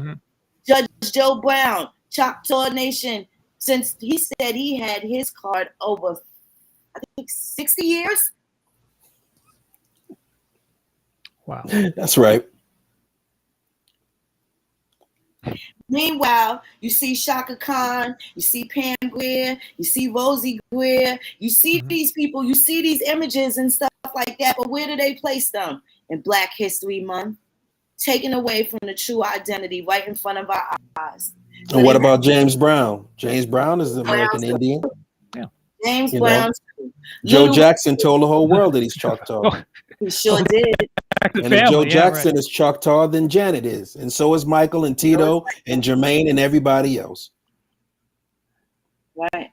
Judge Joe Brown, Choctaw Nation, since he said he had his card over, I think, 60 years. Wow. That's right. Meanwhile, you see Shaka Khan, you see Pam Grier, you see Rosie Grier, you see these people, you see these images and stuff like that, but where do they place them? In Black History Month, taken away from the true identity right in front of our eyes. So and what about James Brown? James Brown is an American Indian. Yeah. James Brown. Joe Jackson told the whole world that he's Choctaw. He sure did. And if Joe Jackson is Choctaw, then Janet is. And so is Michael and Tito and Jermaine and everybody else. Right.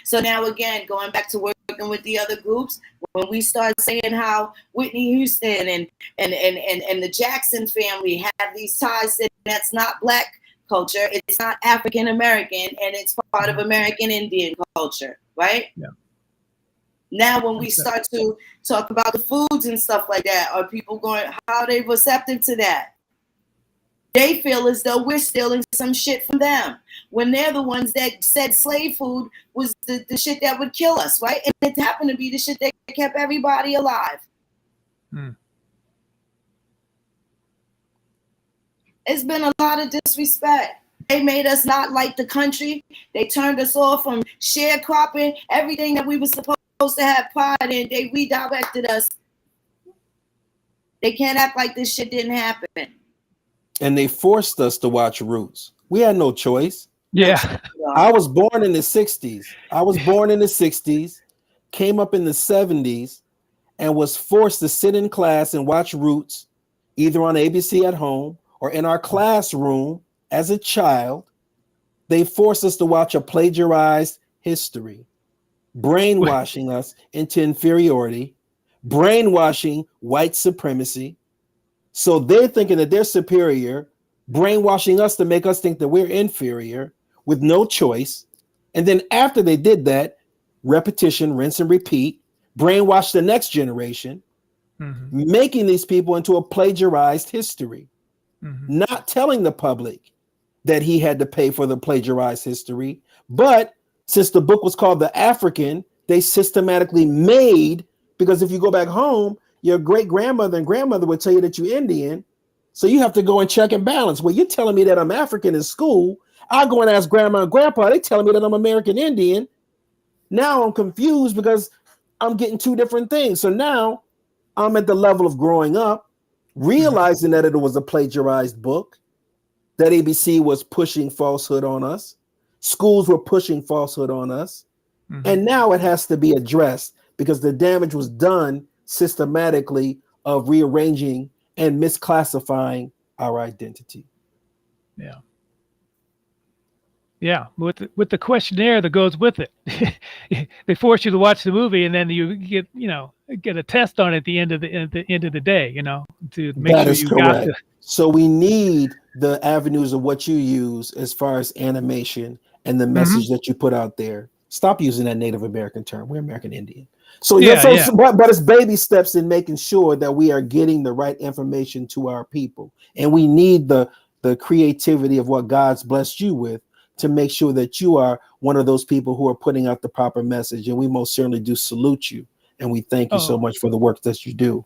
So now again, going back to working with the other groups, when we start saying how Whitney Houston and the Jackson family have these ties, that that's not Black culture, it's not African American, and it's part of American Indian culture, right? Yeah. Now, when we start to talk about the foods and stuff like that, are people going, how are they receptive to that? They feel as though we're stealing some shit from them, when they're the ones that said slave food was the shit that would kill us, right? And it happened to be the shit that kept everybody alive. It's been a lot of disrespect. They made us not like the country. They turned us off from sharecropping, everything that we were supposed to have pride in. They redirected us. They can't act like this shit didn't happen. And they forced us to watch Roots. We had no choice. Yeah. I was born in the 60s. Came up in the 70s, and was forced to sit in class and watch Roots, either on ABC at home or in our classroom as a child. They forced us to watch a plagiarized history, brainwashing us into inferiority, brainwashing white supremacy. So they're thinking that they're superior, brainwashing us to make us think that we're inferior with no choice. And then after they did that, repetition, rinse and repeat, brainwash the next generation, making these people into a plagiarized history, not telling the public that he had to pay for the plagiarized history. But since the book was called The African, they systematically made, because if you go back home, your great grandmother and grandmother would tell you that you're Indian. So you have to go and check and balance. Well, you're telling me that I'm African in school. I go and ask grandma and grandpa, they telling me that I'm American Indian. Now I'm confused because I'm getting two different things. So now I'm at the level of growing up, realizing that it was a plagiarized book, that ABC was pushing falsehood on us. Schools were pushing falsehood on us. And now it has to be addressed because the damage was done systematically of rearranging and misclassifying our identity. Yeah. Yeah, with the questionnaire that goes with it. They force you to watch the movie, and then you get a test on it at the end of the day, to make That sure is you correct. got the. So we need the avenues of what you use as far as animation and the message that you put out there. Stop using that Native American term. We're American Indian. So but it's baby steps in making sure that we are getting the right information to our people, and we need the creativity of what God's blessed you with to make sure that you are one of those people who are putting out the proper message. And we most certainly do salute you, and we thank you so much for the work that you do.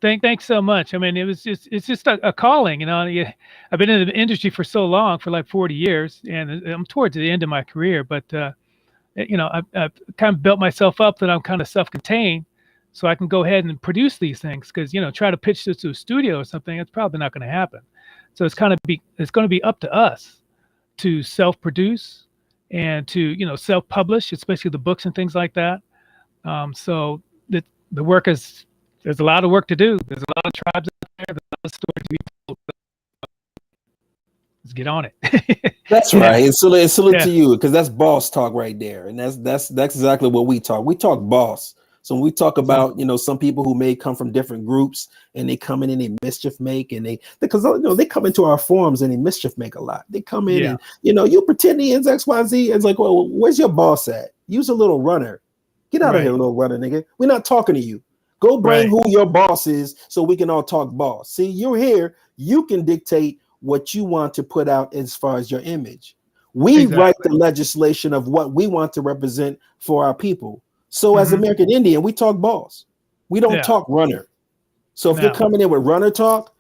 Thanks so much. I mean, it's just a calling, I've been in the industry for so long, for like 40 years, and I'm towards the end of my career, but I've kind of built myself up that I'm kind of self-contained, so I can go ahead and produce these things. Because try to pitch this to a studio or something, it's probably not going to happen. So it's going to be up to us to self-produce and to self-publish, especially the books and things like that. So the work is. There's a lot of work to do. There's a lot of tribes out there. There's a lot of stories to be told. Let's get on it. That's right. And salute to you, because that's boss talk right there. And that's exactly what we talk. We talk boss. So when we talk about, some people who may come from different groups and they come in and they mischief make, and because they come into our forums and they mischief make a lot. They come in and, you pretendians XYZ. It's like, well, where's your boss at? Use a little runner. Get out of here, little runner, nigga. We're not talking to you. Go bring who your boss is so we can all talk boss. See, you're here. You can dictate what you want to put out as far as your image. We write the legislation of what we want to represent for our people. So as American Indian, we talk boss. We don't talk runner. So if you're coming in with runner talk,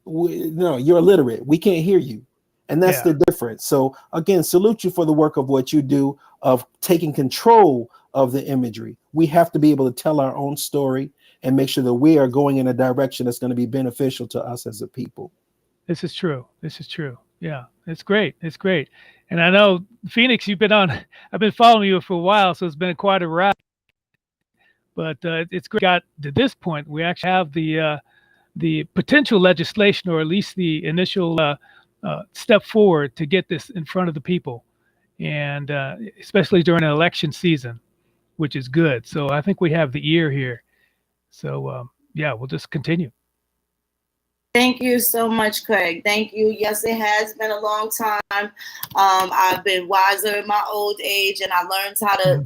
no, you're illiterate. We can't hear you. And that's the difference. So again, salute you for the work of what you do of taking control of the imagery. We have to be able to tell our own story and make sure that we are going in a direction that's going to be beneficial to us as a people. This is true. Yeah, it's great. And I know, Phoenix, I've been following you for a while, so it's been quite a ride. But it's great. Got to this point, we actually have the potential legislation, or at least the initial step forward to get this in front of the people, and especially during an election season, which is good. So I think we have the ear here. So, we'll just continue. Thank you so much, Craig. Thank you. Yes, it has been a long time. I've been wiser in my old age, and I learned how to,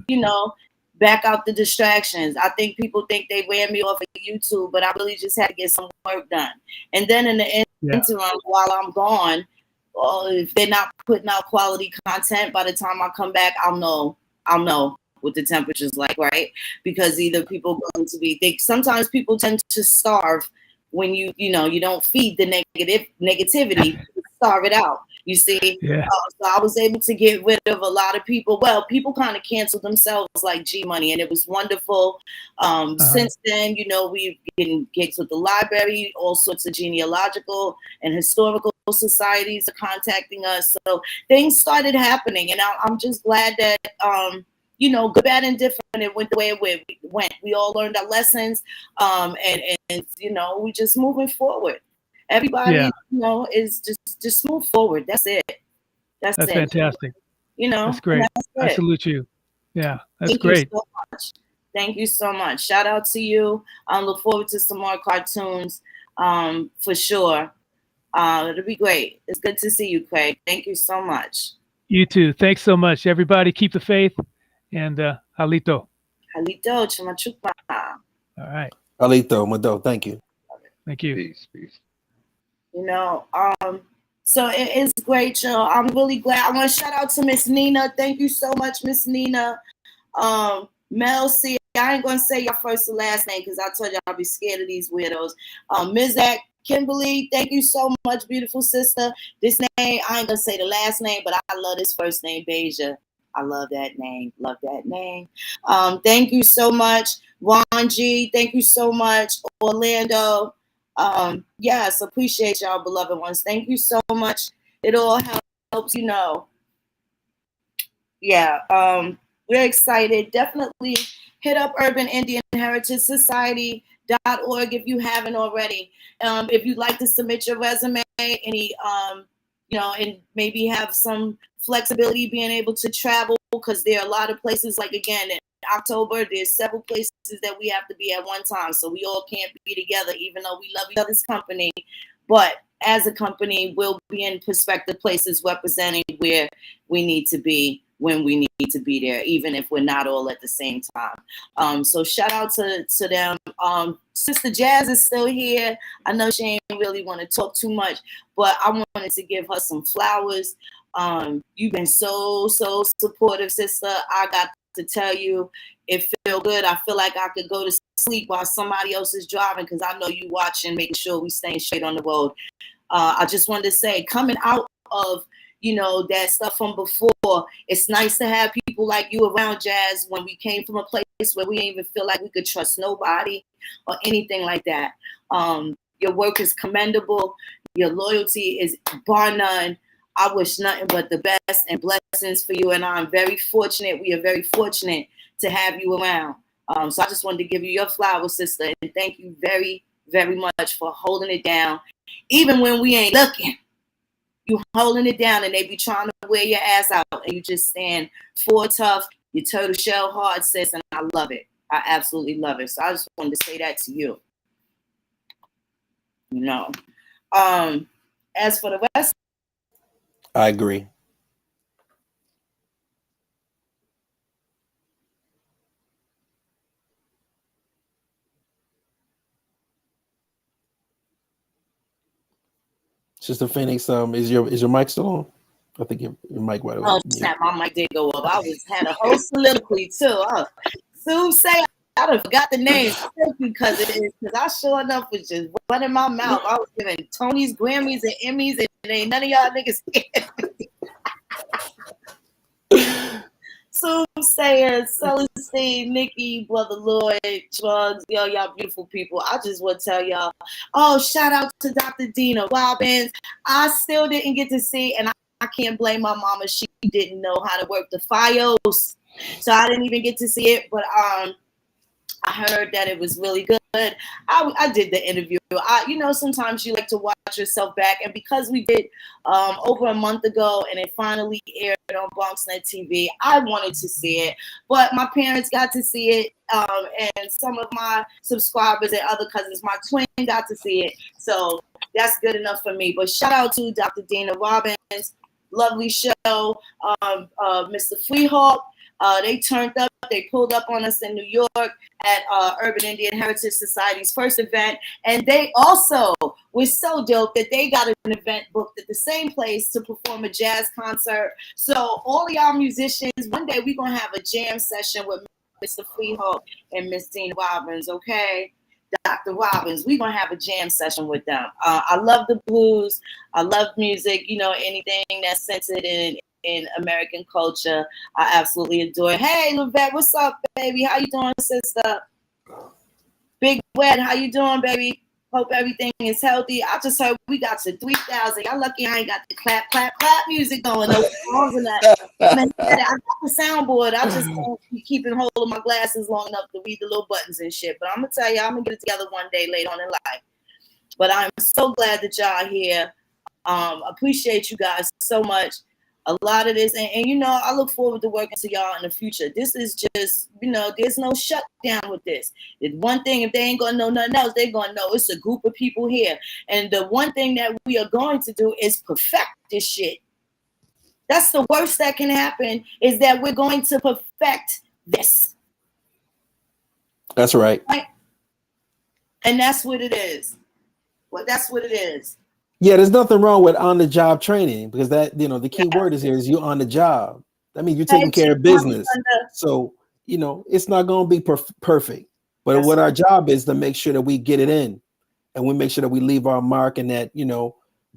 back out the distractions. I think people think they wear me off of YouTube, but I really just had to get some work done. And then in the interim, while I'm gone, if they're not putting out quality content, by the time I come back, I'll know what the temperature's like, right? Because either people going to be, sometimes people tend to starve when you don't feed the negativity, starve it out. You see, Yeah. so I was able to get rid of a lot of people. Well, people kind of canceled themselves like G Money, and it was wonderful. Since then, you know, we've getting gigs with the library, all sorts of genealogical and historical societies are contacting us. So things started happening, and I'm just glad that you know, good, bad, and different, it went the way it went. We all learned our lessons, and you know, we just moving forward. Everybody, Yeah. you know, is just move forward. That's it. That's it. Fantastic. You know, That's great. that's I it. salute you. Yeah, that's Thank great. you so much. Thank you so much. Shout out to you. Look forward to some more cartoons for sure. It'll be great. It's good to see you, Craig. Thank you so much. You too. Thanks so much. Everybody keep the faith, and Halito. Halito, Chumachukma. All right. Alito, Mado, thank you. Thank you. Peace, peace. You know, so it is great, y'all. I'm really glad. I want to shout out to Miss Nina. Thank you so much, Miss Nina. Mel C. I ain't gonna say your first and last name because I told you I'll be scared of these weirdos. Mizak Kimberly, thank you so much, beautiful sister. This name, I ain't gonna say the last name, but I love this first name, Beja. I love that name. Love that name. Thank you so much, Ron G. Thank you so much, Orlando. Yes, appreciate y'all, beloved ones. Thank you so much. It all helps, you know. Yeah, we're excited. Definitely hit up Urban Indian Heritage Society.org if you haven't already. If you'd like to submit your resume, any, you know, and maybe have some flexibility being able to travel, because there are a lot of places, like again, in October, there's several places that we have to be at one time. So we all can't be together, even though we love each other's company. But as a company, we'll be in prospective places representing where we need to be when we need to be there, even if we're not all at the same time. So shout out to them. Sister Jazz is still here. I know she ain't really want to talk too much, but I wanted to give her some flowers. You've been so supportive, sister. I got to tell you, it feel good. I feel like I could go to sleep while somebody else is driving, because I know you watching, making sure we staying straight on the road. I just wanted to say, coming out of, you know, that stuff from before, it's nice to have people like you around, Jazz, when we came from a place where we didn't even feel like we could trust nobody or anything like that. Your work is commendable. Your loyalty is bar none. I wish nothing but the best and blessings for you, and I'm very fortunate. We are very fortunate to have you around. So I just wanted to give you your flowers, sister, and thank you very, very much for holding it down. Even when we ain't looking, you holding it down, and they be trying to wear your ass out, and you just stand for tough. You turtle shell hard, sis, and I love it. I absolutely love it. So I just wanted to say that to you. You know. As for the rest, I agree. Sister Phoenix, is your mic still on? I think your mic might have. oh snap, my mic did go up. I had a whole soliloquy too. Soon say I done forgot the name because it is, because I sure enough was just running my mouth. I was giving Tonys, Grammys, and Emmys, and ain't none of y'all niggas Soothsayer, Celestine, Nikki, Brother Lloyd, Drugs, y'all beautiful people. I just want to tell y'all, shout out to Dr. Dina Robbins. I still didn't get to see, and I can't blame my mama. She didn't know how to work the FiOS, so I didn't even get to see it, but I heard that it was really good. I did the interview. Sometimes you like to watch yourself back, and because we did over a month ago, and it finally aired on BronxNet TV, I wanted to see it, but my parents got to see it, and some of my subscribers and other cousins, my twin got to see it, so that's good enough for me. But shout out to Dr. Dina Robbins, lovely show, Mr. Freehawk. They turned up. They pulled up on us in New York at Urban Indian Heritage Society's first event. And they also were so dope that they got an event booked at the same place to perform a jazz concert. So all of y'all musicians, one day we're going to have a jam session with Mr. Freehawk and Miss Dina Robbins, okay? Dr. Robbins. We're going to have a jam session with them. I love the blues. I love music, you know, anything that's centered in American culture. I absolutely adore it. Hey, Levette, what's up, baby? How you doing, sister? Big Wed, how you doing, baby? Hope everything is healthy. I just heard we got to 3,000. Y'all lucky I ain't got the clap, clap, clap music going. No songs in that. Man, I got the soundboard. I just don't be keeping hold of my glasses long enough to read the little buttons and shit. But I'm going to tell you, I'm going to get it together one day later on in life. But I'm so glad that y'all are here. Appreciate you guys so much. A lot of this, and you know, I look forward to working to y'all in the future. This is just, you know, there's no shutdown with this. It's one thing, if they ain't gonna know nothing else, they're gonna know it's a group of people here. And the one thing that we are going to do is perfect this shit. That's the worst that can happen, is that we're going to perfect this. That's right. And that's what it is. Well, that's what it is. Yeah, there's nothing wrong with on-the-job training, because that, you know, the key word is here is you on the job. That means you're taking care of business. So, you know, it's not going to be perfect. But what our job is to make sure that we get it in, and we make sure that we leave our mark, and that, you know,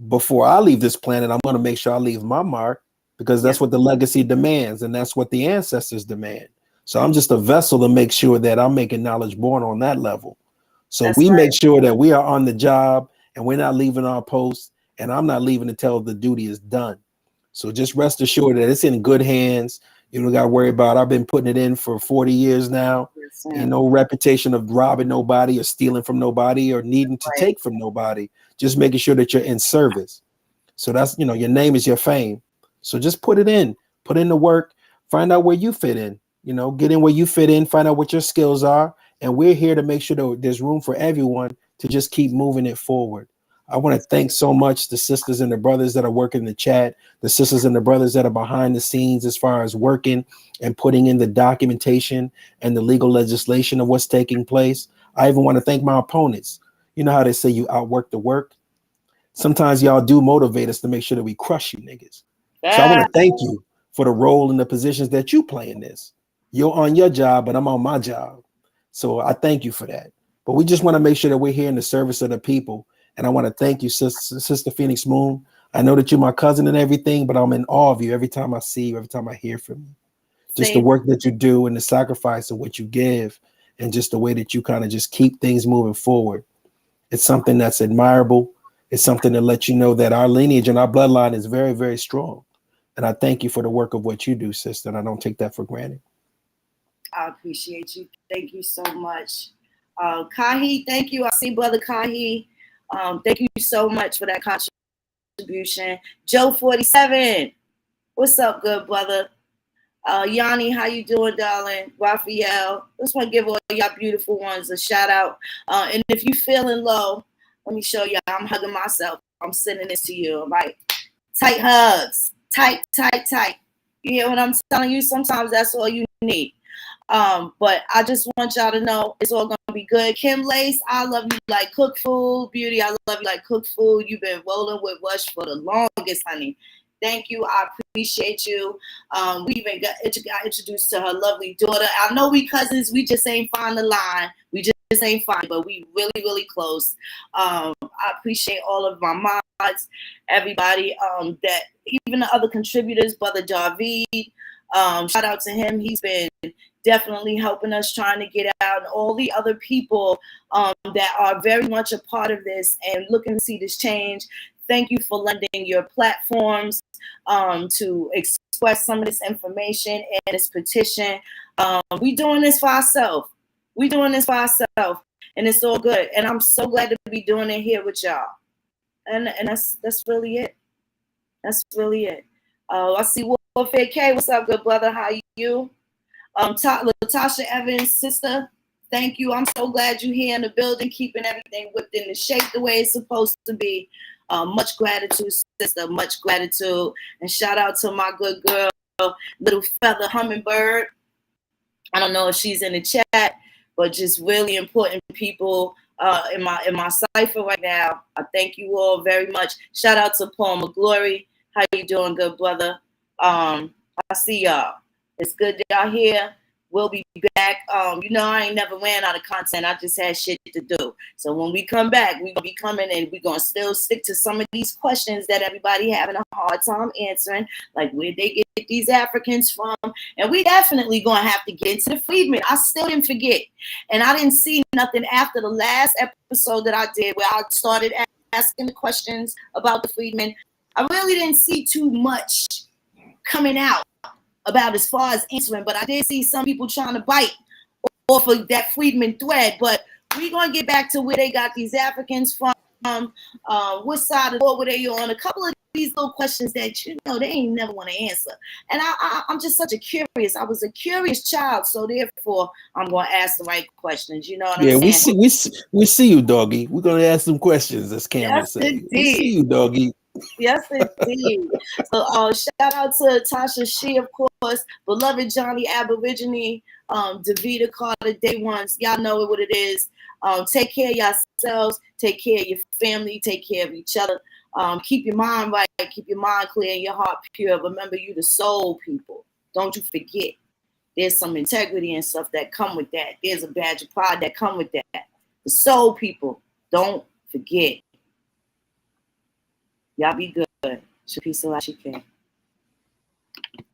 before I leave this planet, I'm going to make sure I leave my mark, because that's what the legacy demands, and that's what the ancestors demand. So I'm just a vessel to make sure that I'm making knowledge born on that level. So we make sure that we are on the job, and we're not leaving our post, and I'm not leaving until the duty is done. So just rest assured that it's in good hands. You don't got to worry about, I've been putting it in for 40 years now. Ain't no reputation of robbing nobody or stealing from nobody or needing to take from nobody. Just making sure that you're in service. So that's, you know, your name is your fame. So just put it in, put in the work, find out where you fit in, you know, get in where you fit in, find out what your skills are. And we're here to make sure that there's room for everyone to just keep moving it forward. I want to thank so much the sisters and the brothers that are working the chat, the sisters and the brothers that are behind the scenes as far as working and putting in the documentation and the legal legislation of what's taking place. I even want to thank my opponents. You know how they say you outwork the work? Sometimes y'all do motivate us to make sure that we crush you niggas. So I want to thank you for the role and the positions that you play in this. You're on your job, but I'm on my job. So I thank you for that. But we just want to make sure that we're here in the service of the people. And I want to thank you, Sister Phoenix Moon. I know that you're my cousin and everything, but I'm in awe of you every time I see you, every time I hear from you. Just the work that you do and the sacrifice of what you give, and just the way that you kind of just keep things moving forward. It's something that's admirable. It's something to let you know that our lineage and our bloodline is very, very strong. And I thank you for the work of what you do, sister. And I don't take that for granted. I appreciate you. Thank you so much. Kahi, thank you. I see Brother Kahi. Thank you so much for that contribution. Joe 47, what's up, good brother? Yanni, how you doing, darling? Raphael, just want to give all y'all beautiful ones a shout out. And if you feeling low, let me show y'all. I'm hugging myself. I'm sending this to you. All right, tight hugs, tight, tight, tight. You hear what I'm telling you? Sometimes that's all you need. But I just want y'all to know it's all gonna be good. Kim Lace, I love you like cook food. Beauty, I love you like cook food. You've been rolling with Rush for the longest, honey. Thank you. I appreciate you. We even got introduced to her lovely daughter. I know we cousins. We just ain't find the line. We just ain't find, but we really, really close. I appreciate all of my mods, everybody. That even the other contributors, Brother Jarvid. Shout out to him. He's been definitely helping us trying to get out, and all the other people that are very much a part of this and looking to see this change. Thank you for lending your platforms to express some of this information and this petition. We doing this for ourselves. We doing this for ourselves, and it's all good. And I'm so glad to be doing it here with y'all. And that's really it. That's really it. I see Warfare K. What's up, good brother? How are you? Latasha Evans, sister, thank you. I'm so glad you're here in the building, keeping everything within the shape the way it's supposed to be. Much gratitude, sister, much gratitude. And shout out to my good girl, Little Feather Hummingbird. I don't know if she's in the chat, but just really important people in my cipher right now. I thank you all very much. Shout out to Paul McGlory. How you doing, good brother? I see y'all. It's good y'all here. We'll be back. You know, I ain't never ran out of content. I just had shit to do. So when we come back, we're gonna be coming and we're gonna still stick to some of these questions that everybody having a hard time answering, like where they get these Africans from. And we definitely gonna have to get into the freedmen. I still didn't forget. And I didn't see nothing after the last episode that I did where I started asking the questions about the freedmen. I really didn't see too much coming out about as far as answering, but I did see some people trying to bite off of that freedman thread. But we're gonna get back to where they got these Africans from, what side of the war were they on, a couple of these little questions that, you know, they ain't never want to answer. And I'm just such a curious. I was a curious child, so therefore I'm gonna ask the right questions. You know what I'm saying? we see you, doggy. We're gonna ask some questions, as Cameron Yes, said. indeed. We see you, doggy. Yes, indeed. So shout out to Tasha She, of course, beloved Johnny Aborigine, Davida Carter, Day Ones. Y'all know what it is. Take care of yourselves, take care of your family, take care of each other. Keep your mind right, keep your mind clear and your heart pure. Remember, you the soul people. Don't you forget. There's some integrity and stuff that come with that. There's a badge of pride that come with that. The soul people, don't forget. Y'all be good. Peace and love.